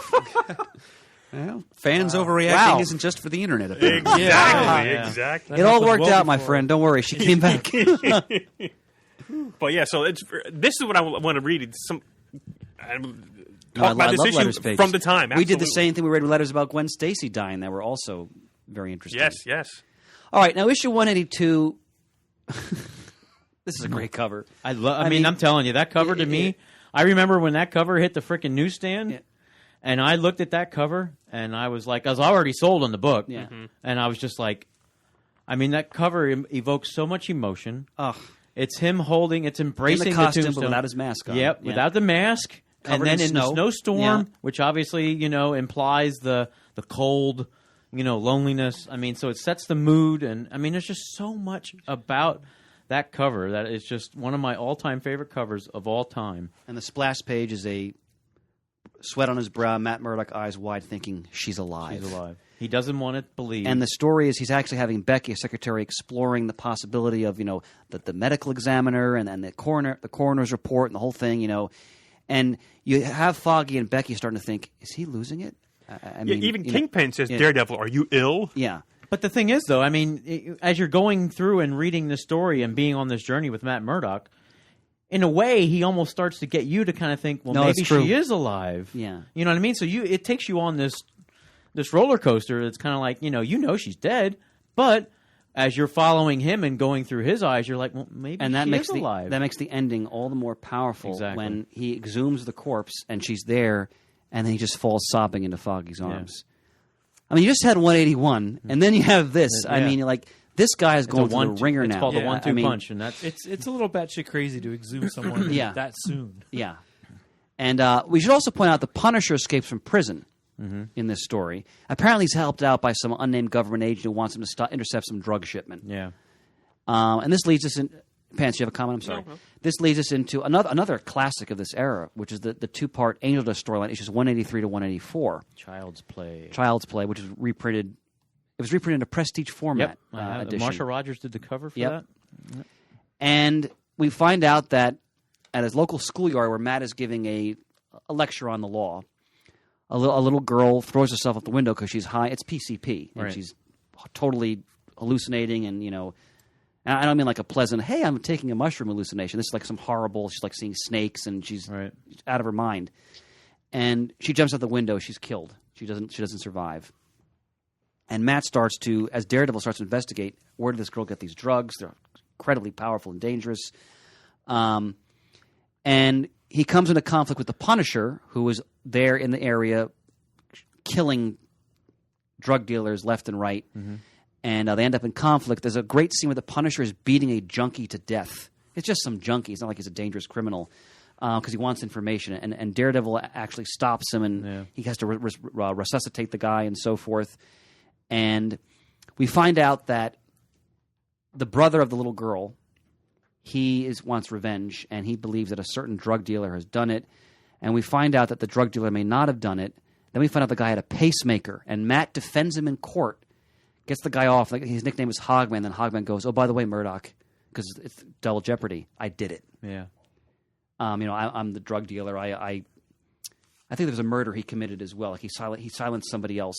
Well, fans overreacting Wow. isn't just for the internet. Apparently. Exactly. It all happened worked well out, my before. friend. Don't worry. She came back. But yeah, so this is what I want to read. No, I Talk about love this letters issue pages. from the time. We did the absolutely. same thing. We read letters about Gwen Stacy dying that were also very interesting. Yes. All right, now issue 182. This is a great cover. I mean, I'm telling you, that cover to me, I remember when that cover hit the freaking newsstand, Yeah. and I looked at that cover, and I was like, I was already sold on the book, Yeah. and I was just like, I mean, that cover evokes so much emotion. Ugh. It's him holding, it's embracing In the costume, but tombstone. without his mask on. Yep, Yeah. without the mask, Covered and then in in snow. the snowstorm, Yeah. which obviously implies the cold, loneliness. I mean, so it sets the mood, and I mean, there's just so much about that cover that is just one of my all-time favorite covers of all time. And the splash page is a sweat on his brow, Matt Murdock eyes wide, thinking she's alive. He's alive. He doesn't want to believe. And the story is he's actually having Becky, his secretary, exploring the possibility of the medical examiner and the coroner's report and the whole thing. And you have Foggy and Becky starting to think, is he losing it? I mean, Even Kingpin says, "Daredevil, are you ill?" Yeah. But the thing is, though, I mean, as you're going through and reading this story and being on this journey with Matt Murdock, in a way, he almost starts to get you to kind of think, well, No, maybe it's true. she is alive. Yeah. You know what I mean? So it takes you on this roller coaster. It's kind of like, she's dead, but as you're following him and going through his eyes, you're like, well, maybe And that she makes is alive. that makes the ending all the more powerful Exactly. when he exhumes the corpse and she's there, and then he just falls sobbing into Foggy's arms. I mean, you just had 181, and then you have this. I Yeah. mean, this guy is going through one- the ringer it's now. called the Yeah, 1-2 I mean, punch, and that's It's a little batshit crazy to exhume someone Yeah. that soon. Yeah. And we should also point out the Punisher escapes from prison in this story. Apparently, he's helped out by some unnamed government agent who wants him to intercept some drug shipment. yeah. And this leads us in. Pants, you have a comment? I'm sorry. No. This leads us into another classic of this era, which is the two-part Angel Dust storyline, issues 183 to 184. Child's Play. Child's Play, which is reprinted. It was reprinted in a prestige format Yep. edition. Marsha Rogers did the cover for Yep. that. And we find out that at his local schoolyard where Matt is giving a lecture on the law, a little girl throws herself out the window because she's high. It's PCP, and Right. she's totally hallucinating, and and I don't mean like a pleasant, hey, I'm taking a mushroom hallucination. This is like some horrible, she's like seeing snakes, and she's Right. out of her mind. And she jumps out the window. She's killed. She doesn't survive. And Matt starts to, as Daredevil starts to investigate, where did this girl get these drugs? They're incredibly powerful and dangerous. And he comes into conflict with the Punisher, who is there in the area killing drug dealers left and right. And they end up in conflict. There's a great scene where the Punisher is beating a junkie to death. It's just some junkie. It's not like he's a dangerous criminal because he wants information. And Daredevil actually stops him, and he has to resuscitate the guy and so forth. And we find out that the brother of the little girl, wants revenge, and he believes that a certain drug dealer has done it. And we find out that the drug dealer may not have done it. Then we find out the guy had a pacemaker, and Matt defends him in court. Gets the guy off. Like, his nickname is Hogman. Then Hogman goes, "Oh, by the way, Murdoch, because it's double jeopardy. I did it. Yeah. I'm the drug dealer. I think there was a murder he committed as well. Like he silenced somebody else,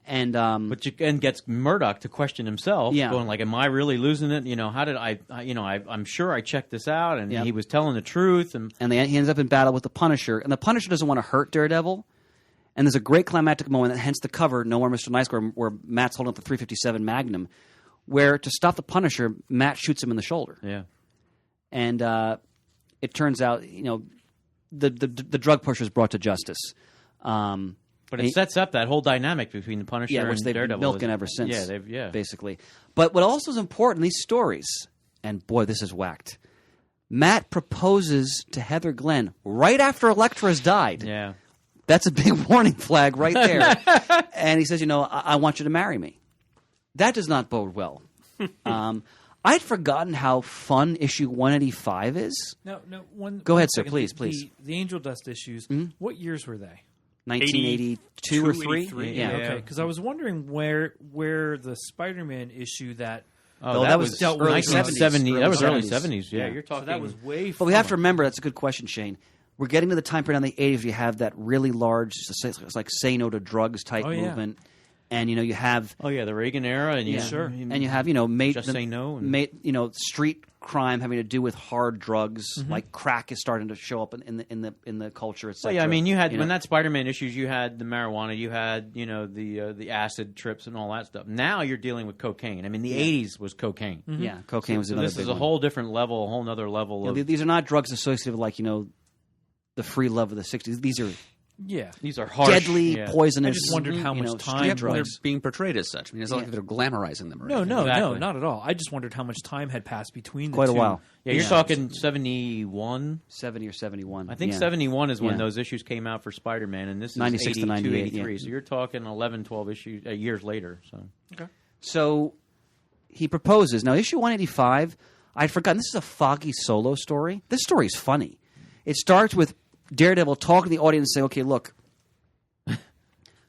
and But gets Murdoch to question himself, Yeah. going like, "Am I really losing it? How did I'm sure I checked this out, and Yep. he was telling the truth." And he ends up in battle with the Punisher, and the Punisher doesn't want to hurt Daredevil. And there's a great climactic moment, hence the cover, No More Mr. Nice, where Matt's holding up the 357 Magnum, where to stop the Punisher, Matt shoots him in the shoulder. yeah, And it turns out, the drug pusher is brought to justice. but it sets up that whole dynamic between the Punisher which and they've Daredevil. been milking ever since. Yeah, basically. But what also is important in these stories, and boy, this is whacked, Matt proposes to Heather Glenn right after Elektra has died. Yeah. That's a big warning flag right there. And he says, I want you to marry me. That does not bode well. I'd forgotten how fun issue 185 is. No. Go ahead, sir. second. Please. The Angel Dust issues. What years were they? 1982 or 3? 83, Yeah. Okay, because I was wondering where the Spider-Man issue that. Oh, that was dealt with early 1970. That was early 70s. 70s. Yeah, Yeah. you're So talking. that was way. But we have to remember, that's a good question, Shane. We're getting to the time period in the 80s. You have that really large, it's like say no to drugs type Oh, yeah. movement. And, you have... Oh yeah, the Reagan era, and Yeah. Sure. And you have, Just Say No and- street crime having to do with hard drugs, like crack is starting to show up in the culture, etc. Well, yeah, I mean, you had when that Spider-Man issues, you had the marijuana, you had the acid trips and all that stuff. Now you're dealing with cocaine. I mean, the '80s was cocaine. Yeah, cocaine was So another this big is a one. whole different level, a whole other level of. These are not drugs associated with the free love of the '60s. These are Yeah. These are harsh, deadly, yeah. poisonous. I just wondered how much street time They're drugs. being portrayed as such. I mean, it's not like they're glamorizing them. Or No, anything. Exactly. not at all. I just wondered how much time had passed between the Quite a two. while. Yeah, you're Yeah. talking 71. 70 or 71. I think yeah. 71 is when Yeah. those issues came out for Spider-Man, and this is 96 to 82, 98, 83. yeah. So you're talking 11, 12 issues years later. So So he proposes. Now, issue 185, I'd forgotten. This is a Foggy solo story. This story is funny. It starts with Daredevil talking to the audience and saying, okay, look,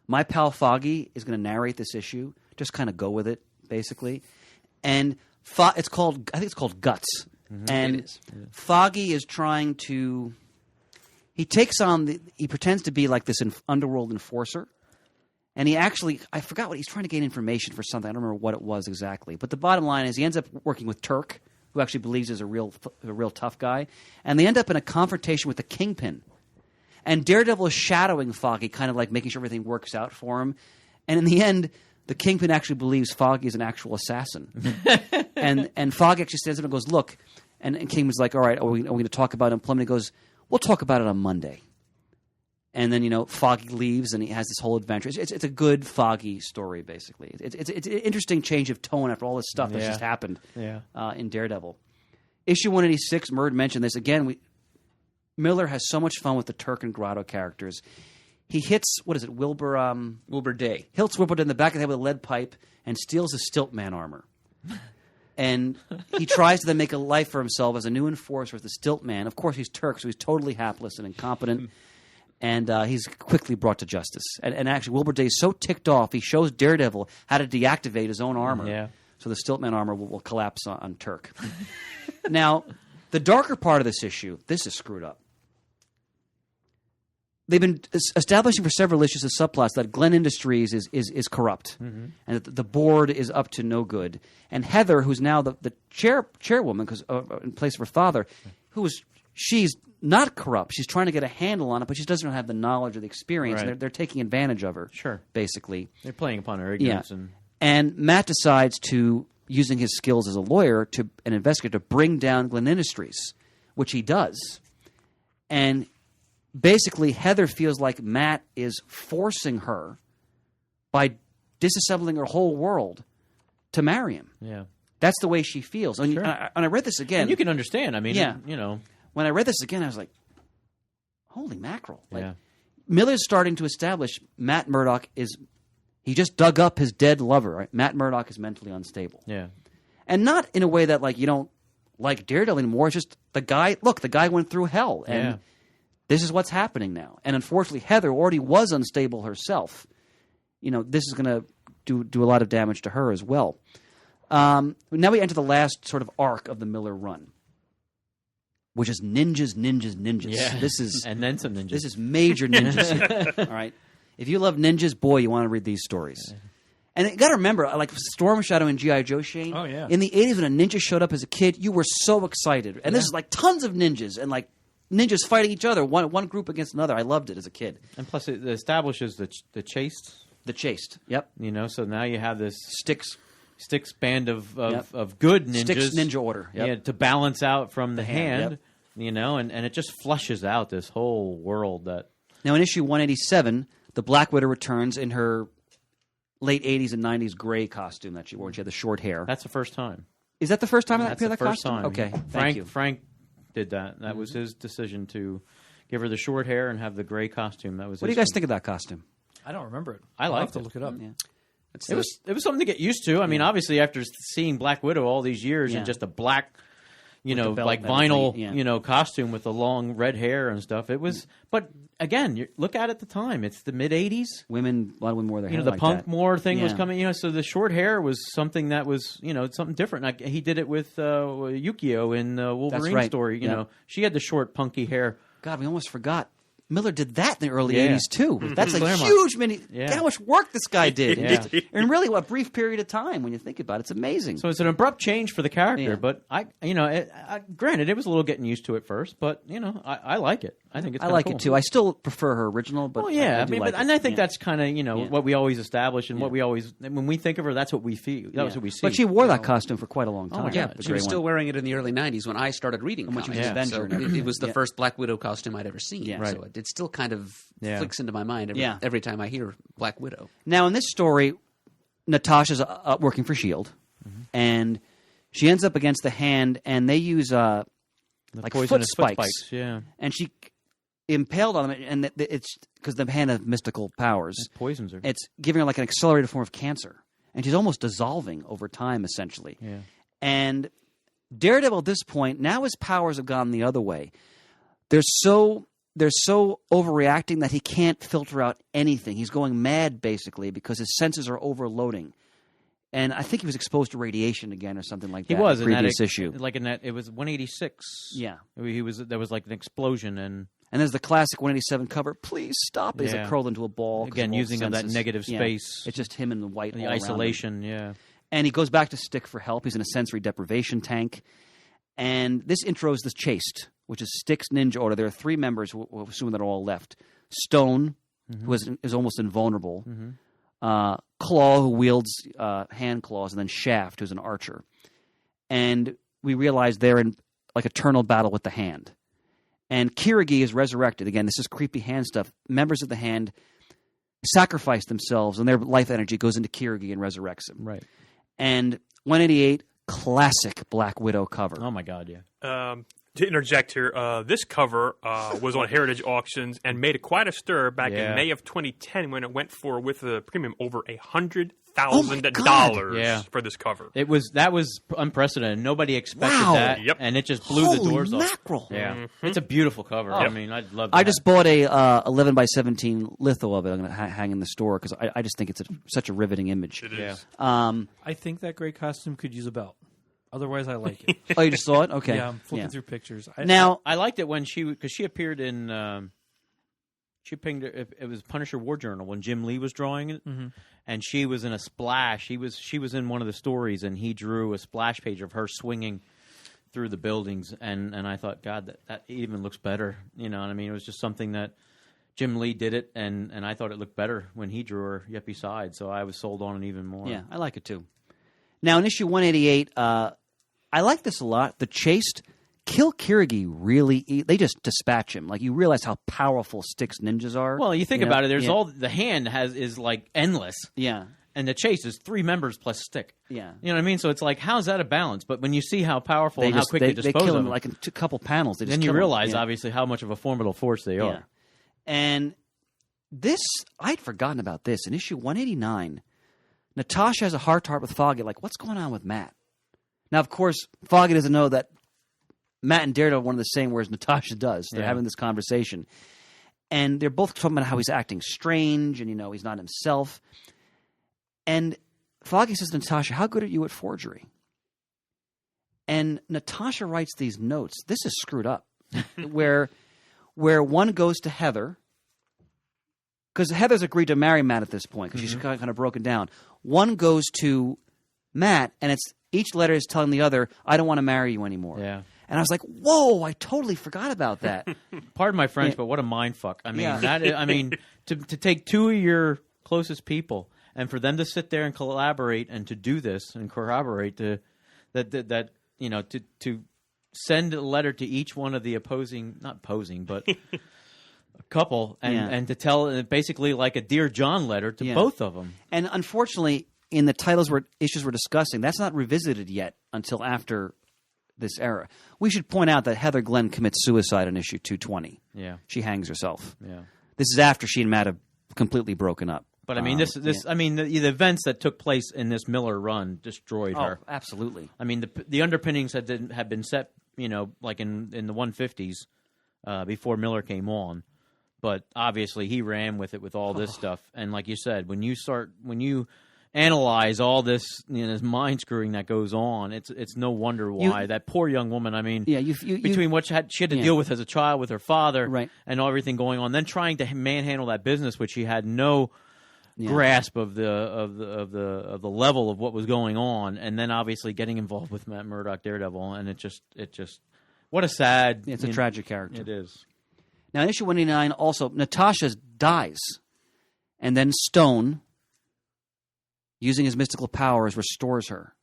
my pal Foggy is going to narrate this issue. Just kind of go with it, basically. And I think it's called Guts. And It is. Foggy is trying to... He pretends to be like this underworld enforcer. And he actually, I forgot what he's trying to gain information for something. I don't remember what it was exactly. But the bottom line is he ends up working with Turk, who actually believes is a real tough guy. And they end up in a confrontation with the Kingpin. And Daredevil is shadowing Foggy, kind of like making sure everything works out for him. And in the end, the Kingpin actually believes Foggy is an actual assassin. and Foggy actually stands up and goes, look. And Kingpin's like, all right, are we going to talk about employment? He goes, we'll talk about it on Monday. And then, Foggy leaves, and he has this whole adventure. It's a good Foggy story, basically. It's an interesting change of tone after all this stuff that's Yeah. just happened yeah, in Daredevil. Issue 186, Murd mentioned this. Again, Miller has so much fun with the Turk and Grotto characters. He hits, Wilbur Day. Hilts Wilbur in the back of the head with a lead pipe and steals his Stiltman armor. And he tries to then make a life for himself as a new enforcer with the Stiltman. Of course, he's Turk, so he's totally hapless and incompetent. And he's quickly brought to justice. And actually, Wilbur Day is so ticked off, he shows Daredevil how to deactivate his own armor. Yeah. So the Stiltman armor will collapse on Turk. Now, the darker part of this issue, this is screwed up. They've been establishing for several issues of subplots that Glen Industries is corrupt, and that the board is up to no good. And Heather, who's now the chairwoman, because in place of her father, she's not corrupt. She's trying to get a handle on it, but she doesn't have the knowledge or the experience. Right. And they're taking advantage of her. Sure. Basically. they're playing upon her ignorance. And And Matt decides to, using his skills as a lawyer and investigator, to bring down Glen Industries, which he does. And basically, Heather feels like Matt is forcing her by disassembling her whole world to marry him. yeah, That's the way she feels. And, Sure. and I read this again. and you can understand. I mean, Yeah. When I read this again, I was like, holy mackerel. Like, yeah, Miller's starting to establish Matt Murdock he just dug up his dead lover. Right? Matt Murdock is mentally unstable. yeah. And not in a way that, like, you don't like Daredevil anymore. It's just the guy went through hell. And Yeah. this is what's happening now. And unfortunately, Heather already was unstable herself. This is going to do a lot of damage to her as well. Now we enter the last sort of arc of the Miller run, which is ninjas. Yeah. This is and then some ninjas. this is major ninjas here. All right. If you love ninjas, boy, you want to read these stories. And you got to remember, like Storm Shadow and G.I. Joe, Shane. Oh, yeah. In the 80s, when a ninja showed up as a kid, you were so excited. And this is like tons of ninjas and like ninjas fighting each other, one group against another. I loved it as a kid. and plus, it establishes the chaste. The Chaste. Yep. So now you have this Sticks band of Yep. good ninjas. Sticks Ninja Order. Yep. Yeah, to balance out from the hand, hand. And it just flushes out this whole world that. Now, in issue 187, the Black Widow returns in her late 80s and 90s gray costume that she wore. She had the short hair. That's the first time. Is that the first time I That's appeared the that first costume? time. Okay, thank you. Frank did that. That was his decision to give her the short hair and have the gray costume. That was. What do you guys think of that costume? I don't remember it. I I'll liked have to look it up. Yeah. It was something to get used to. I mean, obviously, after seeing Black Widow all these years and just a black, the belt like and vinyl, everything, costume with the long red hair and stuff. It was, but again, look at it at the time. It's the mid '80s. A lot of women wore their hair The like punk that. more thing was Yeah. coming. So the short hair was something that was, something different. Like, he did it with Yukio in the Wolverine right. story. Yeah. She had the short, punky hair. God, we almost forgot. Miller did that in the early Yeah. 80s, too. That's a Claremont. huge mini... Yeah. How much work this guy did. Yeah. In really what brief period of time, when you think about it. It's amazing. So it's an abrupt change for the character. Yeah. But, granted, it was a little getting used to it first. But, I like it. I think it's I kinda like cool. it, too. I still prefer her original, but Well, yeah, I do like it. and I think Yeah. that's kind of what we always establish and what we always when we think of her, that's what we feel. That's what we see. But she wore that costume for quite a long time. my Yeah, God. the she was gray still one. wearing it in the early '90s when I started reading when she comics. was Avenger So and everything. it was the Yeah. first Black Widow costume I'd ever seen. Yeah. Right. So it still kind of Yeah. flicks into my mind every time I hear Black Widow. Now, in this story, Natasha's working for S.H.I.E.L.D., and she ends up against the Hand, and they use like foot poisonous spikes. Yeah, And she impaled on them, and it's because the Hand has mystical powers. it poisons her. It's giving her like an accelerated form of cancer, and she's almost dissolving over time, essentially. Yeah. And Daredevil at this point, now his powers have gone the other way. They're so overreacting that he can't filter out anything. He's going mad, basically, because his senses are overloading. And I think he was exposed to radiation again or something like that. He was in in the that previous issue. Like in that, it was 186. Yeah. He was. There was like an explosion and And there's the classic 187 cover. Please stop it. He's Yeah. like curled into a ball. 'cause Again, of all using of that senses. negative Yeah. space. It's just him and the white the all around him. isolation. Yeah. And he goes back to Stick for help. He's in a sensory deprivation tank. And this intros the Chaste, which is Stick's ninja order. There are three members who assume that are all left. Stone, who is almost invulnerable. Claw, who wields hand claws. And then Shaft, who's an archer. And we realize they're in like eternal battle with the Hand. And Kirigi is resurrected. Again, this is creepy Hand stuff. Members of the Hand sacrifice themselves, and their life energy goes into Kirigi and resurrects him. Right. And 188, classic Black Widow cover. Oh my God. Yeah. To interject here, this cover was on Heritage Auctions and made quite a stir back Yeah. in May of 2010 when it went for, with the premium, over $100,000 Yeah. for this cover. That was unprecedented. Nobody expected Wow. that. Yep. And it just blew the Holy doors off. mackerel. Yeah. It's a beautiful cover. I mean, I'd love that. I just bought a 11 by 17 litho of it. I'm going to hang in the store because I just think it's such a riveting image. It is. Yeah. I think that gray costume could use a belt. Otherwise, I like it. Oh, you just saw it? Okay. Yeah, I'm flipping through pictures. Now, I liked it when because she appeared in she pinged it was Punisher War Journal when Jim Lee was drawing it, and she was in a splash. She was in one of the stories, and he drew a splash page of her swinging through the buildings, and I thought, God, that even looks better. You know what I mean? It was just something that Jim Lee did it, and I thought it looked better when he drew her yet beside. So I was sold on it even more. yeah, I like it too. Now, in issue 188, I like this a lot. The Chaste kill Kirigi really. They just dispatch him. Like, you realize how powerful Stick's ninjas are. Well, you think know? about it. There's Yeah. all the Hand is like endless. Yeah. And the Chase is 3 members plus Stick. Yeah. You know what I mean? So it's like, how's that a balance? But when you see how powerful and how quick they dispose kill of him them, like in a couple panels. They just then you kill him. realize, Yeah. obviously, how much of a formidable force they Yeah. are. And this, I'd forgotten about this. In issue 189, Natasha has a heart-to-heart with Foggy. Like, what's going on with Matt? Now, of course, Foggy doesn't know that Matt and Daredevil are one of the same, whereas Natasha does. They're Yeah. having this conversation. And they're both talking about how he's acting strange and, he's not himself. And Foggy says to Natasha, how good are you at forgery? And Natasha writes these notes. This is screwed up. where one goes to Heather, because Heather's agreed to marry Matt at this point, because she's kind of broken down. One goes to Matt, and it's each letter is telling the other, I don't want to marry you anymore. Yeah. And I was like, whoa, I totally forgot about that. Pardon my French, Yeah. but what a mind fuck. I mean, Yeah. to take 2 of your closest people and for them to sit there and collaborate and to do this and corroborate to send a letter to each one of the not opposing, but a couple and to tell basically like a Dear John letter to both of them. And unfortunately, in the titles issues we're discussing, that's not revisited yet until after this era. We should point out that Heather Glenn commits suicide in issue 220. Yeah. She hangs herself. Yeah. This is after she and Matt have completely broken up. But I mean, the events that took place in this Miller run destroyed her. Oh, absolutely. I mean, the underpinnings had been set, like in the 150s before Miller came on. But obviously, he ran with it with all this stuff. And like you said, when you analyze all this, this mind screwing that goes on, it's no wonder why that poor young woman. I mean, between what she had to deal with as a child with her father, right, and everything going on, then trying to manhandle that business, which she had no grasp of the level of what was going on, and then obviously getting involved with Matt Murdock, Daredevil, and it just what a sad. It's a tragic character. It is. Now, in issue 189, also Natasha dies, and then Stone, using his mystical powers, restores her.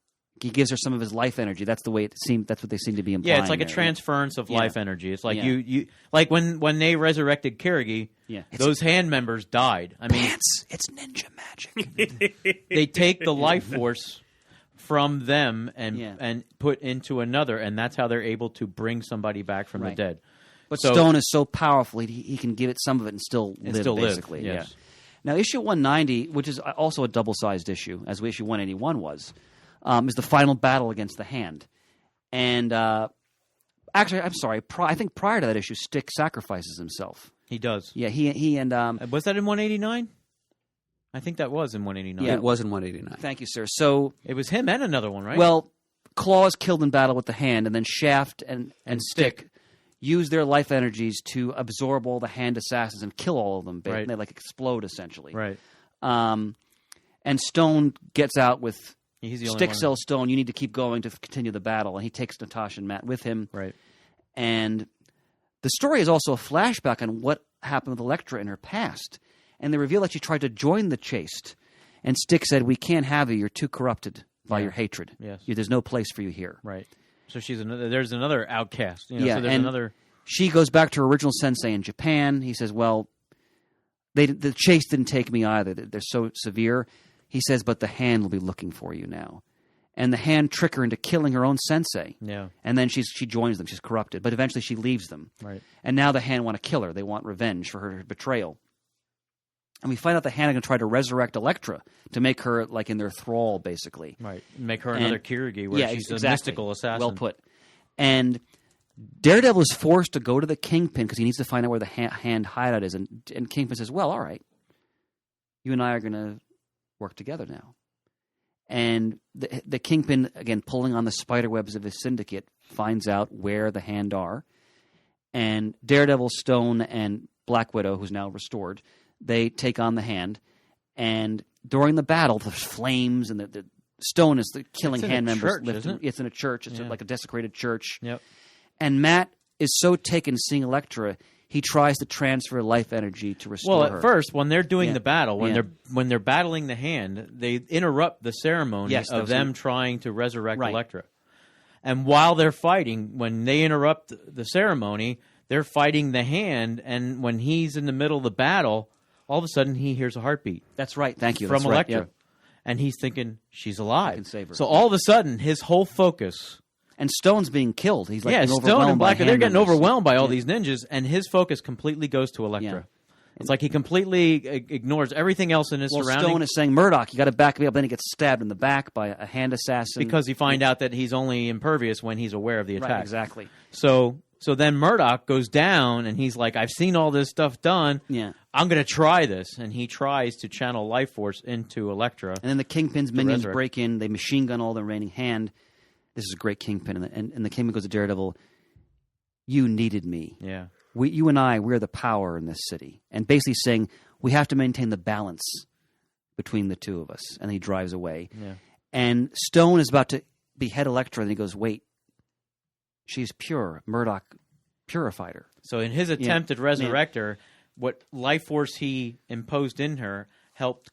He gives her some of his life energy. That's the way it seemed. That's what they seem to be implying. Yeah, it's like a transference of life energy. It's like you like when they resurrected Kirigi. Yeah, those hand members died. I mean, it's ninja magic. They take the life force from them and put into another, and that's how they're able to bring somebody back from the dead. But Stone is so powerful; he can give it some of it and still live. Basically, yes. Yeah. Now, issue 190, which is also a double-sized issue, as issue 181 was, is the final battle against the Hand. And actually, I'm sorry. I think prior to that issue, Stick sacrifices himself. He does. Yeah, he and was that in 189? I think that was in 189. Yeah, it was in 189. Thank you, sir. So it was him and another one, right? Well, Claw is killed in battle with the Hand, and then Shaft and Stick use their life energies to absorb all the Hand assassins and kill all of them. Right. They explode essentially. Right. And Stone gets out with Stick tells Stone, "You need to keep going to continue the battle," and he takes Natasha and Matt with him. Right. And the story is also a flashback on what happened with Elektra in her past, and they reveal that she tried to join the Chaste, and Stick said, "We can't have you. You're too corrupted by your hatred. Yes. There's no place for you here." Right. So there's another outcast. Yeah, so there's and another. She goes back to her original sensei in Japan. He says, "Well, the Chaste didn't take me either. They're so severe." He says, "But the Hand will be looking for you now." And the Hand trick her into killing her own sensei. Yeah. And then she joins them. She's corrupted. But eventually she leaves them. Right. And now the Hand want to kill her. They want revenge for her betrayal. And we find out the Hand are going to try to resurrect Elektra to make her like in their thrall, basically. Right. Make her another Kirigi where she's a mystical assassin. Well put. And Daredevil is forced to go to the Kingpin because he needs to find out where the Hand hideout is. And Kingpin says, "Well, all right. You and I are going to work together now." And the Kingpin, again, pulling on the spider webs of his syndicate, finds out where the Hand are. And Daredevil, Stone, and Black Widow, who's now restored, they take on the Hand. And during the battle, there's flames, and the Stone is killing Hand members. It's in a church. It's like a desecrated church. Yep. And Matt is so taken seeing Elektra, he tries to transfer life energy to restore her. Well, at first, when they're doing the battle, when they're battling the Hand, they interrupt the ceremony of them trying to resurrect Elektra. And while they're fighting, when they interrupt the ceremony, they're fighting the Hand, and when he's in the middle of the battle, all of a sudden he hears a heartbeat. That's right. Thank you. From That's Elektra. Right, And he's thinking, she's alive. I can save her. So all of a sudden, his whole focus... And Stone's being killed. He's being Stone overwhelmed and Black, by they're getting members. overwhelmed by all these ninjas, and his focus completely goes to Elektra. Yeah. It's like he completely ignores everything else in his surroundings. Stone is saying, "Murdoch, you got to back me up." Then he gets stabbed in the back by a Hand assassin. Because he finds out that he's only impervious when he's aware of the attack. Right, exactly. So then Murdoch goes down, and he's like, "I've seen all this stuff done. Yeah. I'm going to try this." And he tries to channel life force into Elektra. And then the Kingpin's minions break in. They machine gun all the remaining Hand. This is a great Kingpin. And the Kingpin goes to Daredevil, "You needed me. Yeah. You and I, we're the power in this city." And basically saying, we have to maintain the balance between the two of us. And he drives away. Yeah. And Stone is about to behead Elektra, and he goes, "Wait. She's pure. Murdoch purified her." So in his attempt at resurrect her, what life force he imposed in her helped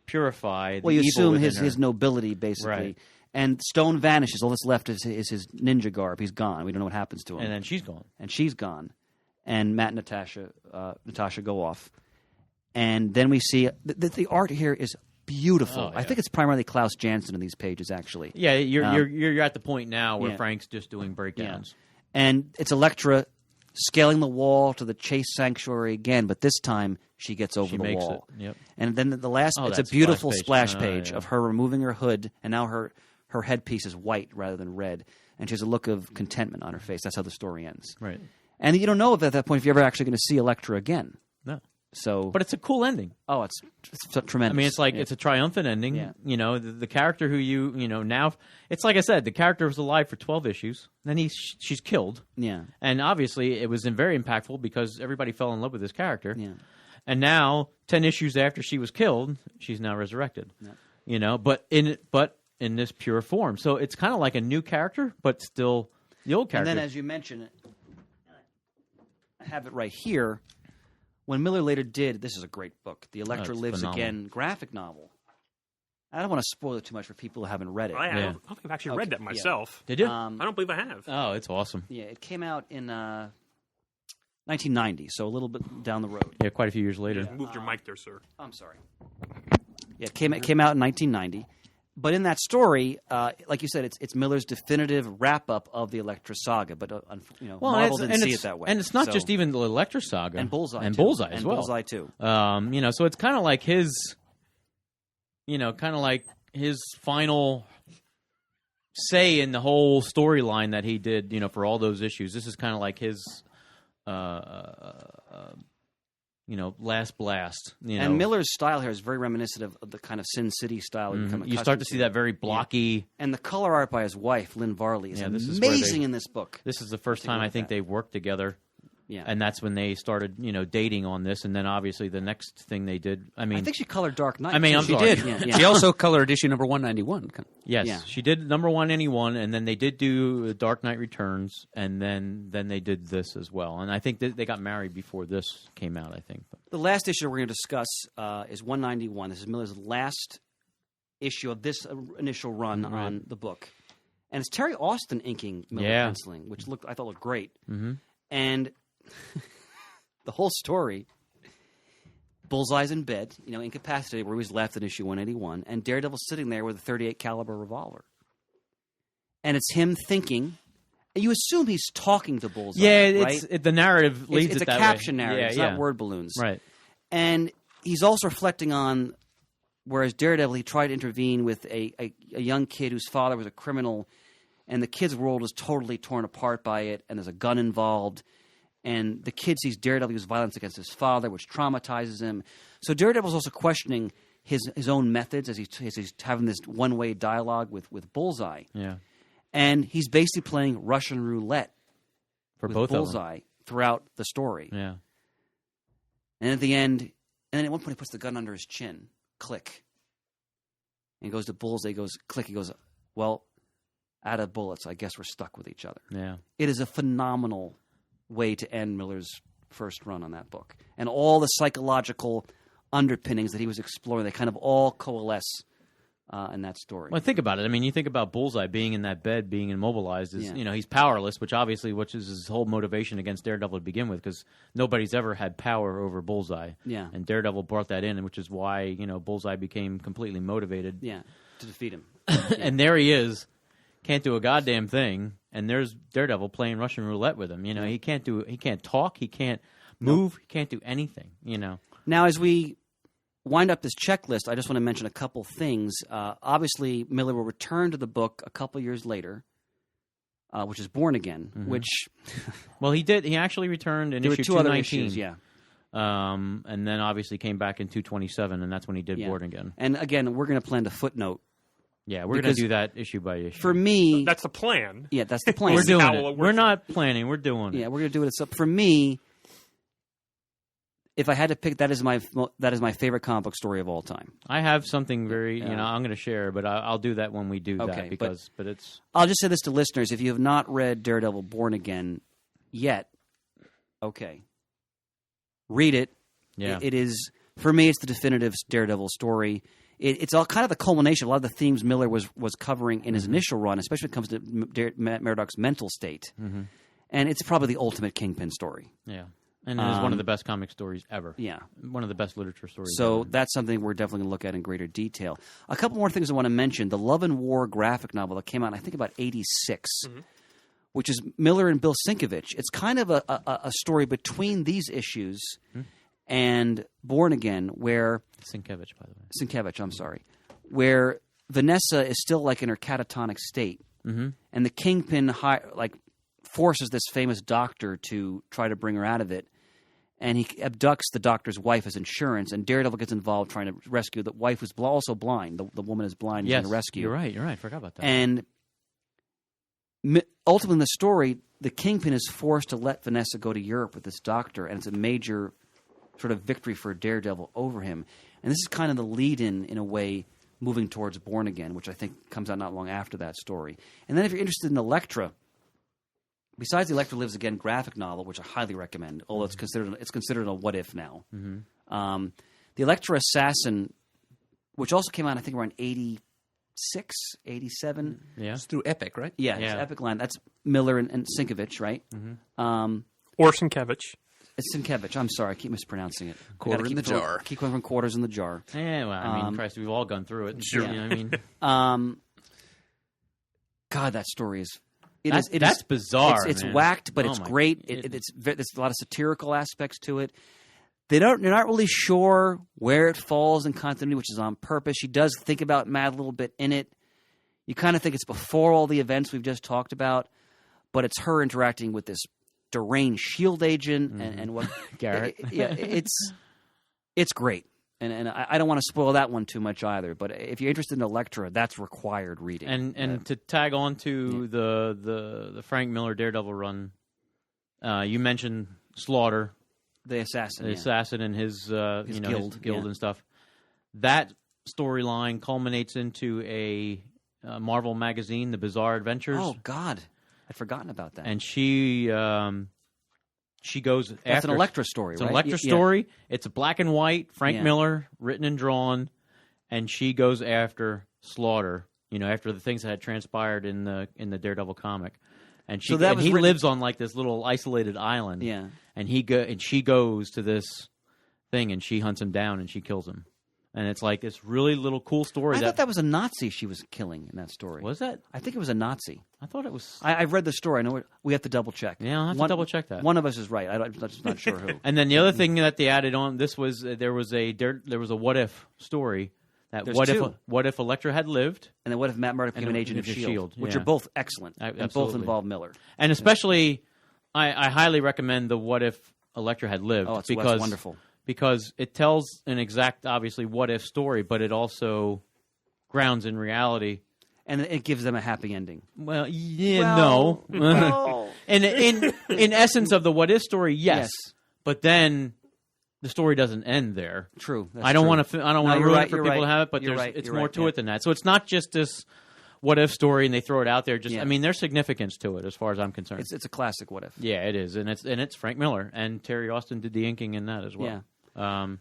purify the evil you assume within her. his nobility, basically. Right. And Stone vanishes. All that's left is his ninja garb. He's gone. We don't know what happens to him. And then she's gone. And Matt and Natasha go off. And then we see the art here is beautiful. Oh, I yeah. think it's primarily Klaus Jansen in these pages, actually. Yeah, you're at the point now where yeah. Frank's just doing breakdowns. And it's Elektra scaling the wall to the Chaste sanctuary again, but this time she gets over She the makes wall. it. Yep. And then the last, Oh, it's a that beautiful splash splash page. page Oh, yeah. of her removing her hood, and now her headpiece is white rather than red, and she has a look of contentment on her face. That's how the story ends. Right. And you don't know at that point if you're ever actually going to see Elektra again. No. So, But it's a cool ending. oh, it's tremendous. I mean, it's like Yeah. it's a triumphant ending. Yeah. You know, the character who now it's like I said, the character was alive for 12 issues. Then she's killed. Yeah. And obviously, it was very impactful because everybody fell in love with this character. Yeah. And now, 10 issues after she was killed, she's now resurrected. Yeah. You know, but in this pure form. So it's kind of like a new character, but still the old character. And then, as you mentioned, I have it right here. When Miller later did, this is a great book, The Elektra it's Lives phenomenal. Again graphic novel. I don't want to spoil it too much for people who haven't read it. I Yeah. don't think I've actually read that yeah. myself. Did you? I don't believe I have. Oh, it's awesome. Yeah, it came out in 1990, so a little bit down the road. Yeah, quite a few years later. Moved your mic there, sir. I'm sorry. Yeah, it came out in 1990. But in that story, like you said, it's Miller's definitive wrap-up of the Elektra saga. But Marvel didn't see it that way. And it's not So- just even the Elektra saga. and Bullseye And too. Bullseye as and well. Bullseye too. So it's kind of like his final say in the whole storyline that he did, for all those issues. This is kind of like his, last blast. And Miller's style here is very reminiscent of the kind of Sin City style. You start to see that very blocky. And the color art by his wife, Lynn Varley, is Yeah, this is where amazing in this book. This is the first time I think they worked together. Yeah. And that's when they started, dating on this. And then obviously the next thing they did, I think she colored Dark Knight. I'm too. sorry. She did. Yeah, yeah. She also colored issue number 191. Yes, Yeah. she did number 191, and then they did do Dark Knight Returns, and then they did this as well. And I think they got married before this came out. I think. The last issue we're going to discuss is 191. This is Miller's last issue of this initial run on the book. And it's Terry Austin inking Miller penciling, which I thought looked great. Mm-hmm. And the whole story, Bullseye's in bed, incapacitated where he was left in issue 181, and Daredevil's sitting there with a .38 caliber revolver. And it's him thinking. You assume he's talking to Bullseye, Yeah, right? the narrative leads It's it a that caption way. narrative. Yeah, It's yeah. not word balloons. Right. And he's also reflecting on, whereas Daredevil, he tried to intervene with a young kid whose father was a criminal, and the kid's world is totally torn apart by it, and there's a gun involved. And the kid sees Daredevil use violence against his father, which traumatizes him. So Daredevil's also questioning his own methods as he's having this one-way dialogue with Bullseye. Yeah. And he's basically playing Russian roulette For with both Bullseye throughout the story. of them. And at the end, and then at one point he puts the gun under his chin. Click. And he goes to Bullseye, he goes, click. He goes, well, out of bullets, I guess we're stuck with each other. Yeah. It is a phenomenal way to end Miller's first run on that book. And all the psychological underpinnings that he was exploring, they kind of all coalesce in that story. Well, think about it. I mean, you think about Bullseye being in that bed, being immobilized. Yeah. He's powerless, which is his whole motivation against Daredevil to begin with, because nobody's ever had power over Bullseye. Yeah. And Daredevil brought that in, which is why Bullseye became completely motivated. Yeah, to defeat him. And there he is, can't do a goddamn thing, and there's Daredevil playing Russian roulette with him. He can't talk, he can't move, he can't do anything. Now, as we wind up this checklist, I just want to mention a couple things. Obviously, Miller will return to the book a couple years later, which is Born Again, which Well, he did. He actually returned in there were issue two other 219. issues, yeah. And then obviously came back in 227, and that's when he did Yeah. Born Again. And again, we're going to plan to footnote. Yeah, we're going Because to do that issue by issue. For me, That's the plan. yeah, that's the plan. we're doing How it. will it We're work? not planning. We're doing it. Yeah, we're going to do it. So for me, if I had to pick, that is my favorite comic book story of all time. I have something very, Yeah. I'm going to share, but I'll do that when we do Okay, that but it's I'll just say this to listeners: if you have not read Daredevil: Born Again yet, okay, read it. yeah. It is, for me, it's the definitive Daredevil story. It's all kind of the culmination of a lot of the themes Miller was covering in his initial run, especially when it comes to Murdoch's mental state. And it's probably the ultimate Kingpin story. Yeah. And it is one of the best comic stories ever. Yeah. One of the best literature stories So ever. that's something we're definitely going to look at in greater detail. A couple more things I want to mention. The Love and War graphic novel that came out, I think, about 86, which is Miller and Bill Sienkiewicz. It's kind of a story between these issues and Born Again, where... Sienkiewicz, by the way. Sienkiewicz, I'm sorry. Where Vanessa is still like in her catatonic state. Mm-hmm. And the Kingpin forces this famous doctor to try to bring her out of it. And he abducts the doctor's wife as insurance, and Daredevil gets involved trying to rescue the wife who's also blind. The woman is blind. He's Yes, going to rescue. You're right. I forgot about that. And ultimately in the story, the Kingpin is forced to let Vanessa go to Europe with this doctor, and it's a major sort of victory for Daredevil over him. And this is kind of the lead-in, in a way, moving towards Born Again, which I think comes out not long after that story. And then if you're interested in Elektra, besides the Elektra Lives Again graphic novel, which I highly recommend, although it's considered a what-if now, the Elektra Assassin, which also came out, I think, around 86, 87. Yeah. It's through Epic, right? Yeah, it's Epic Line. That's Miller and Sienkiewicz, right? Or Sienkiewicz. It's Sienkiewicz. I'm sorry, I keep mispronouncing it. Quarter in the jar. Keep going from quarters in the jar. Yeah, well, I mean, Christ, we've all gone through it. Sure. You know what I mean? God, that story is... That's bizarre. It's man. whacked, but Oh it's my great. There's a lot of satirical aspects to it. They're not really sure where it falls in continuity, which is on purpose. She does think about Mad a little bit in it. You kind of think it's before all the events we've just talked about, but it's her interacting with this deranged S.H.I.E.L.D. agent and what Garrett. It's great. And I don't want to spoil that one too much either. But if you're interested in Elektra, that's required reading. And to tag on to the Frank Miller Daredevil run, you mentioned Slaughter, the assassin, assassin, and his guild, and stuff. That storyline culminates into a Marvel magazine, The Bizarre Adventures. Oh God, I'd forgotten about that. And she goes after... That's an Elektra story, It's right? an Elektra story. It's a black and white, Frank Miller, written and drawn, and she goes after Slaughter, after the things that had transpired in the Daredevil comic. And he lives on like this little isolated island. Yeah. And she goes to this thing, and she hunts him down, and she kills him. And it's like this really little cool story. I thought that was a Nazi she was killing in that story. Was that? I think it was a Nazi. I thought it was... I've read the story. I know we have to double check. Yeah, I'll have to double check that. One of us is right. I'm just not sure who. And then the other thing that they added on, there was a what if story. What if Elektra had lived? And then what if Matt Murdock became an agent of S.H.I.E.L.D., which are both excellent. And both involve Miller. And especially, I highly recommend the what if Elektra had lived. Oh, it's wonderful. Because it tells an exact, obviously, what-if story, but it also grounds in reality. And it gives them a happy ending. Well, no. in essence of the what-if story, yes. But then the story doesn't end there. True. I don't want to ruin it for people to have it, but it's more to it than that. So it's not just this what-if story and they throw it out there. I mean, there's significance to it as far as I'm concerned. It's a classic what-if. Yeah, it is. And it's Frank Miller. And Terry Austin did the inking in that as well. Yeah.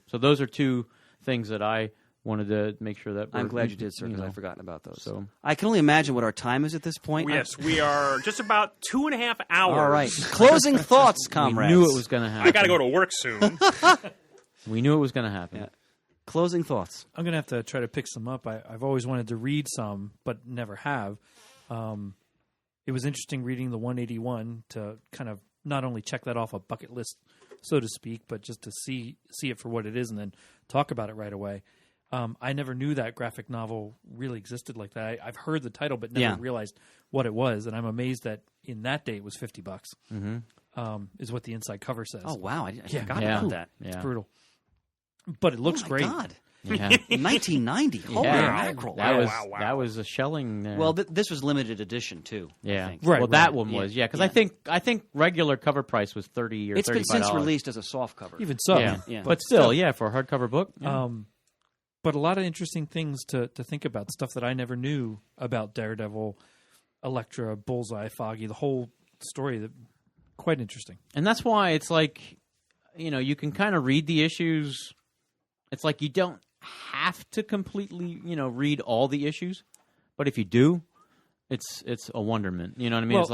So those are two things that I wanted to make sure that I'm glad you did, sir, because I've forgotten about those. So I can only imagine what our time is at this point. Yes, we are just about 2.5 hours. All right. Closing thoughts, comrades. We knew it was going to happen. I got to go to work soon. We knew it was going to happen. Yeah. Closing thoughts. I'm going to have to try to pick some up. I've always wanted to read some, but never have. It was interesting reading the 181 to kind of not only check that off a bucket list, so to speak, but just to see it for what it is and then talk about it right away. I never knew that graphic novel really existed like that. I've heard the title, but never realized what it was, and I'm amazed that in that day it was $50. Mm-hmm. Is what the inside cover says. Oh wow, I forgot about that. Yeah. It's brutal, but it looks great. God. Yeah. 1990. Holy mackerel! That was a shelling there. Well, this was limited edition too. Yeah, I think. Right. Well, that one was because I think regular cover price was $30 or $35. It's been since released as a soft cover. Even so, yeah. But still, for a hardcover book. Yeah. But a lot of interesting things to think about, stuff that I never knew about Daredevil, Elektra, Bullseye, Foggy, the whole story. Quite interesting. And that's why it's like, you can kind of read the issues. It's like you don't have to completely, read all the issues. But if you do, it's a wonderment. You know what I mean? Well- It's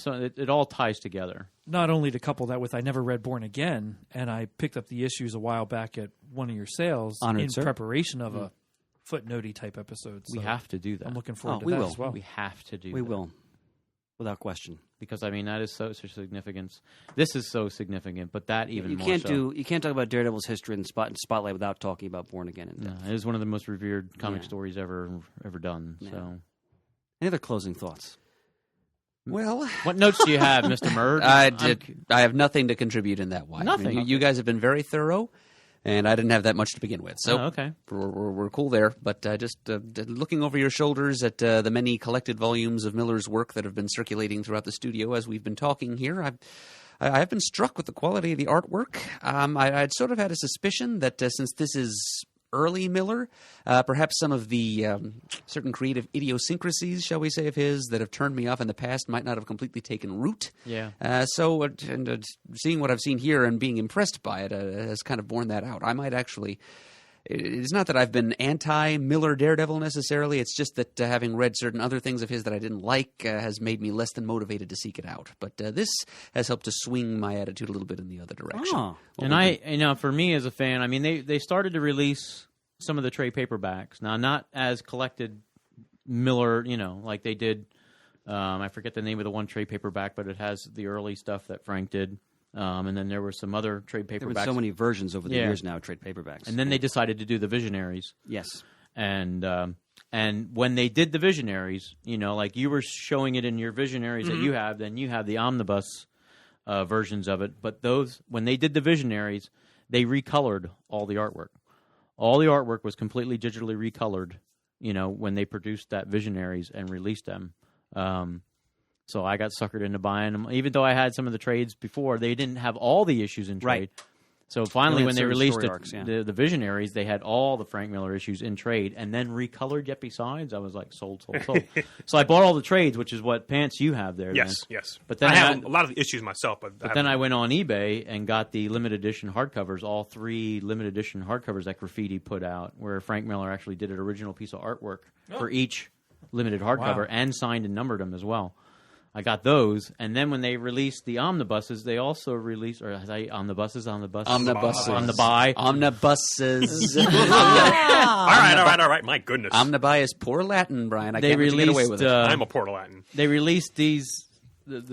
like it all ties together. Not only to couple that with I never read Born Again, and I picked up the issues a while back at one of your sales Honored, in sir. preparation of a footnotey type episode. We So have to do that. I'm looking forward to we that will. as well. We have to do. We that. will, without question. Because I mean that is so significant. This is so significant, but that even You more can't so. you can't talk about Daredevil's history in Spotlight without talking about Born Again. In No, depth. it is one of the most revered comic Yeah. stories ever done. Yeah. So, Any other closing thoughts? Well, what notes do you have, Mr. Murd? I have nothing to contribute in that way. Nothing. I mean, you guys have been very thorough, and I didn't have that much to begin with. So Oh, okay. we're cool there. But just looking over your shoulders at the many collected volumes of Miller's work that have been circulating throughout the studio as we've been talking here, I've been struck with the quality of the artwork. I'd sort of had a suspicion that since this is early Miller, perhaps some of the certain creative idiosyncrasies, shall we say, of his that have turned me off in the past might not have completely taken root. Yeah. So seeing what I've seen here and being impressed by it has kind of borne that out. I might actually... It's not that I've been anti-Miller Daredevil necessarily. It's just that having read certain other things of his that I didn't like has made me less than motivated to seek it out. But this has helped to swing my attitude a little bit in the other direction. Oh. And for me as a fan, I mean, they started to release some of the trade paperbacks. Now, not as collected Miller, like they did. I forget the name of the one trade paperback, but it has the early stuff that Frank did. And then there were some other trade paperbacks. There have been so many versions over the Yeah. years now, trade paperbacks. And then they decided to do the Visionaries. yes, And when they did the Visionaries, like you were showing it in your Visionaries that you have, then you have the omnibus versions of it. But when they did the Visionaries, they recolored all the artwork. All the artwork was completely digitally recolored, when they produced that Visionaries and released them. So I got suckered into buying them. Even though I had some of the trades before, they didn't have all the issues in trade. Right. So finally, They only when had they certain released story arcs, yeah. the Visionaries, they had all the Frank Miller issues in trade and then recolored yet besides. I was like, sold. So I bought all the trades, which is what pants you have there. Yes, then. yes. But then I have a lot of issues myself. But then I went on eBay and got the limited edition hardcovers, all 3 limited edition hardcovers that Graffiti put out, where Frank Miller actually did an original piece of artwork for each limited hardcover and signed and numbered them as well. I got those, and then when they released the omnibuses, they also released, or I say omnibuses. Omnibuses. On the buy. Omnibuses. all right. My goodness. Omnibuy is poor Latin, Brian. I They can't let you get away released, with it. I'm a Port Latin. They released the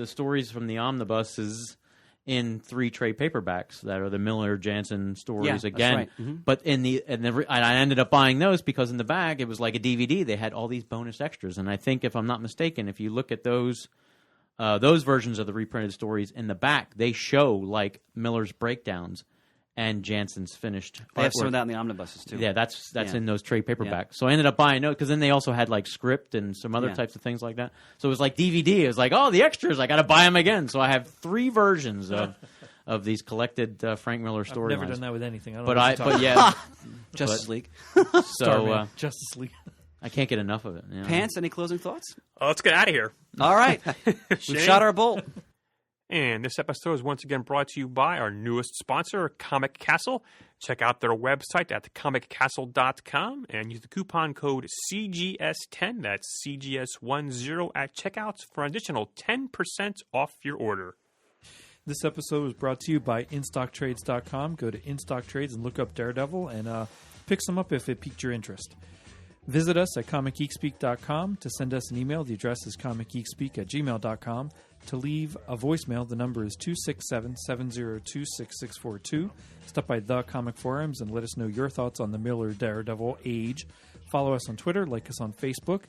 stories from the omnibuses in 3 trade paperbacks that are the Miller Jansen stories Yeah, that's again. right. Mhm. But I ended up buying those because in the back it was like a DVD. They had all these bonus extras, and I think if I'm not mistaken, if you look at those versions of the reprinted stories in the back, they show like Miller's breakdowns and Jansen's finished they have some artwork. of that in the omnibuses too. Yeah, that's Yeah. in those trade paperbacks. Yeah. So I ended up buying those because then they also had like script and some other Yeah. types of things like that. So it was like DVD. It was like, oh, the extras. I got to buy them again. So I have 3 versions of these collected Frank Miller I've never done storylines. that with anything. I don't But know what you're talking about. Justice League. So Starman, Justice League. I can't get enough of it. you know? Pants. Any closing thoughts? Let's get out of here. All right, we've Shane? shot our bolt. And this episode is once again brought to you by our newest sponsor, Comic Castle. Check out their website at comiccastle.com and use the coupon code CGS10, that's CGS10 at checkouts for an additional 10% off your order. This episode was brought to you by InStockTrades.com. Go to InStockTrades and look up Daredevil and pick some up if it piqued your interest. Visit us at ComicGeekSpeak.com to send us an email. The address is ComicGeekSpeak@gmail.com. To leave a voicemail, the number is 267-702-6642. Stop by the Comic Forums and let us know your thoughts on the Miller Daredevil age. Follow us on Twitter, like us on Facebook.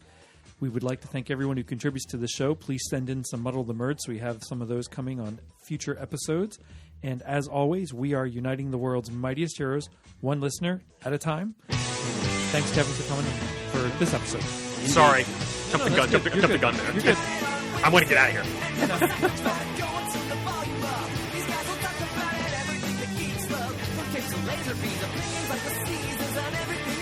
We would like to thank everyone who contributes to the show. Please send in some Muddle the Murd so we have some of those coming on future episodes. And as always, we are uniting the world's mightiest heroes, one listener at a time. Thanks, Kevin, for coming for this episode. Sorry. Jump the gun there. You're good. I'm going to get out of here. Laser beams, opinions like the seasons and everything